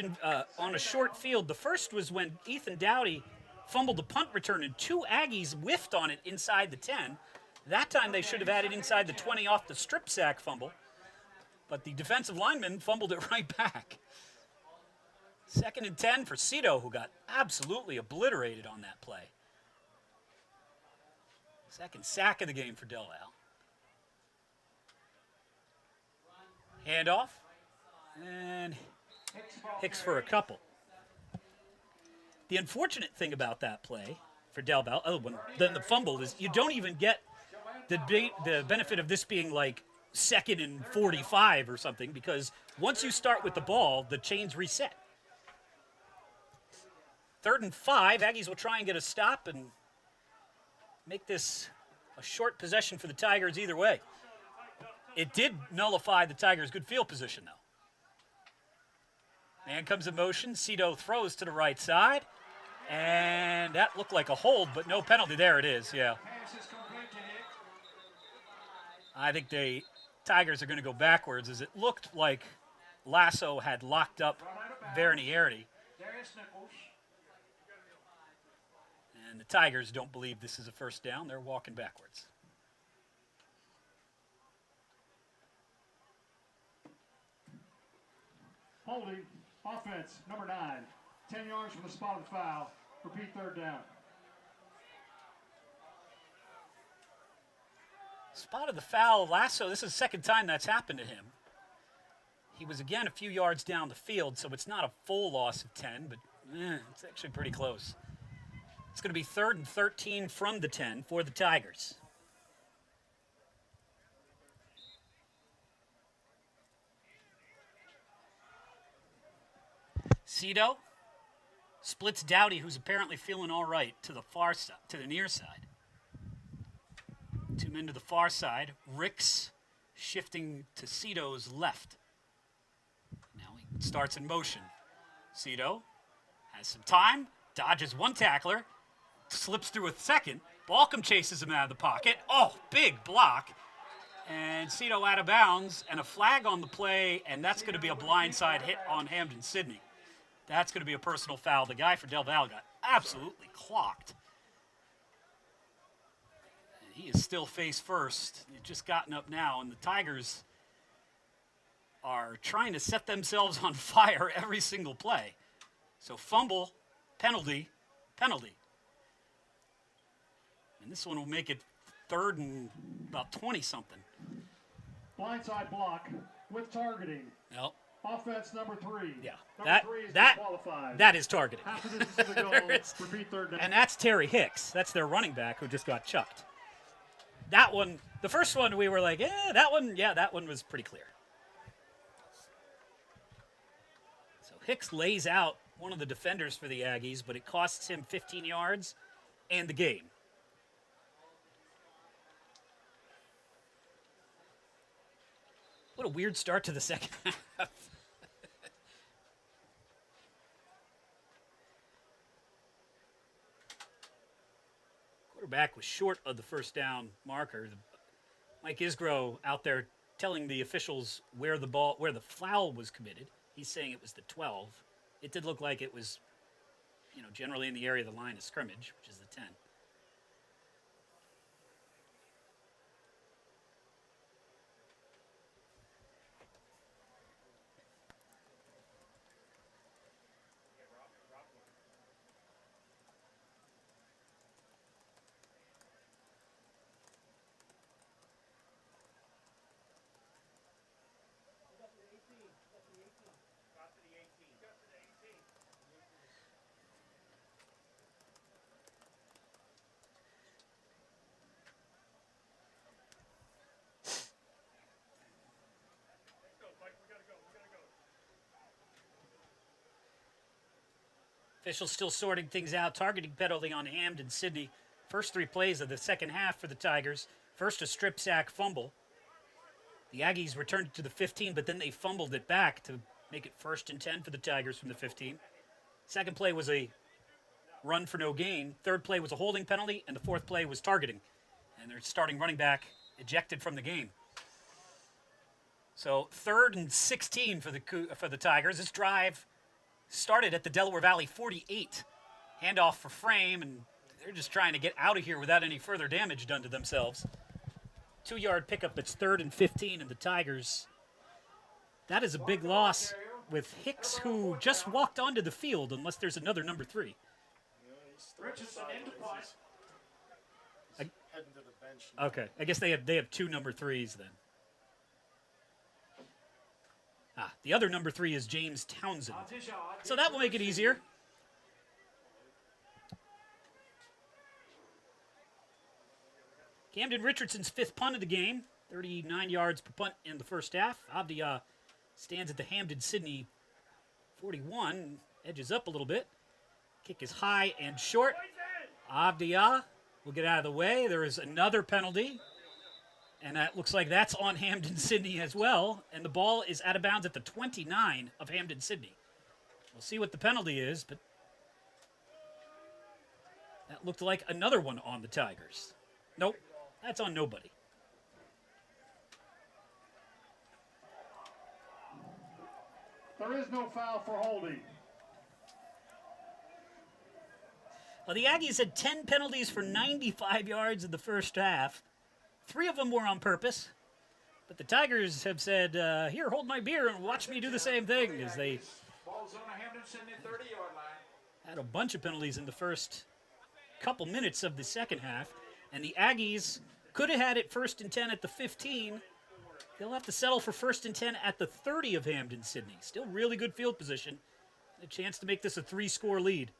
on a short field. The first was when Ethan Dowdy fumbled the punt return, and 2 Aggies whiffed on it inside the 10. That time they should have had it inside the 20 off the strip sack fumble, but the defensive lineman fumbled it right back. 2nd and 10 for Cito, who got absolutely obliterated on that play. 2nd sack of the game for Del Val. Handoff, and Hicks for a couple. The unfortunate thing about that play for Del Val, other than the fumble, is you don't even get the benefit of this being like 2nd and 45 or something, because once you start with the ball, the chains reset. 3rd and 5, Aggies will try and get a stop and make this a short possession for the Tigers either way. It did nullify the Tigers' good field position, though. Man comes in motion. Cito throws to the right side, and that looked like a hold, but no penalty. There it is, yeah. I think the Tigers are going to go backwards, as it looked like Lasso had locked up Vernieri. And the Tigers don't believe this is a first down. They're walking backwards. Holding, offense, number 9. 10 yards from the spot of the foul. Repeat 3rd down. Spot of the foul, Lasso, this is the 2nd time that's happened to him. He was, again, a few yards down the field, so it's not a full loss of 10, but it's actually pretty close. It's going to be 3rd and 13 from the 10 for the Tigers. Cito splits Dowdy, who's apparently feeling all right, to the far side, to the near side. 2 men to the far side. Ricks shifting to Cito's left. Now he starts in motion. Cito has some time, dodges one tackler, slips through a second. Balcom chases him out of the pocket. Oh, big block. And Cito out of bounds, and a flag on the play, and that's going to be a blindside hit on Hampden-Sydney. That's going to be a personal foul. The guy for Del Val got absolutely clocked. And he is still face first. He's just gotten up now, and the Tigers are trying to set themselves on fire every single play. So fumble, penalty, penalty. And this one will make it 3rd and about 20-something. Blindside block with targeting. Nope. Offense number 3. Yeah, number 3 is disqualified. that is targeting. Half of this is the goal. Repeat 3rd down. And that's Terry Hicks. That's their running back who just got chucked. That one, the first one, we were like, that one was pretty clear. So Hicks lays out one of the defenders for the Aggies, but it costs him 15 yards and the game. What a weird start to the second half. Quarterback was short of the first down marker. Mike Isgro out there telling the officials where the foul was committed. He's saying it was the 12. It did look like it was, generally in the area of the line of scrimmage, which is the 10. Officials still sorting things out. Targeting penalty on Hampden-Sydney. First 3 plays of the second half for the Tigers. First, a strip sack fumble. The Aggies returned it to the 15, but then they fumbled it back to make it 1st and 10 for the Tigers from the 15. Second play was a run for no gain. Third play was a holding penalty, and the fourth play was targeting. And their starting running back ejected from the game. So 3rd and 16 for the Tigers. This drive started at the Delaware Valley 48. Handoff for Frame, and they're just trying to get out of here without any further damage done to themselves. 2-yard pickup. It's 3rd and 15, and the Tigers. That is a big loss with Hicks, who just walked onto the field, unless there's another number 3. Richardson into punt. Heading to the bench. Okay, I guess they have 2 number 3s then. The other number 3 is James Townsend. So that will make it easier. Camden Richardson's 5th punt of the game. 39 yards per punt in the first half. Avdia stands at the Hampden-Sydney 41. Edges up a little bit. Kick is high and short. Avdia will get out of the way. There is another penalty. And that looks like that's on Hampden-Sydney as well. And the ball is out of bounds at the 29 of Hampden-Sydney. We'll see what the penalty is, but that looked like another one on the Tigers. Nope, that's on nobody. There is no foul for holding. Well, the Aggies had 10 penalties for 95 yards in the first half. 3 of them were on purpose. But the Tigers have said, here, hold my beer and watch me do the same thing, as they Ball's on the Hampden-Sydney 30-yard line. had a bunch of penalties in the first couple minutes of the second half. And the Aggies could have had it 1st and 10 at the 15. They'll have to settle for 1st and 10 at the 30 of Hampden-Sydney. Still really good field position. A chance to make this a 3-score lead.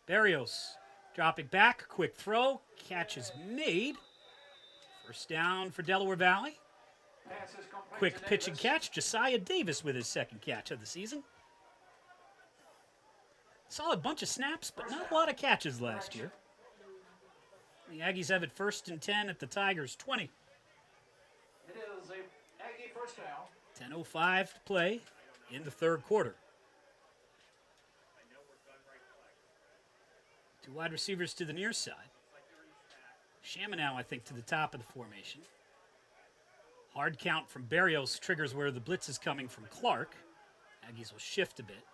Barrios dropping back, quick throw, catch is made. First down for Delaware Valley. Quick pitch and catch, Josiah Davis with his 2nd catch of the season. Solid bunch of snaps, but not a lot of catches last year. The Aggies have it 1st and 10 at the Tigers 20. It is a Aggie first down. 10:05 to play in the 3rd quarter. 2 wide receivers to the near side. Chaminade, I think, to the top of the formation. Hard count from Barrios triggers where the blitz is coming from Clark. Aggies will shift a bit.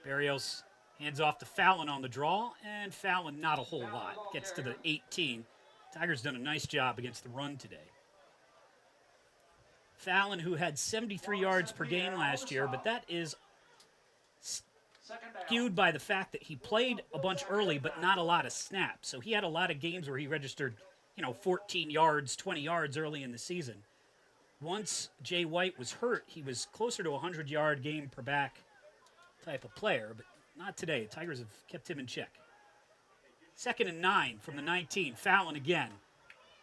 Barrios hands off to Fallon on the draw, and Fallon not a whole lot. Gets to the 18. Tigers done a nice job against the run today. Fallon, who had 73 yards per game last year, but that is skewed by the fact that he played a bunch early, but not a lot of snaps. So he had a lot of games where he registered, 14 yards, 20 yards early in the season. Once Jay White was hurt, he was closer to a 100-yard game per back type of player, but not today. The Tigers have kept him in check. 2nd and 9 from the 19. Fallon again.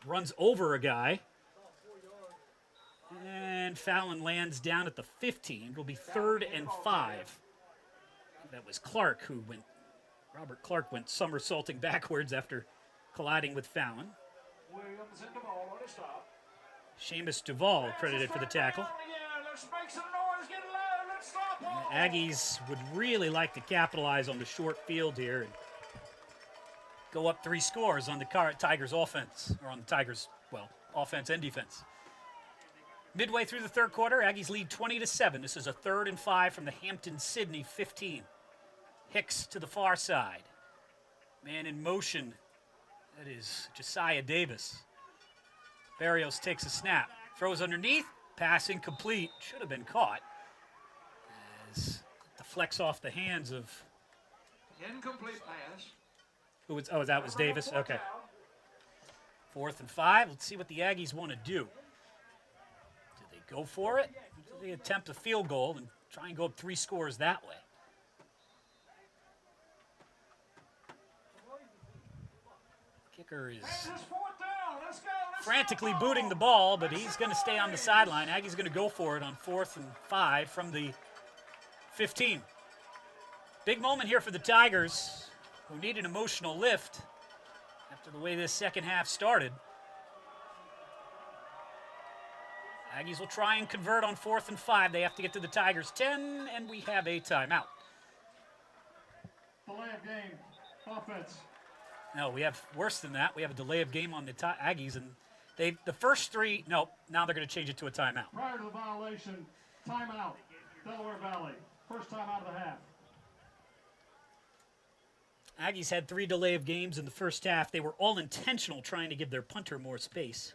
Runs over a guy. And Fallon lands down at the 15. It'll be 3rd and 5. That was Clark who went, Robert Clark went somersaulting backwards after colliding with Fallon. Williams into ball on a stop. Seamus Duvall credited for the tackle. Let's make some noise, get loud, let's stop ball. The Aggies would really like to capitalize on the short field here and go up 3 scores on the Tigers offense, or on the Tigers, offense and defense. Midway through the 3rd quarter, Aggies lead 20-7. This is a 3rd and 5 from the Hampden-Sydney 15. Hicks to the far side. Man in motion. That is Josiah Davis. Barrios takes a snap. Throws underneath. Pass incomplete. Should have been caught. As it deflects off the hands of... Incomplete pass. That was Davis? Okay. 4th and 5. Let's see what the Aggies want to do. Do they go for it? Do they attempt a field goal and try and go up 3 scores that way? Kicker is frantically booting the ball, but he's going to stay on the sideline. Aggie's going to go for it on 4th and 5 from the 15. Big moment here for the Tigers, who need an emotional lift after the way this second half started. Aggies will try and convert on 4th and 5. They have to get to the Tigers' 10, and we have a timeout. delay of game. Offense. No, we have worse than that. We have a delay of game on the Aggies, and the first three. No, now they're going to change it to a timeout. Prior to the violation, timeout. Delaware Valley. First time out of the half. Aggies had 3 delay of games in the first half. They were all intentional, trying to give their punter more space.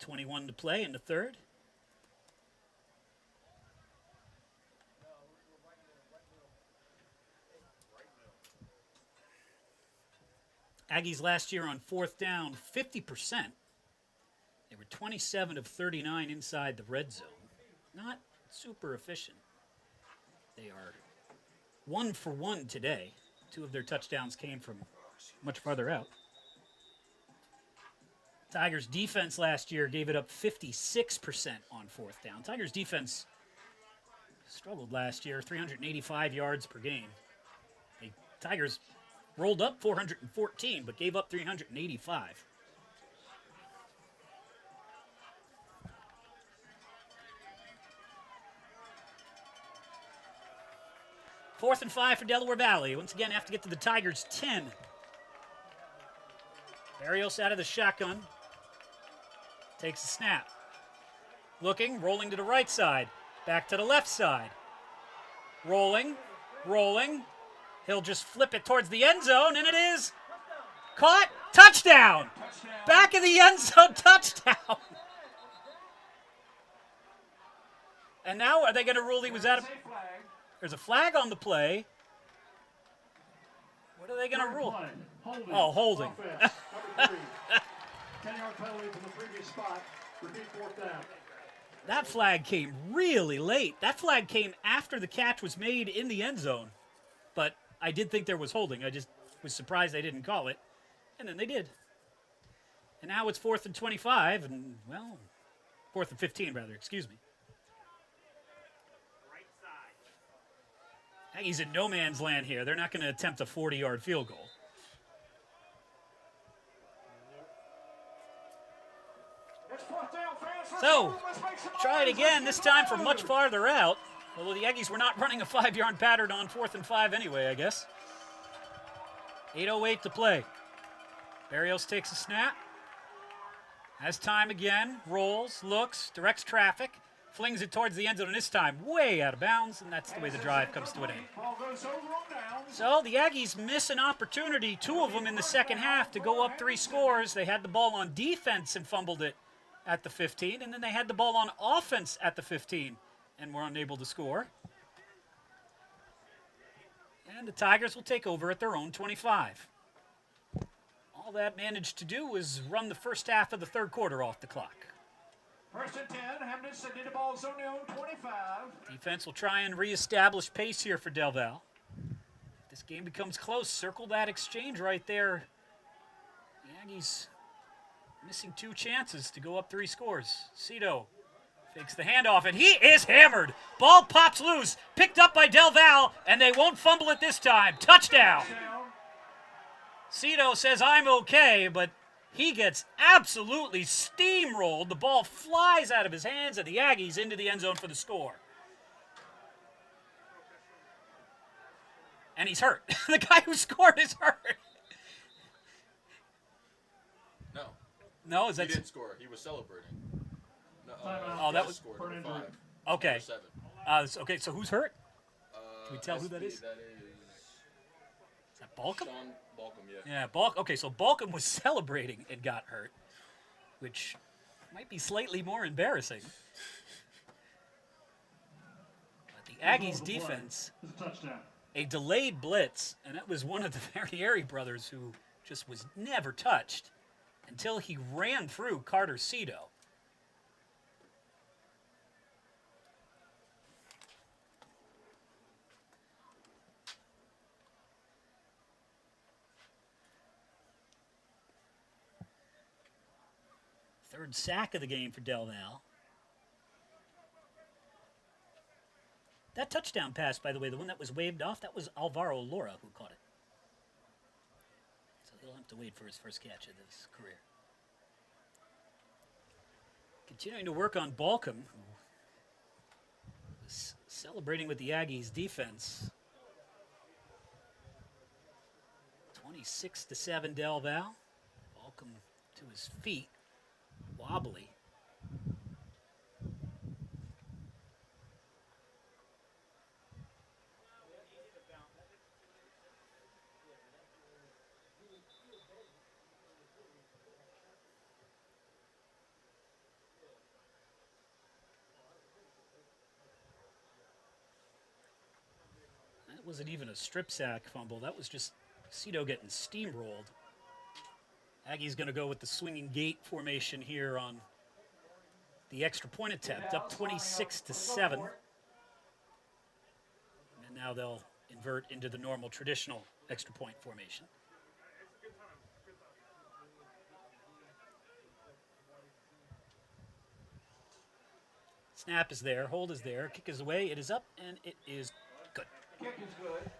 .21 to play in the third. Aggies last year on fourth down, 50%. They were 27 of 39 inside the red zone. Not super efficient. They are 1 for 1 today. 2 of their touchdowns came from much farther out. Tigers defense last year gave it up 56% on fourth down. Tigers defense struggled last year, 385 yards per game. The Tigers rolled up 414, but gave up 385. Fourth and 5 for Delaware Valley. Once again, have to get to the Tigers' 10. Barrios out of the shotgun. Takes a snap. Looking, rolling to the right side. Back to the left side. Rolling. He'll just flip it towards the end zone, and it is caught. Touchdown! Back of the end zone, touchdown! And now, are they going to rule he was out of... There's a flag on the play. What are they going to rule? Holding. 10-yard penalty from the previous spot. Repeat fourth down. That flag came really late. That flag came after the catch was made in the end zone. But I did think there was holding. I just was surprised they didn't call it. And then they did. And now it's 4th and 25. And, well, 4th and 15, rather. Excuse me. Aggies in no man's land here. They're not going to attempt a 40-yard field goal. So, try it again, this time from much farther out. Although the Aggies were not running a 5-yard pattern on 4th and 5 anyway, I guess. 8:08 to play. Barrios takes a snap. Has time again. Rolls, looks, directs traffic. Flings it towards the end zone, and this time way out of bounds, and that's the way the drive comes to an end. So the Aggies miss an opportunity, 2 of them in the second half, to go up 3 scores. They had the ball on defense and fumbled it at the 15, and then they had the ball on offense at the 15 and were unable to score. And the Tigers will take over at their own 25. All that managed to do was run the first half of the third quarter off the clock. First and 10, Hampden-Sydney, the ball's on their own 25. Defense will try and reestablish pace here for Del Val. If this game becomes close, circle that exchange right there. The Aggies missing 2 chances to go up 3 scores. Cito fakes the handoff, and he is hammered. Ball pops loose, picked up by Del Val, and they won't fumble it this time. Touchdown. Cito says, I'm okay, but he gets absolutely steamrolled. The ball flies out of his hands, and the Aggies into the end zone for the score. And he's hurt. The guy who scored is hurt. No, is that... He didn't score. He was celebrating. No, that was... Scored number 5. Okay. Okay, so who's hurt? Can we tell who that is? That Is that Balcom? Sean Balcom, yeah. Yeah, okay, so Balcom was celebrating and got hurt, which might be slightly more embarrassing. But the Aggies defense, a delayed blitz, and it was one of the Vernieri brothers who just was never touched until he ran through Carter Cito. Third sack of the game for Del Val. That touchdown pass, by the way, the one that was waved off, that was Alvaro Lora who caught it. So he'll have to wait for his first catch of his career. Continuing to work on Balcom, who was celebrating with the Aggies defense. 26-7 Del Val. Balcom to his feet, wobbly. That wasn't even a strip sack fumble. That was just Cito getting steamrolled. Aggie's going to go with the swinging gate formation here on the extra point attempt, up 26-7. And now they'll invert into the normal traditional extra point formation. Snap is there, hold is there, kick is away, it is up, and it is good.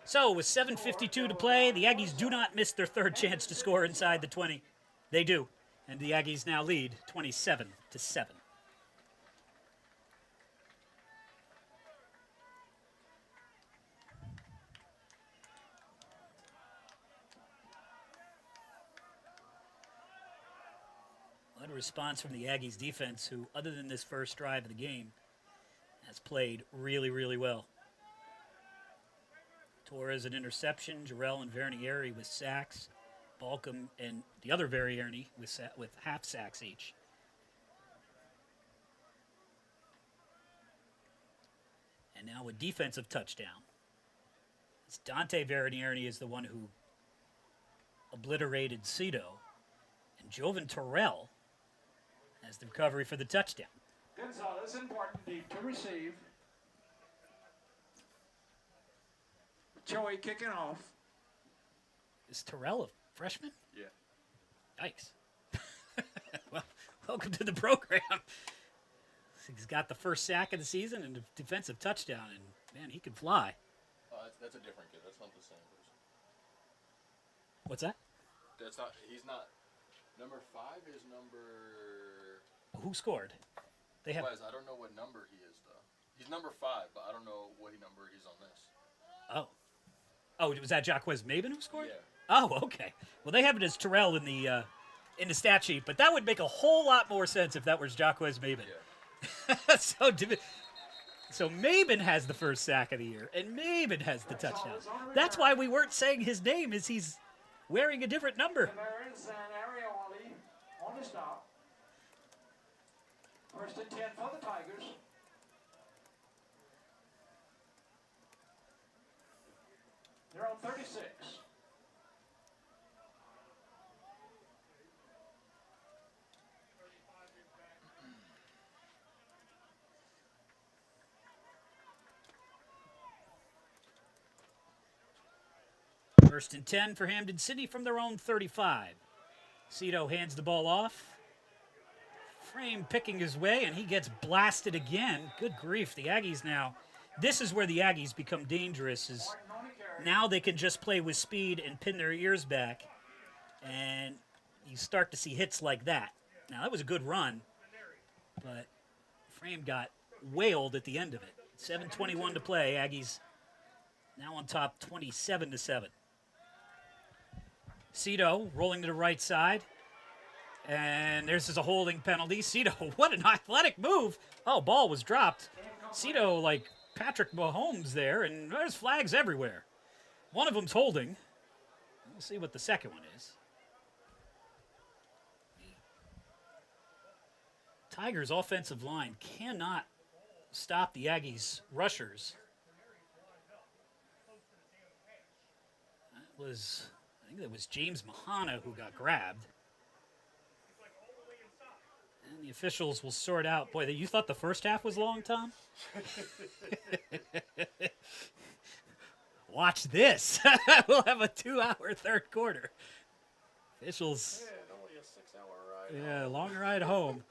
So with 7:52 to play, the Aggies do not miss their third chance to score inside the 20. They do, and the Aggies now lead 27-7. A lot of response from the Aggies defense, who, other than this first drive of the game, has played really, really well. Torres an interception, Jarrell and Vernieri with sacks, Balcom and the other Vernieri with half sacks each. And now a defensive touchdown. It's Dante Vernieri is the one who obliterated Cito, and Jovan Terrell has the recovery for the touchdown. Gonzalez in Barton deep to receive. Joey kicking off. Is Terrell a freshman? Yeah. Yikes. Well, welcome to the program. He's got the first sack of the season and a defensive touchdown, and man, he can fly. That's a different kid. That's not the same person. What's that? That's not. He's not. Number 5 is number. Who scored? They have. I don't know what number he is though. He's number 5, but I don't know what number he's on this. Oh. Oh, was that Jaquez Maben who scored? Yeah. Oh, okay. Well, they have it as Terrell in the stat sheet, but that would make a whole lot more sense if that was Jaquez Maben. Yeah. So Maben has the first sack of the year, and Maben has the touchdown. That's why we weren't saying his name, is he's wearing a different number. And there is an Arioli on the stop. First and 10 for the Tigers. They're on 36. First and 10 for Hampden-Sydney from their own 35. Cito hands the ball off. Frame picking his way, and he gets blasted again. Good grief, the Aggies now. This is where the Aggies become dangerous, is now they can just play with speed and pin their ears back, and you start to see hits like that. Now, that was a good run, but Frame got wailed at the end of it. 7:21 to play. Aggies now on top 27-7. Cito rolling to the right side. And there's a holding penalty. Cito, what an athletic move. Oh, ball was dropped. Cito like Patrick Mahomes there, and there's flags everywhere. One of them's holding. We'll see what the second one is. The Tigers' offensive line cannot stop the Aggies' rushers. I think that was James Mahana who got grabbed. And the officials will sort out. Boy, you thought the first half was long, Tom? Watch this. We'll have a 2-hour third quarter. Officials. Yeah, only a 6-hour ride. Yeah, long ride home.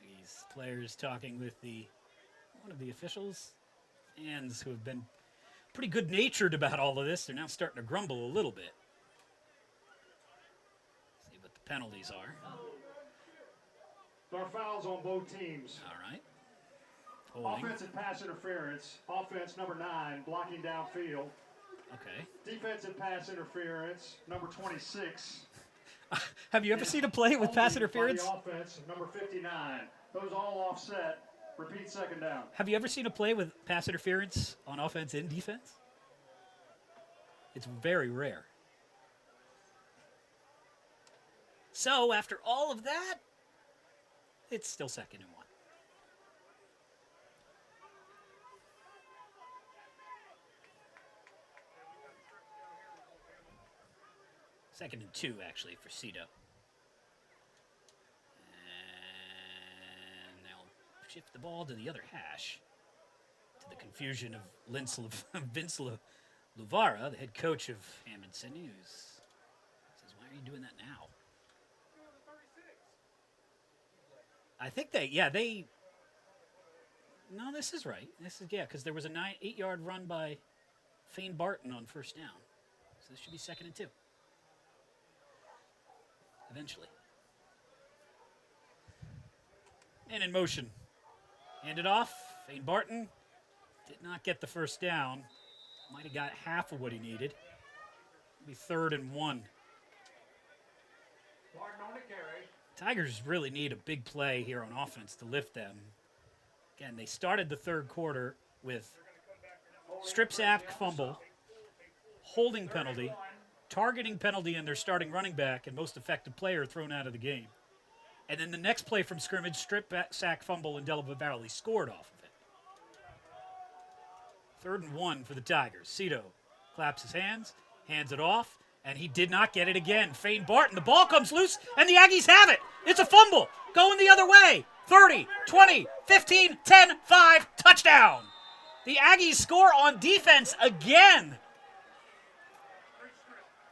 These players talking with one of the officials, fans who have been pretty good-natured about all of this. They're now starting to grumble a little bit. See what the penalties are. There are fouls on both teams. All right. Holding. Offensive pass interference. Offense number 9, blocking downfield. Okay. Defensive pass interference, number 26. Have you ever seen a play with pass interference? The offense, number 59. Those all offset. Repeat second down. Have you ever seen a play with pass interference on offense and defense? It's very rare. So after all of that, it's still 2nd and 1. Second and 2, actually, for Cito. And they'll shift the ball to the other hash, to the confusion of Vince Luvara, the head coach of Hampden-Sydney, who says, why are you doing that now? I think no, this is right. Because there was a 8-yard run by Fane Barton on first down. So this should be 2nd and 2. Eventually. And in motion. Handed off. Fane Barton did not get the first down. Might have got half of what he needed. It'll be 3rd and 1. Tigers really need a big play here on offense to lift them. Again, they started the 3rd quarter with strip sack fumble, holding penalty, targeting penalty, and their starting running back and most effective player thrown out of the game. And then the next play from scrimmage, strip sack fumble, and Delaware Valley scored off of it. 3rd and 1 for the Tigers. Cito claps his hands it off, and he did not get it again. Fane Barton, the ball comes loose, and the Aggies have it. It's a fumble going the other way. 30, 20, 15, 10, 5, touchdown. The Aggies score on defense again.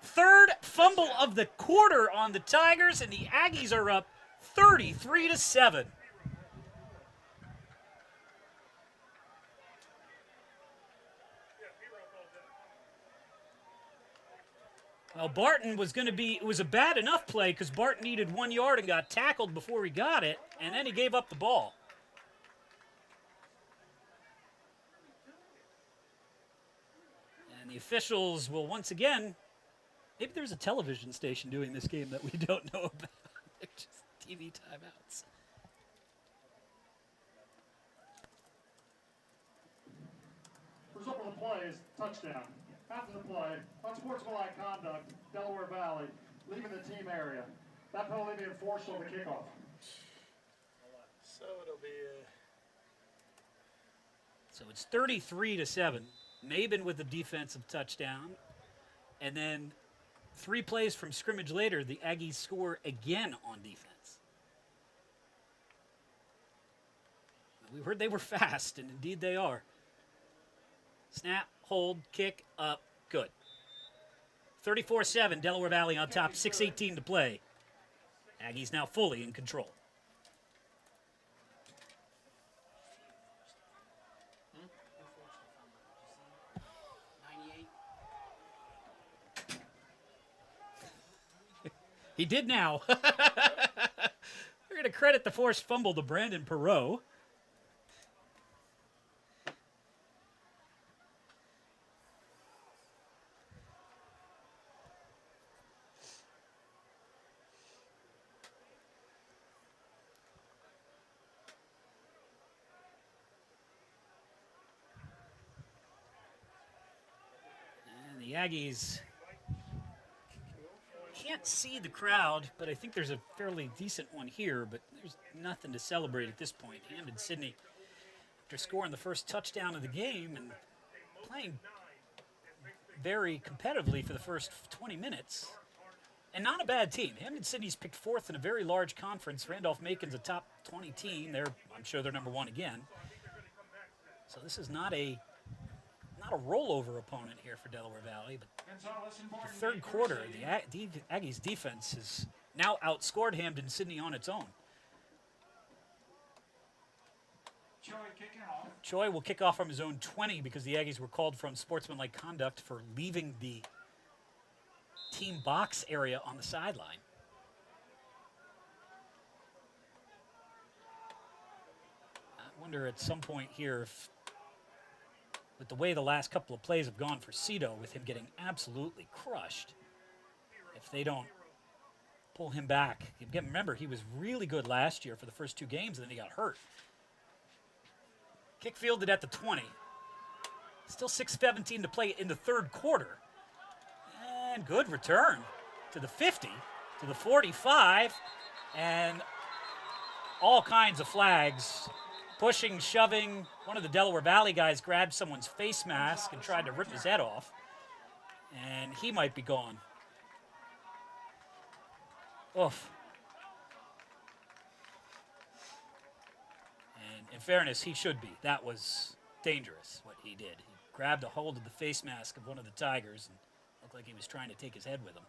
3rd fumble of the quarter on the Tigers, and the Aggies are up 33-7. Well, Barton was going to be, it was a bad enough play because Barton needed 1 yard and got tackled before he got it, and then he gave up the ball. And the officials will once again, maybe there's a television station doing this game that we don't know about. They're just TV timeouts. Result of the play is touchdown. After the play, unsportsmanlike conduct, Delaware Valley, leaving the team area. That penalty being enforced on the kickoff. So it'll be So it's 33-7. Maben with the defensive touchdown. And then 3 plays from scrimmage later, the Aggies score again on defense. We heard they were fast, and indeed they are. Snap, hold, kick, up, good. 34-7, Delaware Valley on top, 6:18 to play. Aggies now fully in control. He did now. We're going to credit the forced fumble to Brandon Perot. And the Aggies can't see the crowd, but I think there's a fairly decent one here, but there's nothing to celebrate at this point. Hampden-Sydney, after scoring the first touchdown of the game and playing very competitively for the first 20 minutes, and not a bad team. Hampden-Sydney's picked 4th in a very large conference. Randolph-Macon's a top 20 team. I'm sure they're number 1 again. So this is not a rollover opponent here for Delaware Valley, but the 3rd quarter, the Aggies defense has now outscored Hampden-Sydney on its own. Choi will kick off from his own 20 because the Aggies were called from sportsmanlike conduct for leaving the team box area on the sideline. I wonder at some point here if, with the way the last couple of plays have gone for Cito, with him getting absolutely crushed, if they don't pull him back. Again, remember, he was really good last year for the first 2 games, and then he got hurt. Kick fielded at the 20. Still 6:17 to play in the third quarter. And good return to the 50, to the 45, and all kinds of flags. Pushing, shoving. One of the Delaware Valley guys grabbed someone's face mask and tried to rip his head off. And he might be gone. Oof. And in fairness, he should be. That was dangerous, what he did. He grabbed a hold of the face mask of one of the Tigers and looked like he was trying to take his head with him.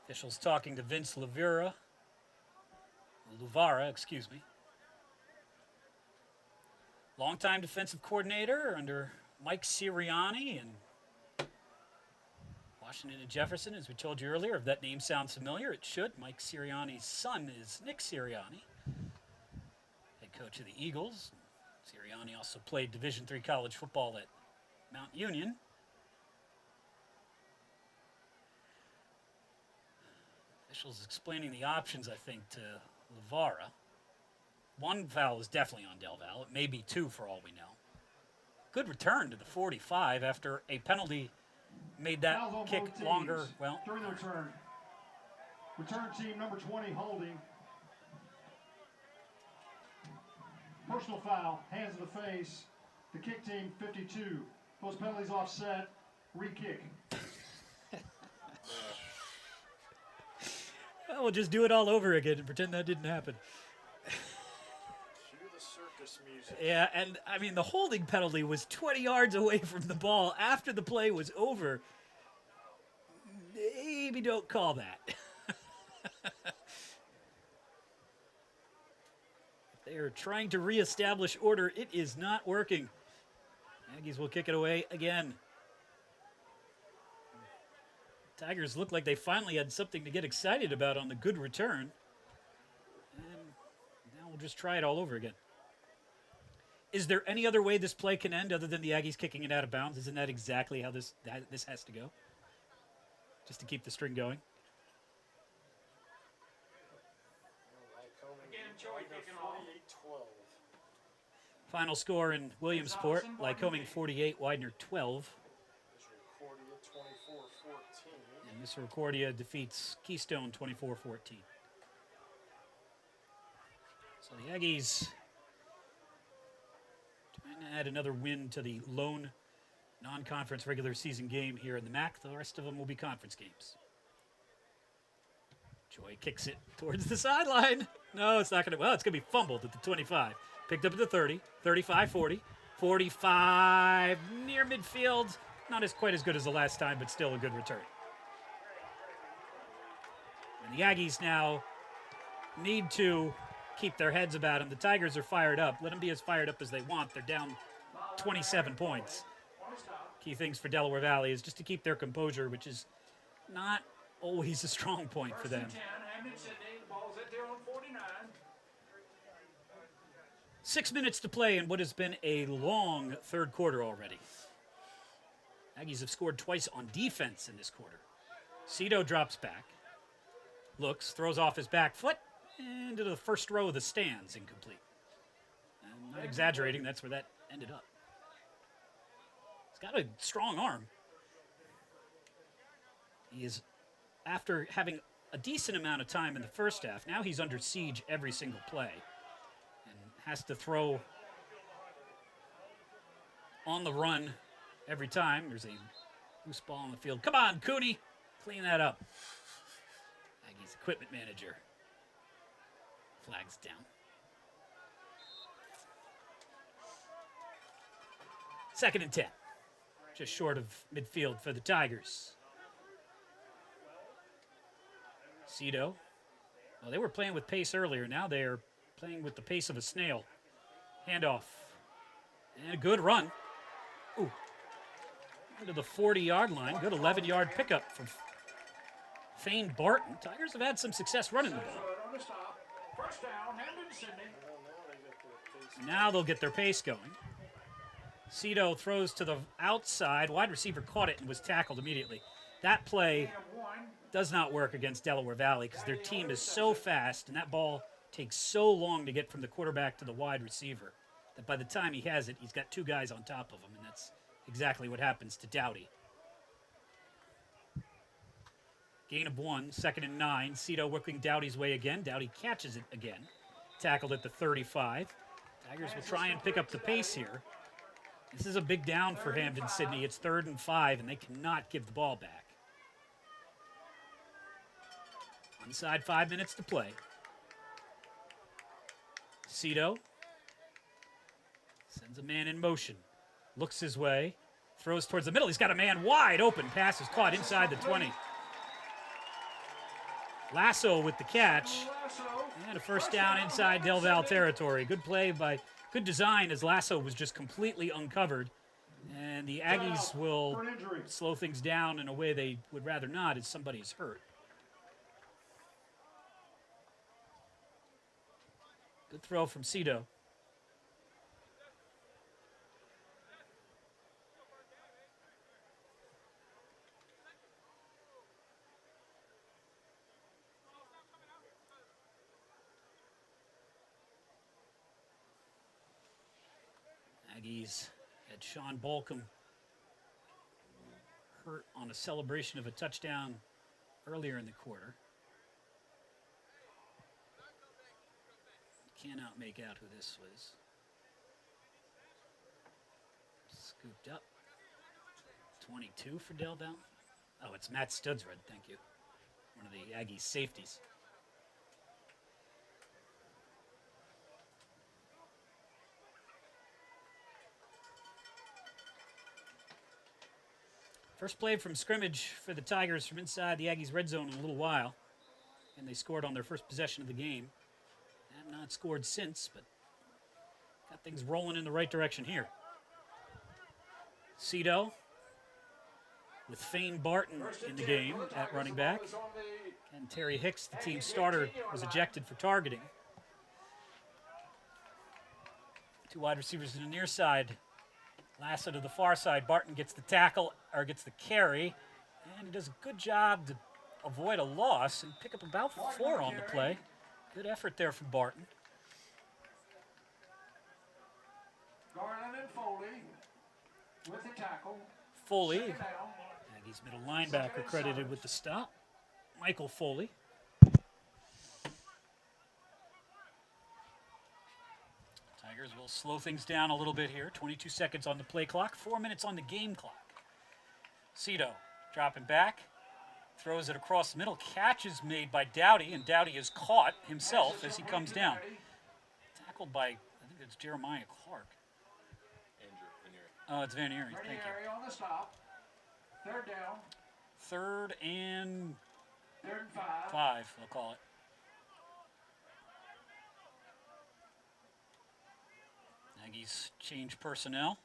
Officials talking to Vince Luvara, excuse me. Longtime defensive coordinator under Mike Sirianni and Washington and Jefferson, as we told you earlier. If that name sounds familiar, it should. Mike Sirianni's son is Nick Sirianni, head coach of the Eagles. Sirianni also played Division III college football at Mount Union. Officials explaining the options, I think, to Luvara. One foul is definitely on Del Val. It may be 2 for all we know. Good return to the 45 after a penalty made that kick longer. Well, during the return. Return team number 20 holding. Personal foul, hands to the face. The kick team 52. Those penalties offset. Re-kick. Well, we'll just do it all over again and pretend that didn't happen. Cue the circus music. Yeah, and I mean, the holding penalty was 20 yards away from the ball after the play was over. Maybe don't call that. They are trying to reestablish order. It is not working. Aggies will kick it away again. Tigers look like they finally had something to get excited about on the good return. And now we'll just try it all over again. Is there any other way this play can end other than the Aggies kicking it out of bounds? Isn't that exactly how this has to go? Just to keep the string going? Final score in Williamsport, Lycoming 48, Widener 12. And Misericordia defeats Keystone 24-14. So the Aggies trying to add another win to the lone non-conference regular season game here in the MAC. The rest of them will be conference games. Joy kicks it towards the sideline. No, it's not going to. Well, it's going to be fumbled at the 25. Picked up at the 30, 35, 40, 45, near midfield. Not as quite as good as the last time, but still a good return. And the Aggies now need to keep their heads about them. The Tigers are fired up. Let them be as fired up as they want. They're down 27 points. Key things for Delaware Valley is just to keep their composure, which is not always a strong point for them. 6 minutes to play in what has been a long third quarter already. Aggies have scored twice on defense in this quarter. Cito drops back, looks, throws off his back foot, into the first row of the stands, incomplete. I'm not exaggerating, that's where that ended up. He's got a strong arm. He is, after having a decent amount of time in the first half, now he's under siege every single play. Has to throw on the run every time. There's a loose ball on the field. Come on, Cooney. Clean that up. Aggies equipment manager. Flags down. Second and 10. Just short of midfield for the Tigers. Cito. Well, they were playing with pace earlier. Now they're playing with the pace of a snail. Handoff. And a good run. Ooh. Into the 40-yard line. Good 11-yard pickup from Fane Barton. Tigers have had some success running the ball. First down, Hampden-Sydney. Now they'll get their pace going. Cito throws to the outside. Wide receiver caught it and was tackled immediately. That play does not work against Delaware Valley because their team is so fast and that ball takes so long to get from the quarterback to the wide receiver that by the time he has it, he's got two guys on top of him, and that's exactly what happens to Dowdy. Gain of 1, 2nd and 9. Cito working Dowdy's way again. Dowdy catches it again. Tackled at the 35. Tigers will try and pick up the pace here. This is a big down for Hampden-Sydney. It's 3rd and 5, and they cannot give the ball back. Onside, 5 minutes to play. Cito sends a man in motion. Looks his way. Throws towards the middle. He's got a man wide open. Pass is caught inside the 20. Lasso with the catch. And a first down inside Del Val territory. Good play by, good design as Lasso was just completely uncovered. And the Aggies will slow things down in a way they would rather not as somebody is hurt. Good throw from Cito. Aggies had Sean Balcom hurt on a celebration of a touchdown earlier in the quarter. Cannot make out who this was. Scooped up. 22 for Del Val. Oh, it's Matt Studsred, thank you. One of the Aggies safeties. First play from scrimmage for the Tigers from inside the Aggies red zone in a little while. And they scored on their first possession of the game. Have not scored since, but got things rolling in the right direction here. Cito with Fane Barton in the game at running back. And Terry Hicks, the team starter, was ejected for targeting. Two wide receivers to the near side. Lasso to the far side. Barton gets the tackle, or gets the carry, and he does a good job to avoid a loss and pick up about 4 on the play. Good effort there from Barton. Garland and Foley with the tackle. Foley, Aggies middle linebacker, credited with the stop. Michael Foley. Tigers will slow things down a little bit here. 22 seconds on the play clock, 4 minutes on the game clock. Cito dropping back. Throws it across the middle. Catch is made by Dowdy, and Dowdy is caught himself as he comes down. Tackled by, I think it's Jeremiah Clark. Oh, it's Van Erie. Thank you. On the stop. 3rd down. 3rd and 5. 5, they'll call it. Aggies change personnel.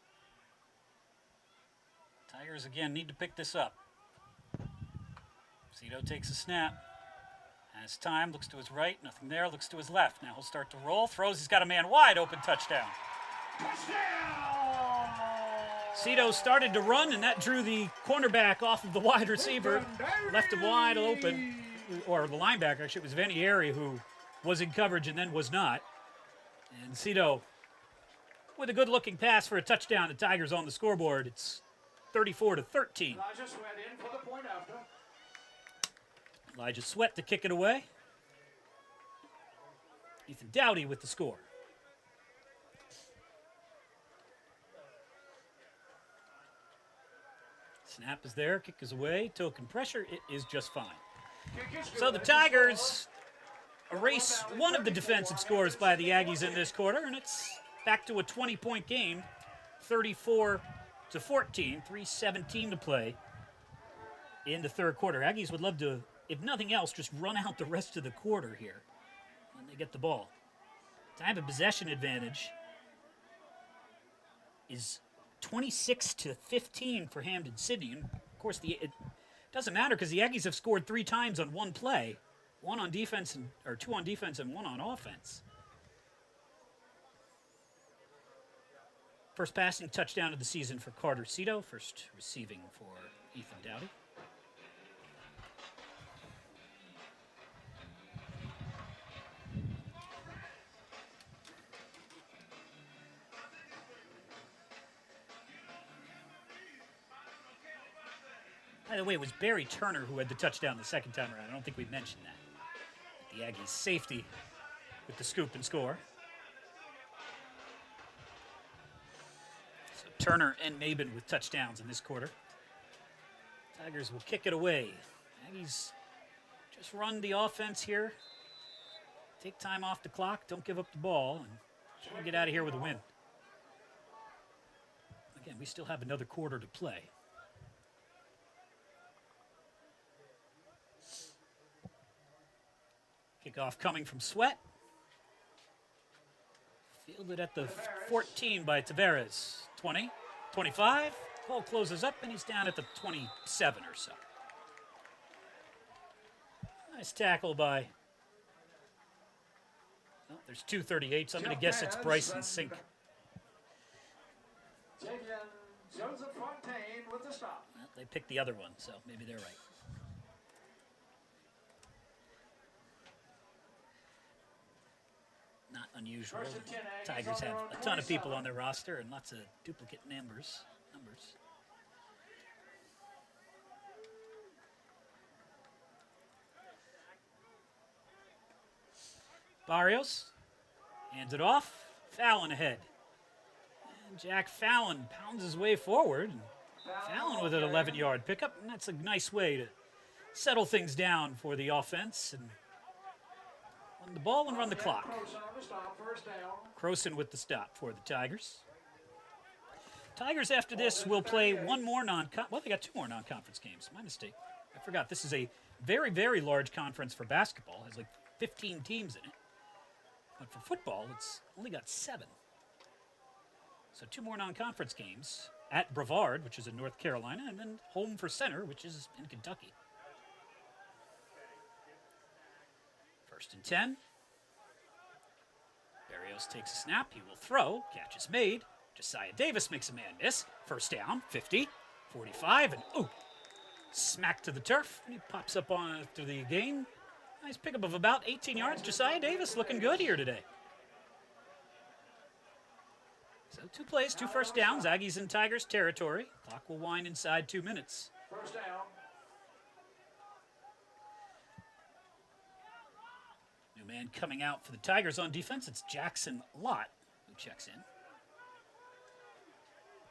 Tigers again need to pick this up. Cito takes a snap. Has time, looks to his right, nothing there, looks to his left. Now he'll start to roll, throws, he's got a man wide open, touchdown. Cito started to run, and that drew the cornerback off of the wide receiver, left him wide open, or the linebacker, actually, it was Vanieri who was in coverage and then was not. And Cito with a good-looking pass for a touchdown. The Tigers on the scoreboard. It's 34-13. Elijah Sweat in for the point after. Elijah Sweat to kick it away. Ethan Dowdy with the score. Snap is there, kick is away. Token pressure, it is just fine. So the Tigers erase one of the defensive scores by the Aggies in this quarter, and it's back to a 20-point game, 34-14, 3:17 to play in the third quarter. Aggies would love to, if nothing else, just run out the rest of the quarter here when they get the ball. Time of possession advantage is 26-15 for Hampden-Sydney. And of course, it doesn't matter because the Aggies have scored 3 times on one play, one on defense or 2 on defense and 1 on offense. First passing touchdown of the season for Carter Cito. First receiving for Ethan Dowdy. By the way, it was Barry Turner who had the touchdown the second time around. I don't think we mentioned that. The Aggies' safety with the scoop and score. So Turner and Maben with touchdowns in this quarter. Tigers will kick it away. Aggies just run the offense here. Take time off the clock. Don't give up the ball. And try to get out of here with a win. Again, we still have another quarter to play. Kickoff coming from Sweat. Fielded at the 14 by Tavares. 20, 25. Ball closes up, and he's down at the 27 or so. Nice tackle by... Oh, there's 238, so I'm going to guess it's Bryson Sink. Joseph Fontaine with the stop. Well, they picked the other one, so maybe they're right. Not unusual. Tigers have a ton of people on their roster and lots of duplicate numbers. Barrios hands it off. Fallon ahead. And Jack Fallon pounds his way forward. Fallon with an 11-yard pickup, and that's a nice way to settle things down for the offense and run the ball and run the clock. Croson with the stop for the Tigers. Tigers after this will play one more well, they got 2 more non-conference games. My mistake. I forgot. This is a very, very large conference for basketball. It has like 15 teams in it. But for football, it's only got 7. So 2 more non-conference games at Brevard, which is in North Carolina, and then home for Center, which is in Kentucky. 1st and 10. Barrios takes a snap. He will throw. Catch is made. Josiah Davis makes a man miss. 1st down, 50, 45, and smack to the turf. He pops up on after the gain. Nice pickup of about 18 yards. Josiah Davis looking good here today. So 2 plays, 2 first downs. Aggies in Tigers territory. Clock will wind inside 2 minutes. 1st down. New man coming out for the Tigers on defense. It's Jackson Lott who checks in.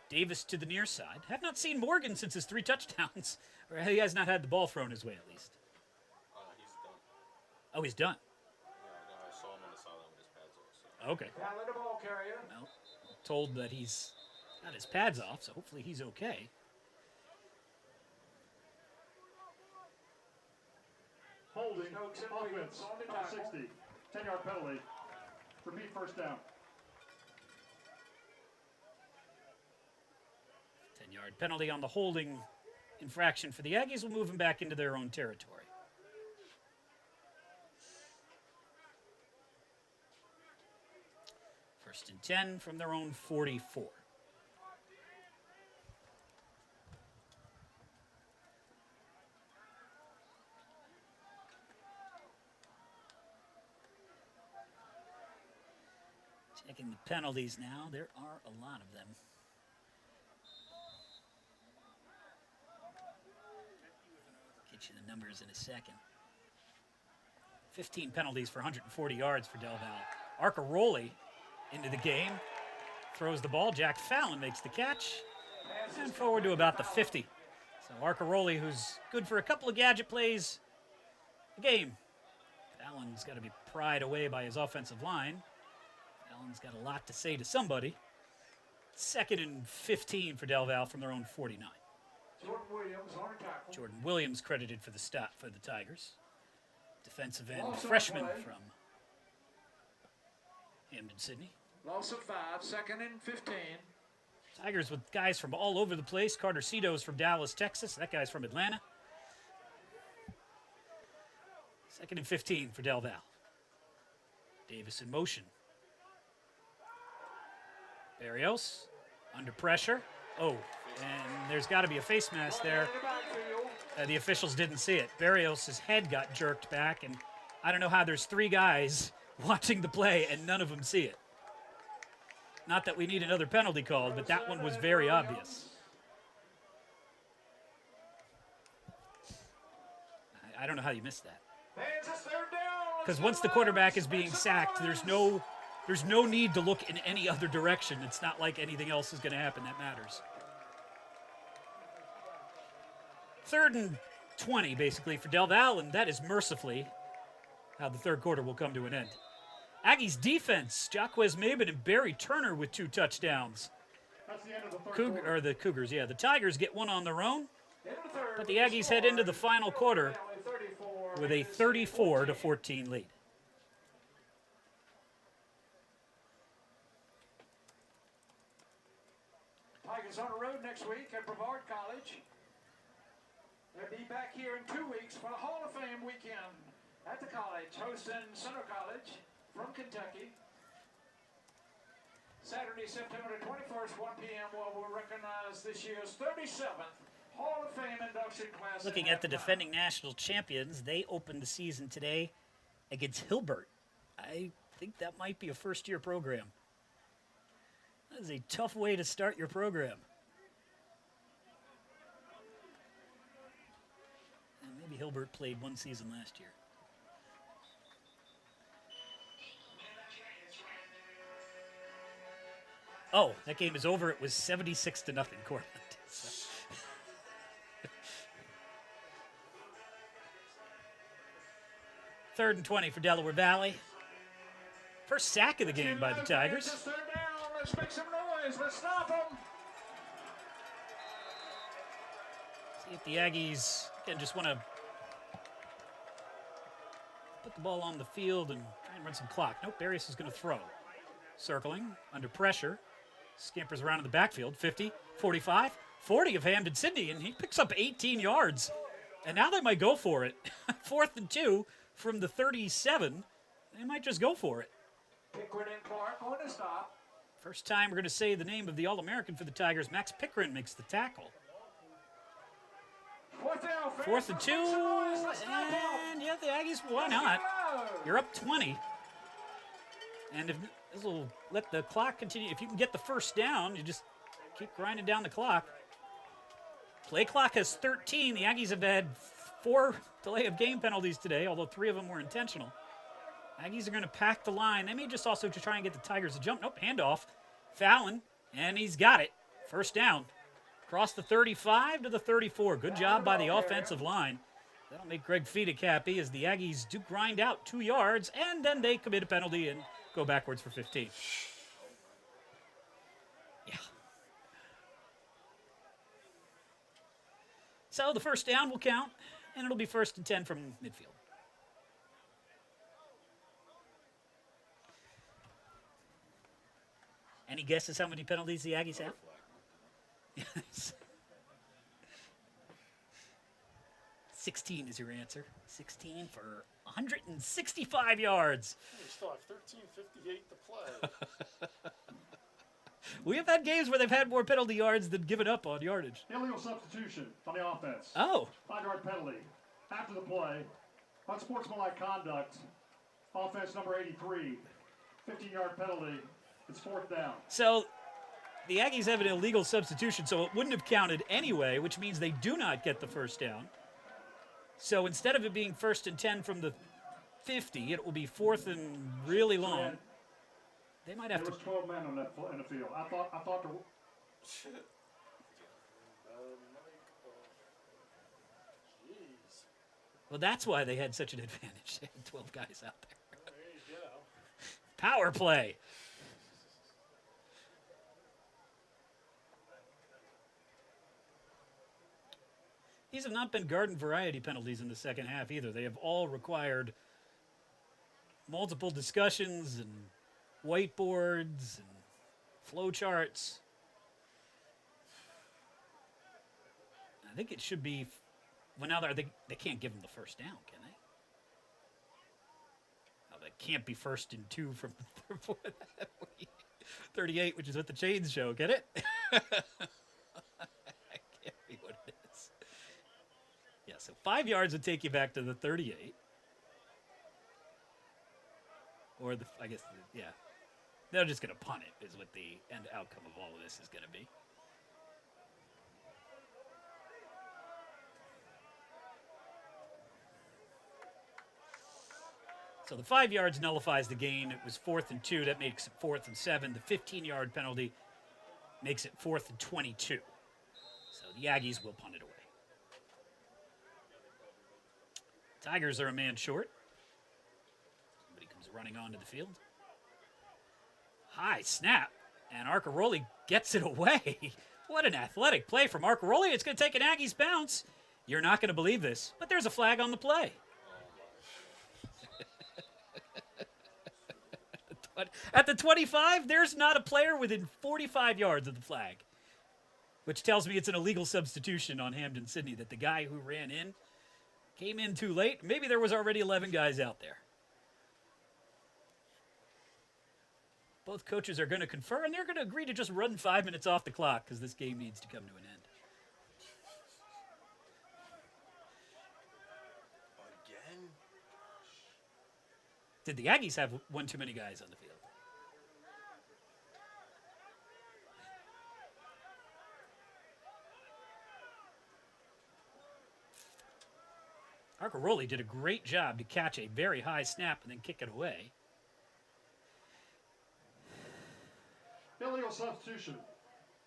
Davis to the near side. Have not seen Morgan since his 3 touchdowns. Or he has not had the ball thrown his way, at least. He's done. Oh, he's done. Yeah, I saw him on the sideline with his pads off. So. Okay. The ball carrier. Well, told that he's got his pads off, so hopefully he's okay. Holding, offense, 60, 10-yard penalty. Repeat 1st down. 10-yard penalty on the holding infraction for the Aggies will move them back into their own territory. First and 10 from their own 44. Checking the penalties now. There are a lot of them. Get you the numbers in a second. 15 penalties for 140 yards for Del Val. Arcaroli into the game. Throws the ball. Jack Fallon makes the catch. And forward to about the 50. So Arcaroli, who's good for a couple of gadget plays, the game. Allen's got to be pried away by his offensive line. Allen's got a lot to say to somebody. 2nd and 15 for Del Val from their own 49. Jordan Williams on a tackle. Jordan Williams credited for the stop for the Tigers. Defensive end Loss of freshman play. from Hampden-Sydney. Loss of 5, 2nd and 15. Tigers with guys from all over the place. Carter Cito's from Dallas, Texas. That guy's from Atlanta. 2nd and 15 for Del Val. Davis in motion. Barrios under pressure. Oh, and there's got to be a face mask there. The officials didn't see it. Barrios' head got jerked back, and I don't know how there's 3 guys watching the play and none of them see it. Not that we need another penalty called, but that one was very obvious. I don't know how you missed that. Because once the quarterback is being sacked, there's no need to look in any other direction. It's not like anything else is going to happen that matters. 3rd and 20, basically, for Del Val, and that is mercifully how the third quarter will come to an end. Aggies defense, Jaquez Maben and Barry Turner with 2 touchdowns. That's the end of the third quarter. The Cougars, yeah. The Tigers get one on their own, but the Aggies head into the final quarter with a 34-14 lead. Tigers on the road next week at Brevard College. They'll be back here in 2 weeks for the Hall of Fame weekend at the college, hosting Center College from Kentucky. Saturday, September the 21st, 1 p.m. We'll recognize this year's 37th Hall of Fame induction class. Looking at the defending national champions, they opened the season today against Hilbert. I think that might be a first-year program. That is a tough way to start your program. And maybe Hilbert played 1 season last year. Oh, that game is over. It was 76-0, Cortland. So. 3rd and 20 for Delaware Valley. First sack of the game by the Tigers. Let's make some noise. Let's stop them. See if the Aggies, again, just want to put the ball on the field and try and run some clock. Nope, Barrios is going to throw. Circling, under pressure. Scampers around in the backfield. 50, 45, 40 of Hampden-Sydney, and he picks up 18 yards. And now they might go for it. 4th and 2 from the 37. They might just go for it. Pickering and Clark on the stop. First time we're going to say the name of the All-American for the Tigers. Max Pickering makes the tackle. 4th and 2, and yeah, the Aggies, why not? You're up 20. And if this will let the clock continue, if you can get the first down, you just keep grinding down the clock. Play clock has 13. The Aggies have had 4 delay of game penalties today, although 3 of them were intentional. Aggies are going to pack the line. They may just also try and get the Tigers to jump. Nope, handoff. Fallon, and he's got it. First down. Across the 35 to the 34. Good job by the offensive line. That'll make Greg Feedick happy as the Aggies do grind out 2 yards, and then they commit a penalty and go backwards for 15. Yeah. So the first down will count, and it'll be 1st and 10 from midfield. Any guesses how many penalties the Aggies have? Yes. 16 is your answer. 16 for 165 yards. We still have 13:58 to play. We have had games where they've had more penalty yards than given up on yardage. Illegal substitution on the offense. Oh. 5-yard penalty. After the play, unsportsmanlike conduct, offense number 83, 15-yard penalty. It's 4th down. So the Aggies have an illegal substitution, so it wouldn't have counted anyway, which means they do not get the first down. So instead of it being 1st and 10 from the 50, it will be 4th and really long. They might have there was 12 men on that in the field. I thought the Shit. Jeez. Well, that's why they had such an advantage. They had 12 guys out there. Power play. These have not been garden variety penalties in the second half either. They have all required multiple discussions and whiteboards and flow charts. I think it should be, well, now they can't give them the first down, can they? Oh, they can't be 1st and 2 from 38, which is what the chains show, get it? That can't be what it is. Yeah, so 5 yards would take you back to the 38. Or I guess, yeah. They're just going to punt it, is what the end outcome of all of this is going to be. So the 5 yards nullifies the gain. It was 4th and 2. That makes it 4th and 7. The 15-yard penalty makes it 4th and 22. So the Aggies will punt it away. Tigers are a man short. Somebody comes running onto the field. High snap, and Arcaroli gets it away. What an athletic play from Arcaroli. It's going to take an Aggies bounce. You're not going to believe this, but there's a flag on the play. At the 25, there's not a player within 45 yards of the flag, which tells me it's an illegal substitution on Hampden-Sydney, that the guy who ran in came in too late. Maybe there was already 11 guys out there. Both coaches are going to confer, and they're going to agree to just run 5 minutes off the clock because this game needs to come to an end. Again? Did the Aggies have one too many guys on the field? Arcaroli did a great job to catch a very high snap and then kick it away. Illegal substitution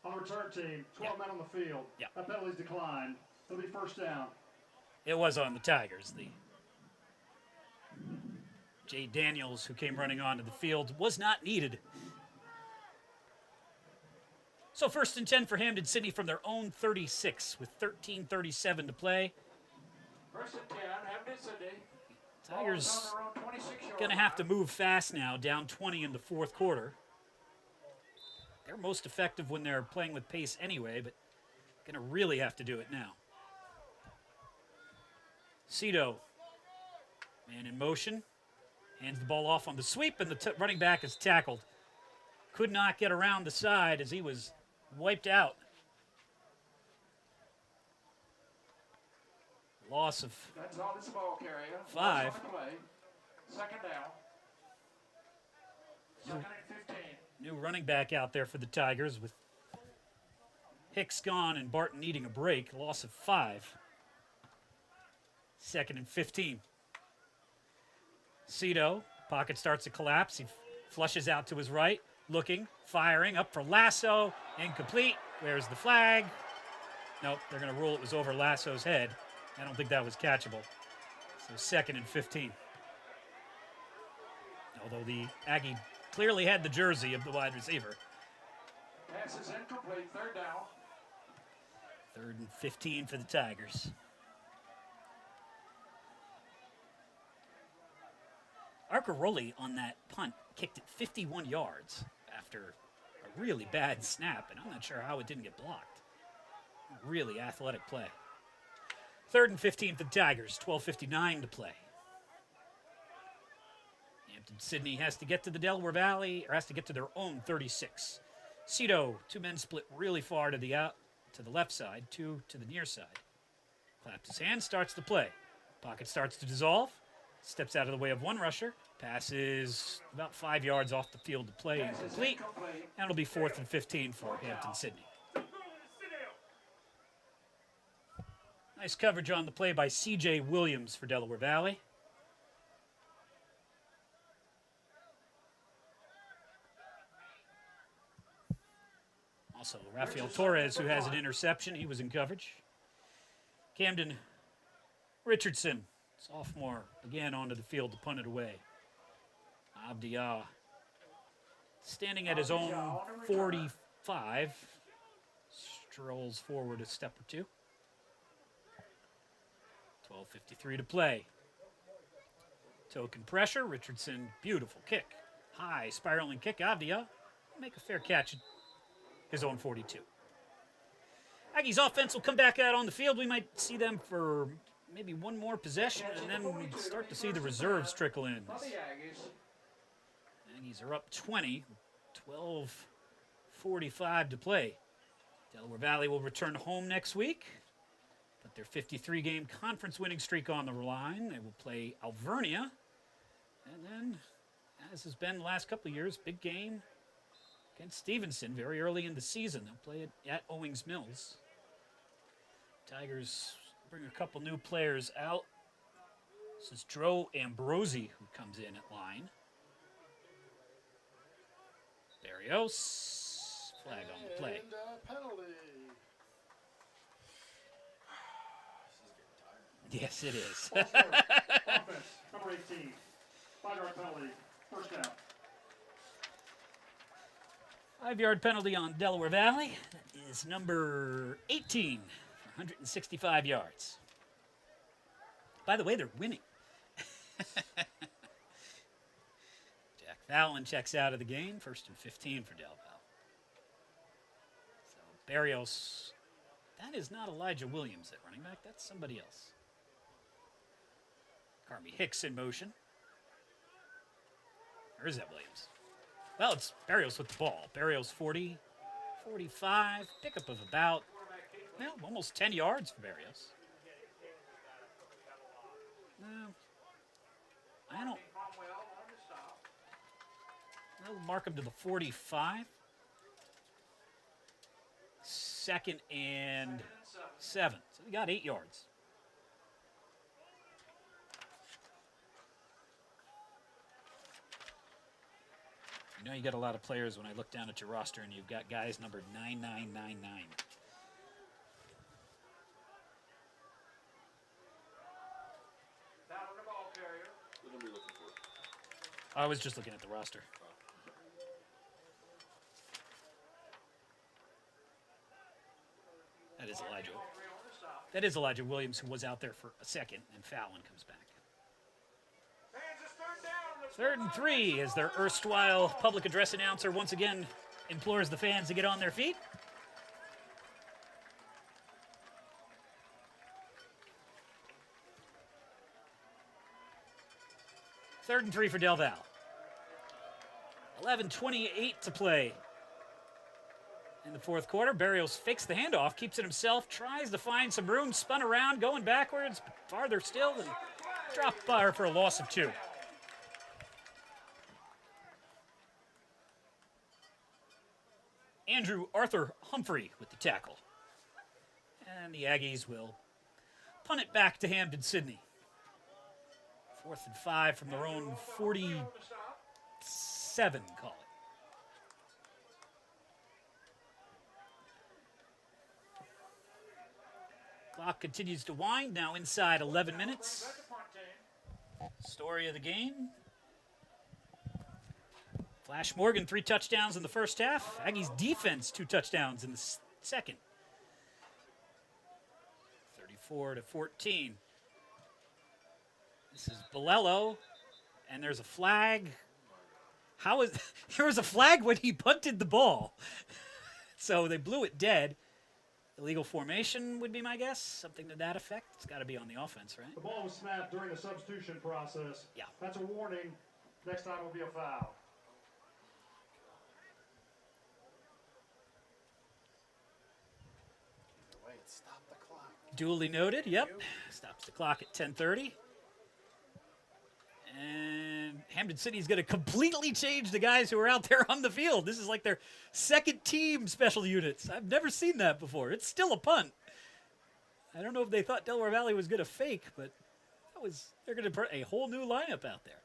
on the return team. 12 men on the field. Yeah. That penalty's declined. It'll be 1st down. It was on the Tigers. The Jay Daniels, who came running onto the field, was not needed. So 1st and 10 for Hampden-Sydney from their own 36 with 13:37 to play. 1st and 10, Hampden-Sydney. Tigers going to have to move fast now, down 20 in the 4th quarter. They're most effective when they're playing with pace anyway, but going to really have to do it now. Cito, man in motion, hands the ball off on the sweep, and the running back is tackled. Could not get around the side as he was wiped out. Loss of That's all this ball carrier. 5. Loss on the play. 2nd down. 2nd and 15. New running back out there for the Tigers with Hicks gone and Barton needing a break. Loss of 5. 2nd and 15. Cito, pocket starts to collapse. He flushes out to his right, looking, firing, up for Lasso. Incomplete. Where's the flag? Nope, they're going to rule it was over Lasso's head. I don't think that was catchable. So 2nd and 15. Although the Aggie clearly had the jersey of the wide receiver. Pass is incomplete. 3rd down. 3rd and 15 for the Tigers. Arcaroli on that punt kicked it 51 yards after a really bad snap, and I'm not sure how it didn't get blocked. Really athletic play. 3rd and 15 for the Tigers, 12:59 to play. Hampden-Sydney has to get to the Delaware Valley, or has to get to their own 36. Cito, 2 men split really far to the left side, 2 to the near side. Claps his hand, starts the play. Pocket starts to dissolve, steps out of the way of one rusher, passes about 5 yards off the field to play, incomplete, and it'll be 4th and 15 for Hampden-Sydney. Nice coverage on the play by C.J. Williams for Delaware Valley. Also, Rafael Torres, who has an interception. He was in coverage. Camden Richardson Sophomore again onto the field to punt it away. Abdiya standing at his own 45. Strolls forward a step or two. 12:53 to play. Token pressure. Richardson, beautiful kick. High spiraling kick. Abdiya make a fair catch at his own 42. Aggies offense will come back out on the field. We might see them for maybe one more possession, and then we start to see the reserves trickle in. Aggies are up 20, 12:45 to play. Delaware Valley will return home next week, put their 53-game conference winning streak on the line. They will play Alvernia, and then, as has been the last couple of years, big game against Stevenson very early in the season. They'll play it at Owings Mills. Tigers bring a couple new players out. This is Dro Ambrosi who comes in at line. Barrios, flag on the play. And penalty. Yes, it is. Offense, number 18. 5-yard penalty. First down. 5-yard penalty on Delaware Valley. That is number 18 for 165 yards. By the way, they're winning. Jack Fallon checks out of the game. 1st and 15 for Del Val. So Barrios, that is not Elijah Williams at running back. That's somebody else. Carmi Hicks in motion. Or is that Williams? Well, it's Barrios with the ball. Barrios 40, 45, pickup of about, well, almost 10 yards for Barrios. No, I don't. I'll mark him to the 45. 2nd and 7. So we got 8 yards. You know you got a lot of players when I look down at your roster and you've got guys numbered 9999. What are we looking for? I was just looking at the roster. That is Elijah. That is Elijah Williams, who was out there for a second, and Fallon comes back. 3rd and 3 as their erstwhile public address announcer once again implores the fans to get on their feet. Third and 3 for Del Val. 11:28 to play in the 4th quarter. Barrios fakes the handoff, keeps it himself, tries to find some room, spun around, going backwards, but farther still, and dropped by for a loss of 2. Andrew Arthur Humphrey with the tackle. And the Aggies will punt it back to Hampden-Sydney. 4th and 5 from their own 47, call it. Clock continues to wind, now inside 11 minutes. Story of the game. Flash Morgan, 3 touchdowns in the first half. Aggies defense, 2 touchdowns in the second. 34-14. This is Bolello, and there's a flag. There was a flag when he punted the ball. So they blew it dead. Illegal formation would be my guess. Something to that effect. It's got to be on the offense, right? The ball was snapped during the substitution process. Yeah. That's a warning. Next time will be a foul. Wait, stop the clock. Duly noted, yep. Stops the clock at 10:30. And Hampden-Sydney's going to completely change the guys who are out there on the field. This is like their second team special units. I've never seen that before. It's still a punt. I don't know if they thought Delaware Valley was going to fake, but they're going to put a whole new lineup out there.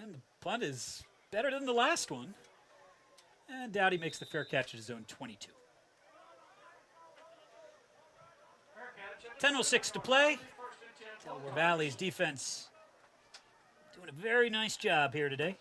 And the punt is better than the last one. And Dowdy makes the fair catch at his own 22. 10:06 to play. Delaware Valley's defense doing a very nice job here today.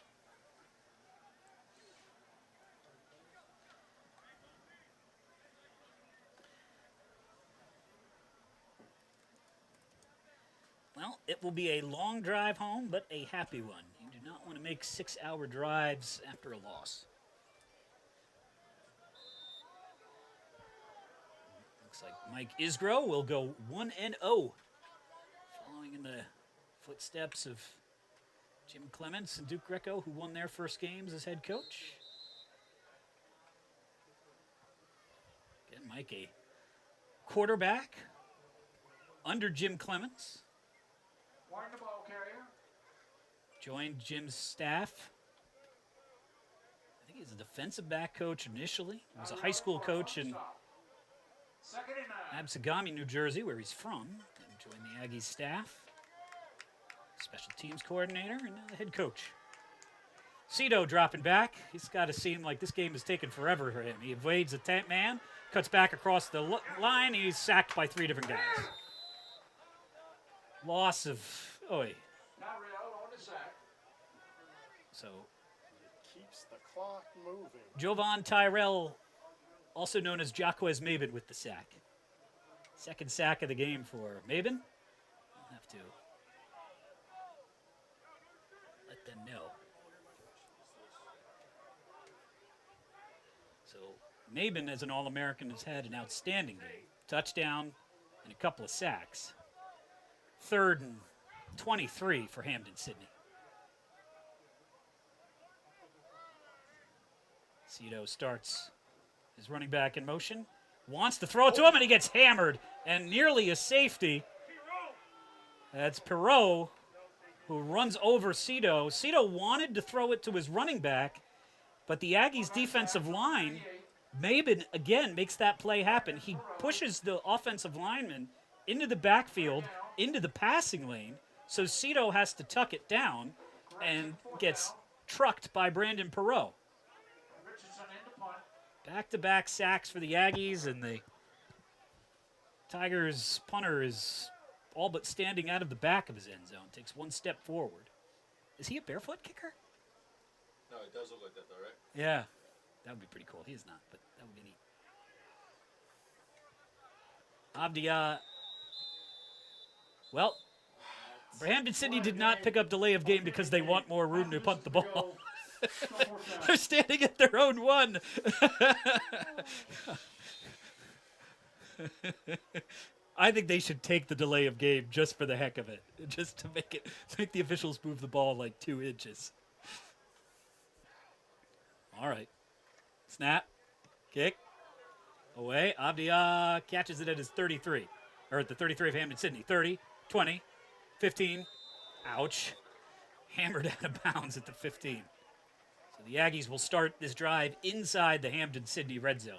Well, it will be a long drive home, but a happy one. You do not want to make 6-hour drives after a loss. Looks like Mike Isgro will go 1-0, following in the footsteps of Jim Clements and Duke Greco, who won their first games as head coach. Again, Mike, a quarterback under Jim Clements. Wind the ball carrier. Joined Jim's staff. I think he's a defensive back coach initially. He was a high school coach in Absegami, New Jersey, where he's from. And joined the Aggies staff. Special teams coordinator and now the head coach. Cito dropping back. He's got to seem like this game is taking forever for him. He evades a man, cuts back across the line. He's sacked by 3 different guys. Loss of, So, keeps the clock moving. Jovan Tyrell, also known as Jacquez Maben, with the sack. Second sack of the game for Maben. I'll have to let them know. So, Maben, as an All-American, has had an outstanding game. Touchdown and a couple of sacks. 3rd and 23 for Hampden-Sydney. Cito starts his running back in motion. Wants to throw it to him, and he gets hammered. And nearly a safety. That's Perot, who runs over Cito. Cito wanted to throw it to his running back, but the Aggies' defensive line, Maben, again, makes that play happen. He pushes the offensive lineman into the backfield, into the passing lane, so Cito has to tuck it down and gets trucked by Brandon Perot. Back-to-back sacks for the Aggies, and the Tigers punter is all but standing out of the back of his end zone. Takes one step forward. Is he a barefoot kicker? No, it does look like that, though, right? Yeah, that would be pretty cool. He is not, but that would be neat. Abdia. Well, Hampden-Sydney did not pick up delay of game because they want more room to punt the ball. They're standing at their own 1. I think they should take the delay of game just for the heck of it, just to make the officials move the ball like 2 inches. All right, snap, kick, away. Abdia catches it at his 33, or at the 33 of Hampden-Sydney. 30, 20, 15. Ouch! Hammered out of bounds at the 15. So the Aggies will start this drive inside the Hampden-Sydney red zone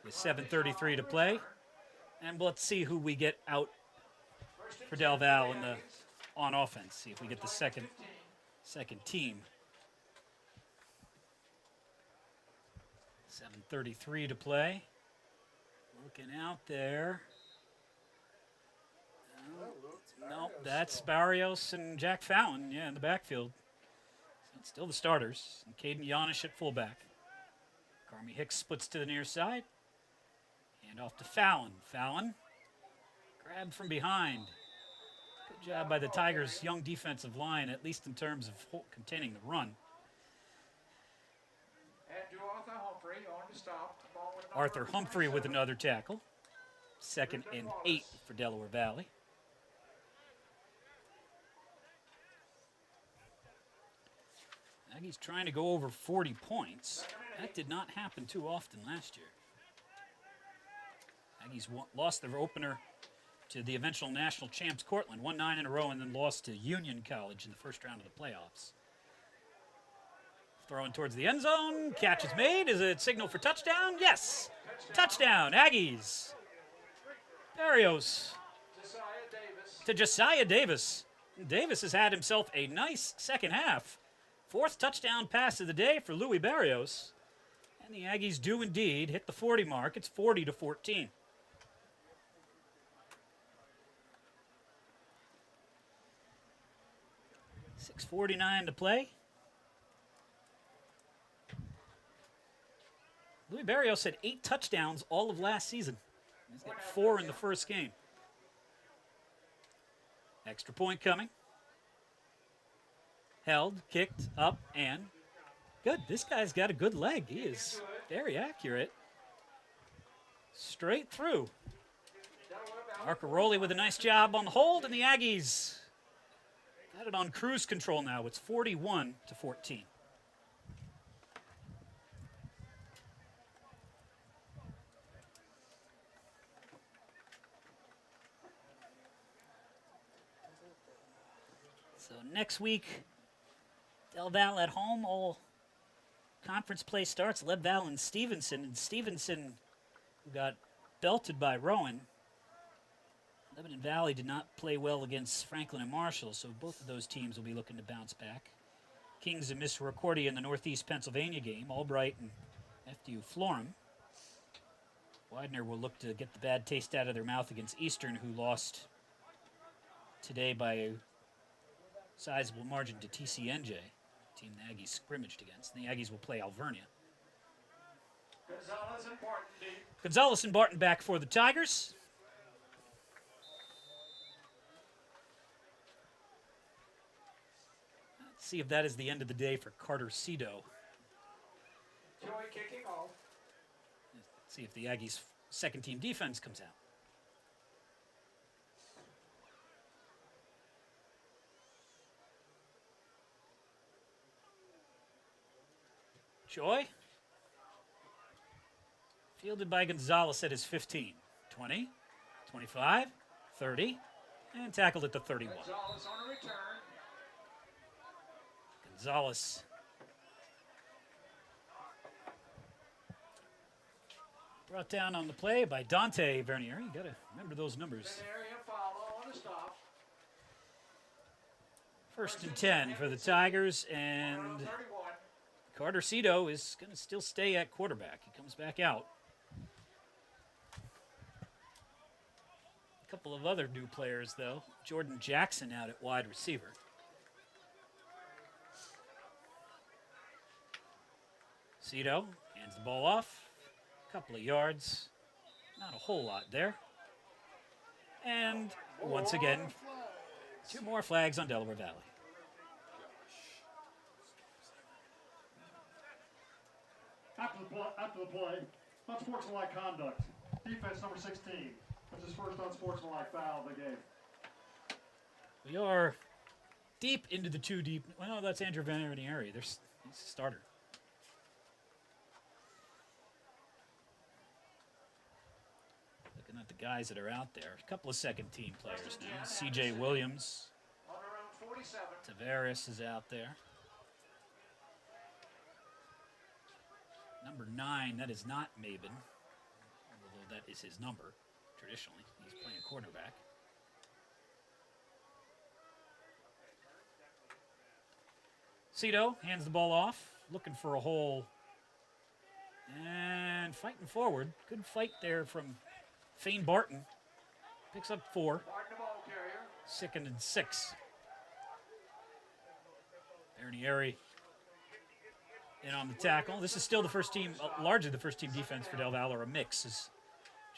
with 7:33 to play. And let's see who we get out for Del Val on offense. See if we get the second team. 7:33 to play. Looking out there. No, that's Barrios and Jack Fallon, in the backfield. So it's still the starters. And Caden Yanish at fullback. Carmi Hicks splits to the near side. Hand off to Fallon. Fallon grabbed from behind. Good job by the Tigers' young defensive line, at least in terms of containing the run. Arthur Humphrey with another tackle. 2nd and 8 for Delaware Valley. Aggies trying to go over 40 points. That did not happen too often last year. Aggies lost their opener to the eventual national champs Cortland, won 9 in a row, and then lost to Union College in the first round of the playoffs. Throwing towards the end zone. Catch is made. Is it signal for touchdown? Yes. Touchdown, Aggies. Barrios to Josiah Davis. Davis has had himself a nice second half. 4th touchdown pass of the day for Louis Barrios. And the Aggies do indeed hit the 40 mark. It's 40-14. 6:49 to play. Louis Barrios had 8 touchdowns all of last season. He's got 4 in the first game. Extra point coming. Held, kicked, up, and good. This guy's got a good leg. He is very accurate. Straight through. Arcaroli with a nice job on the hold, and the Aggies got it on cruise control now. It's 41-14. So next week, Del Val at home. All conference play starts. Lead Val and Stevenson. And Stevenson, who got belted by Rowan. Lebanon Valley did not play well against Franklin and Marshall, so both of those teams will be looking to bounce back. Kings and Misericordia in the Northeast Pennsylvania game. Albright and FDU Florham. Widener will look to get the bad taste out of their mouth against Eastern, who lost today by a sizable margin to TCNJ, team the Aggies scrimmaged against. And the Aggies will play Alvernia. Gonzalez and Barton back for the Tigers. Let's see if that is the end of the day for Carter Cito. Joy kicking off. See if the Aggies' second-team defense comes out. Joy. Fielded by Gonzalez at his 15. 20, 25, 30, and tackled at the 31. Gonzalez on a return. Gonzalez brought down on the play by Dante Vernier. You got to remember those numbers. First and 10 for the Tigers, and Carter Cito is going to still stay at quarterback. He comes back out. A couple of other new players, though. Jordan Jackson out at wide receiver. Cito hands the ball off. A couple of yards. Not a whole lot there. And once again, 2 more flags on Delaware Valley. After the play, unsportsmanlike conduct. Defense number 16. That's his first unsportsmanlike foul of the game. We are deep into the 2 deep. Well, no, that's Andrew Vernieri. He's a starter. Looking at the guys that are out there. A couple of second-team players now. C.J. Williams. Tavares is out there. Number 9, that is not Maben, although that is his number, traditionally. He's playing quarterback. Cito hands the ball off, looking for a hole, and fighting forward. Good fight there from Fane Barton. Picks up 4. Second and 6. Vernieri in on the tackle. This is still the first team, largely the first team defense for Del Val, or a mix, as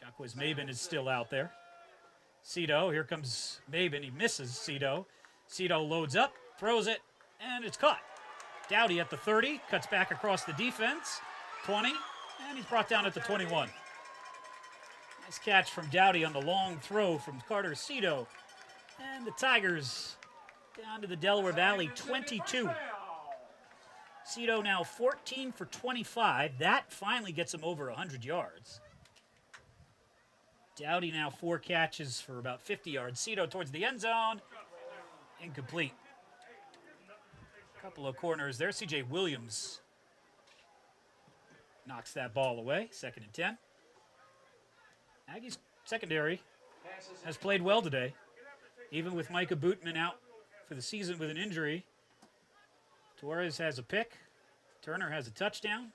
Jacquez Maben is still out there. Cito, here comes Maben. He misses Cito. Cito loads up, throws it, and it's caught. Dowdy at the 30, cuts back across the defense. 20, and he's brought down at the 21. Nice catch from Dowdy on the long throw from Carter Cito. And the Tigers down to the Delaware Valley 22. Cito now 14 for 25. That finally gets him over 100 yards. Dowdy now 4 catches for about 50 yards. Cito towards the end zone. Incomplete. Couple of corners there. C.J. Williams knocks that ball away. 2nd and 10. Aggies secondary has played well today. Even with Micah Bootman out for the season with an injury. Torres has a pick. Turner has a touchdown.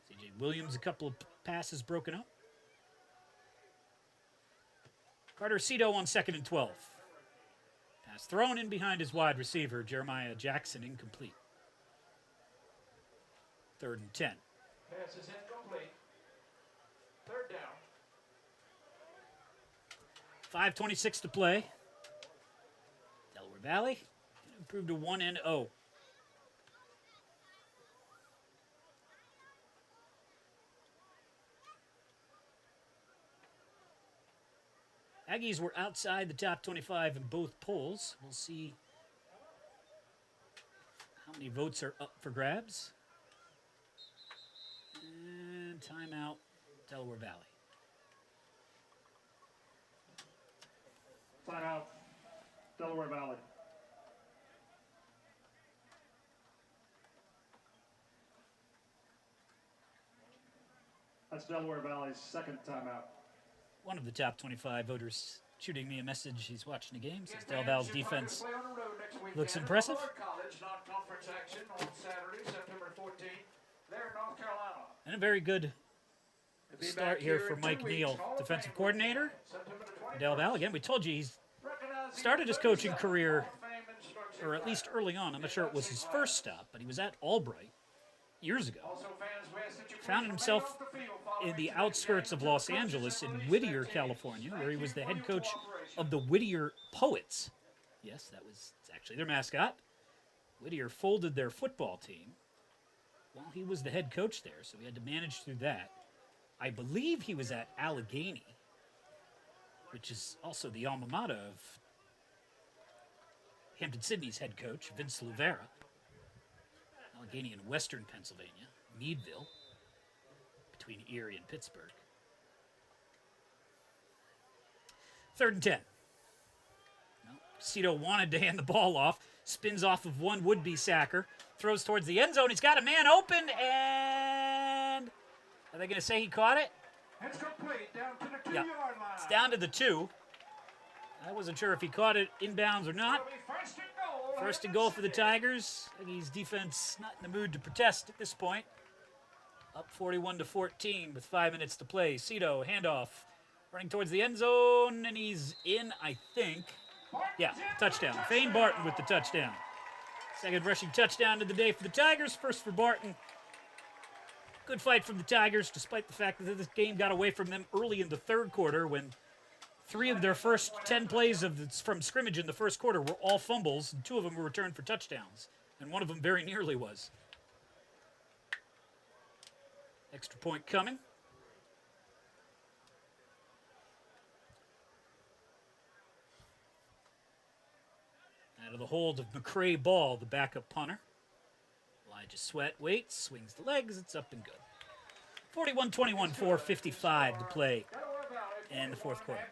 C.J. Williams, a couple of passes broken up. Carter Cito on 2nd and 12. Pass thrown in behind his wide receiver, Jeremiah Jackson, incomplete. 3rd and 10. Pass is incomplete. 3rd down. 5:26 to play. Delaware Valley improved to 1-0. Aggies were outside the top 25 in both polls. We'll see how many votes are up for grabs. And timeout, Delaware Valley. Timeout, Delaware Valley. That's Delaware Valley's 2nd timeout. One of the top 25 voters shooting me a message. He's watching the game. Says Del Val's defense looks impressive. College non-conference action on Saturday, September 14th, there in North Carolina. And a very good start here for Mike Neal, defensive coordinator. Del Val, again, we told you he's started his coaching career, or at least early on. I'm not sure it was his first stop, but he was at Albright years ago. Found himself in the outskirts of Los Angeles in Whittier, California, where he was the head coach of the Whittier Poets. Yes, that was actually their mascot. Whittier folded their football team while he was the head coach there, so he had to manage through that. I believe he was at Allegheny, which is also the alma mater of Hampden-Sydney's head coach, Vince Luvera. Allegheny in western Pennsylvania, Meadville, between Erie and Pittsburgh. 3rd and 10. Well, Cito wanted to hand the ball off, spins off of one would-be sacker, throws towards the end zone. He's got a man open, and are they going to say he caught it? It's complete, down to the 2-yard line. It's down to the 2. I wasn't sure if he caught it inbounds or not. First and goal for the Tigers. Aggies defense not in the mood to protest at this point. Up 41-14 with 5 minutes to play. Cito, handoff, running towards the end zone, and he's in, I think. Yeah, touchdown. Fane Barton with the touchdown. 2nd rushing touchdown of the day for the Tigers. First for Barton. Good fight from the Tigers, despite the fact that this game got away from them early in the 3rd quarter when 3 of their first 10 plays from scrimmage in the 1st quarter were all fumbles, and 2 of them were returned for touchdowns, and one of them very nearly was. Extra point coming. Out of the hold of McCray Ball, the backup punter. Elijah Sweat waits, swings the legs, it's up and good. 41-21, 4:55 to play in the 4th quarter.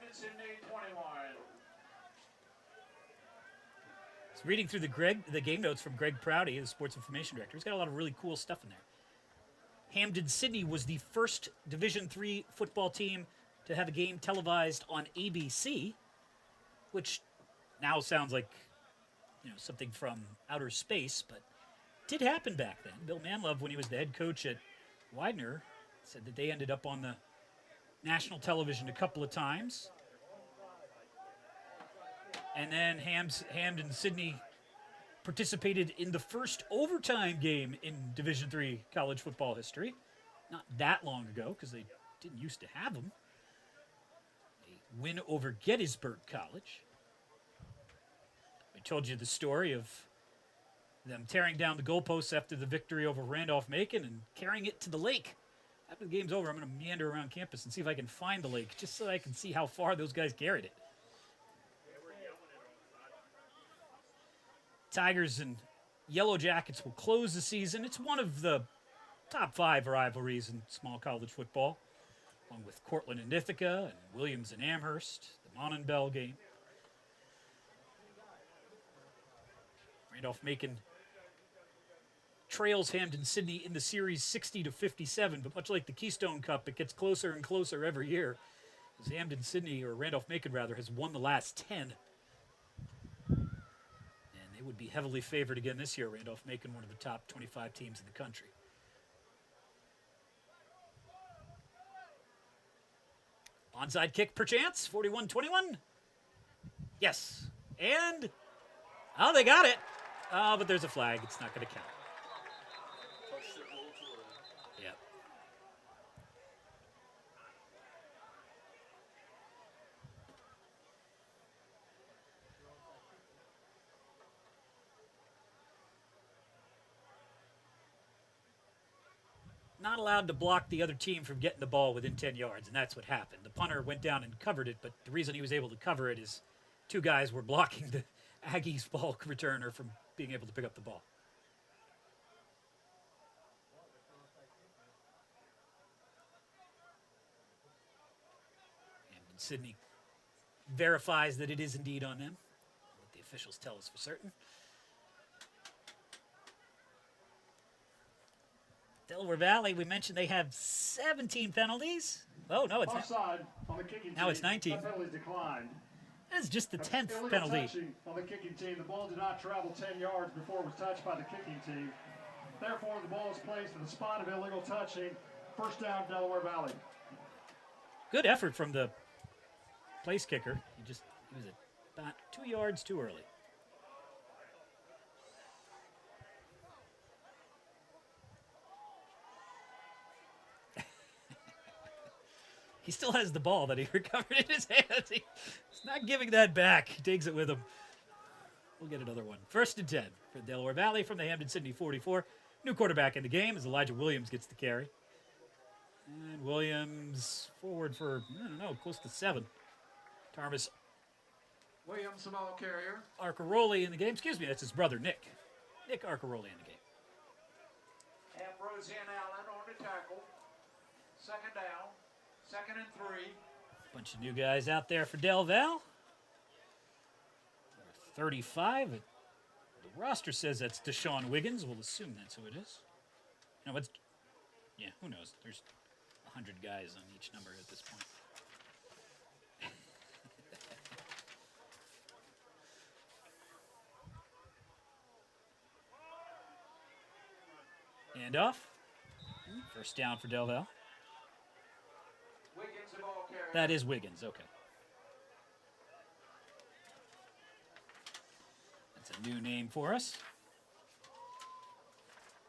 So reading through the game notes from Greg Prouty, the sports information director. He's got a lot of really cool stuff in there. Hampden-Sydney was the first Division III football team to have a game televised on ABC, which now sounds like something from outer space, but did happen back then. Bill Manlove, when he was the head coach at Widener, said that they ended up on the national television a couple of times. And then Hampden-Sydney participated in the first overtime game in Division III college football history. Not that long ago, because they didn't used to have them. A win over Gettysburg College. I told you the story of them tearing down the goalposts after the victory over Randolph-Macon and carrying it to the lake. After the game's over, I'm going to meander around campus and see if I can find the lake, just so I can see how far those guys carried it. Tigers and Yellow Jackets will close the season. It's one of the top 5 rivalries in small college football, along with Cortland and Ithaca and Williams and Amherst, the Mon-and-Bell game. Randolph-Macon trails Hampden-Sydney in the series 60-57, but much like the Keystone Cup, it gets closer and closer every year, as Hampden-Sydney, or Randolph-Macon rather, has won the last 10. And they would be heavily favored again this year. Randolph-Macon, one of the top 25 teams in the country. Onside kick perchance, 41-21. Yes, and Oh, they got it. Oh, but there's a flag. It's not going to count. Yep. Not allowed to block the other team from getting the ball within 10 yards, and that's what happened. The punter went down and covered it, but the reason he was able to cover it is two guys were blocking the Aggies ball returner from being able to pick up the ball. And Sydney verifies that it is indeed on them. What the officials tell us for certain. Delaware Valley, we mentioned they have 17 penalties. Oh, no, it's offside on the kicking now team. it's 19. That penalty's declined. That's just the 10th Illegal penalty. Touching on the kicking team. The ball did not travel 10 yards before it was touched by the kicking team. Therefore, the ball is placed in the spot of illegal touching. First down, Delaware Valley. Good effort from the place kicker. He was about 2 yards too early. He still has the ball that he recovered in his hands. He's not giving that back. He takes it with him. We'll get another one. 1st and 10 for Delaware Valley from the Hampden-Sydney 44. New quarterback in the game as Elijah Williams gets the carry. And Williams forward for, I don't know, close to 7. Tarvis Williams, the ball carrier. Arcaroli in the game. Excuse me, that's his brother, Nick. Nick Arcaroli in the game. Ambrose and Allen on the tackle. 2nd down. 2nd and 3. Bunch of new guys out there for Del Val. 35. The roster says that's Deshaun Wiggins. We'll assume that's who it is. No, it's, yeah, who knows? There's 100 guys on each number at this point. Handoff. First down for Del Val. Wiggins, the ball carrier. That is Wiggins, okay. That's a new name for us.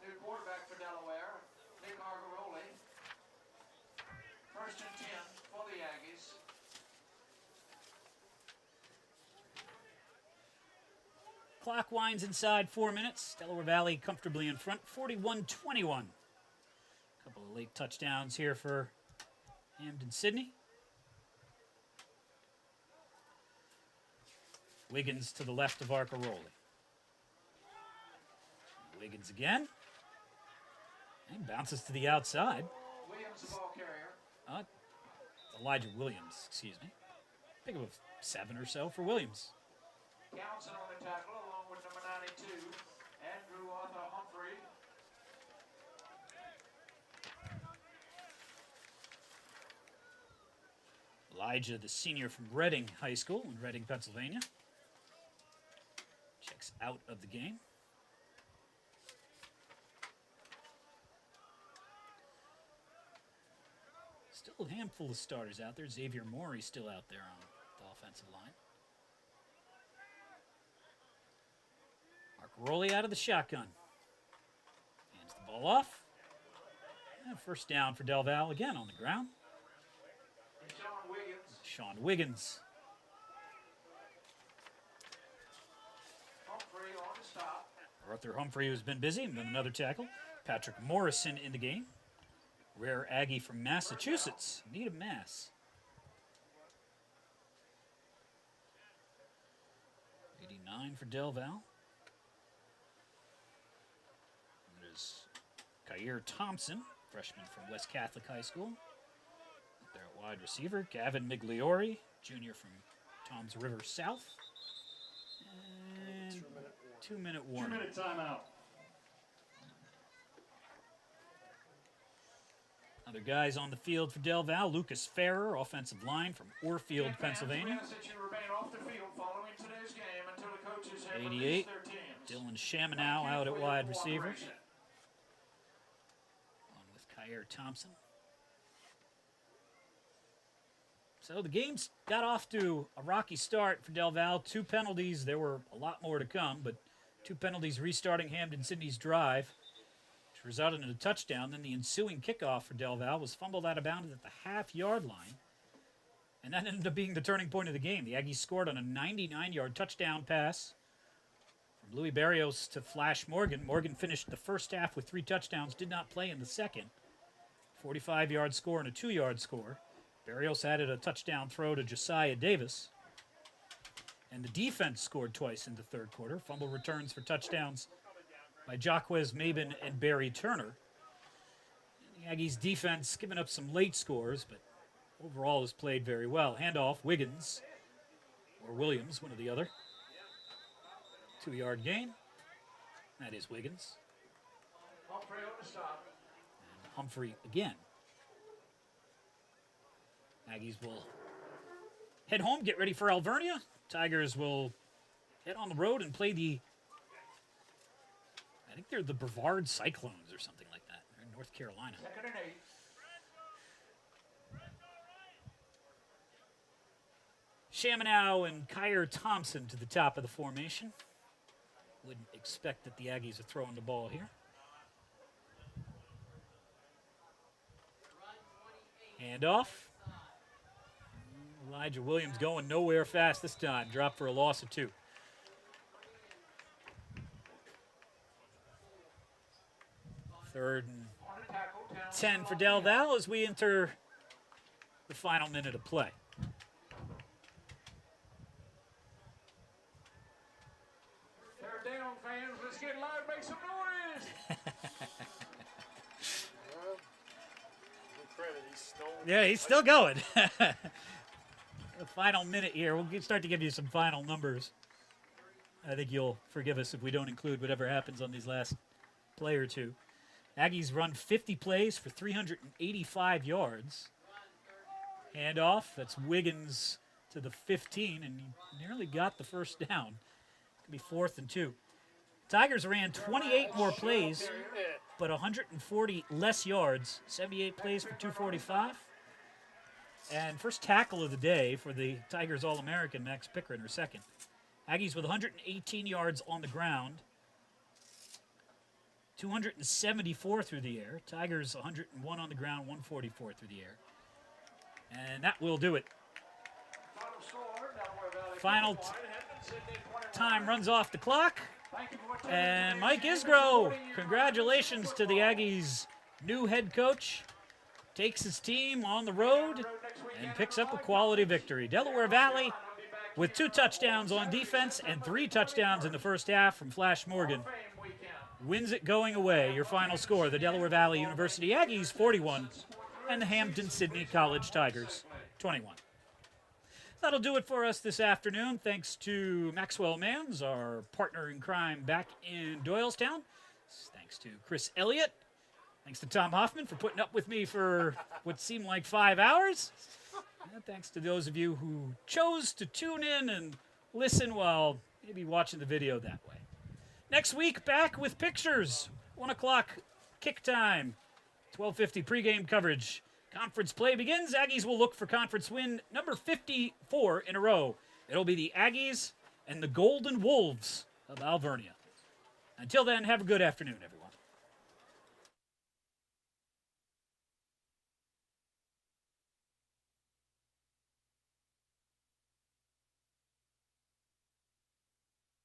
New quarterback for Delaware, Nick Argaroli. 1st and 10 for the Aggies. Clock winds inside 4 minutes. Delaware Valley comfortably in front, 41-21. Couple of late touchdowns here for Hampden-Sydney. Wiggins to the left of Arcaroli. Wiggins again. And bounces to the outside. Williams, the ball carrier. Elijah Williams, excuse me. Pick up a 7 or so for Williams. Townsend on the tackle along with number 92, Andrew Arthur Humphrey. Elijah, the senior from Reading High School in Reading, Pennsylvania. Checks out of the game. Still a handful of starters out there. Xavier Morey still out there on the offensive line. Mark Rowley out of the shotgun. Hands the ball off. And first down for Del Val again on the ground. Sean Wiggins. Humphrey on the stop. Arthur Humphrey, who's been busy, and then another tackle. Patrick Morrison in the game. Rare Aggie from Massachusetts, Needham, Mass. 89 for Del Val. There's Kyer Thompson, freshman from West Catholic High School. There at wide receiver, Gavin Migliori, junior from Toms River South. And 2-minute warning. 2-minute timeout. Other guys on the field for Del Val, Lucas Farrer, offensive line from Orfield, Pennsylvania. 88, Dylan Shamanow out at wide receiver. On with Kyer Thompson. So the game's got off to a rocky start for Del Val. 2 penalties. There were a lot more to come, but 2 penalties restarting Hampden-Sydney's drive, which resulted in a touchdown. Then the ensuing kickoff for Del Val was fumbled out of bounds at the half-yard line. And that ended up being the turning point of the game. The Aggies scored on a 99-yard touchdown pass from Louis Barrios to Flash Morgan. Morgan finished the first half with 3 touchdowns, did not play in the second. 45-yard score and a 2-yard score. Barrios added a touchdown throw to Josiah Davis. And the defense scored twice in the third quarter. Fumble returns for touchdowns by Jaquez Mabin and Barry Turner. And the Aggies defense giving up some late scores, but overall has played very well. Handoff, Wiggins, or Williams, one or the other. 2-yard gain. That is Wiggins. Humphrey on the stop. And Humphrey again. Aggies will head home, get ready for Alvernia. Tigers will head on the road and play I think they're the Brevard Cyclones or something like that. They're in North Carolina. 2nd and 8. Chaminade and Kyer Thompson to the top of the formation. Wouldn't expect that the Aggies are throwing the ball here. Handoff. Elijah Williams going nowhere fast this time. Dropped for a loss of 2. Third and 10 for Del Val as we enter the final minute of play. Third down, fans. Let's get loud, make some noise. Yeah, he's still going. The final minute here. We'll start to give you some final numbers. I think you'll forgive us if we don't include whatever happens on these last play or two. Aggies run 50 plays for 385 yards. Handoff. That's Wiggins to the 15, and he nearly got the first down. It'll be 4th and 2. Tigers ran 28 more plays, but 140 less yards. 78 plays for 245. And first tackle of the day for the Tigers All-American, Max Pickering, or second. Aggies with 118 yards on the ground. 274 through the air. Tigers 101 on the ground, 144 through the air. And that will do it. Final time runs off the clock. And Mike Isgro, congratulations to the Aggies' new head coach. Takes his team on the road and picks up a quality victory. Delaware Valley with 2 touchdowns on defense and 3 touchdowns in the first half from Flash Morgan wins it going away. Your final score, the Delaware Valley University Aggies 41 and the Hampden-Sydney College Tigers 21. That'll do it for us this afternoon. Thanks to Maxwell Manns, our partner in crime back in Doylestown. Thanks to Chris Elliott. Thanks to Tom Hoffman for putting up with me for what seemed like 5 hours. And thanks to those of you who chose to tune in and listen while maybe watching the video that way. Next week, back with pictures. 1 o'clock kick time. 12:50 pregame coverage. Conference play begins. Aggies will look for conference win number 54 in a row. It'll be the Aggies and the Golden Wolves of Alvernia. Until then, have a good afternoon, everyone.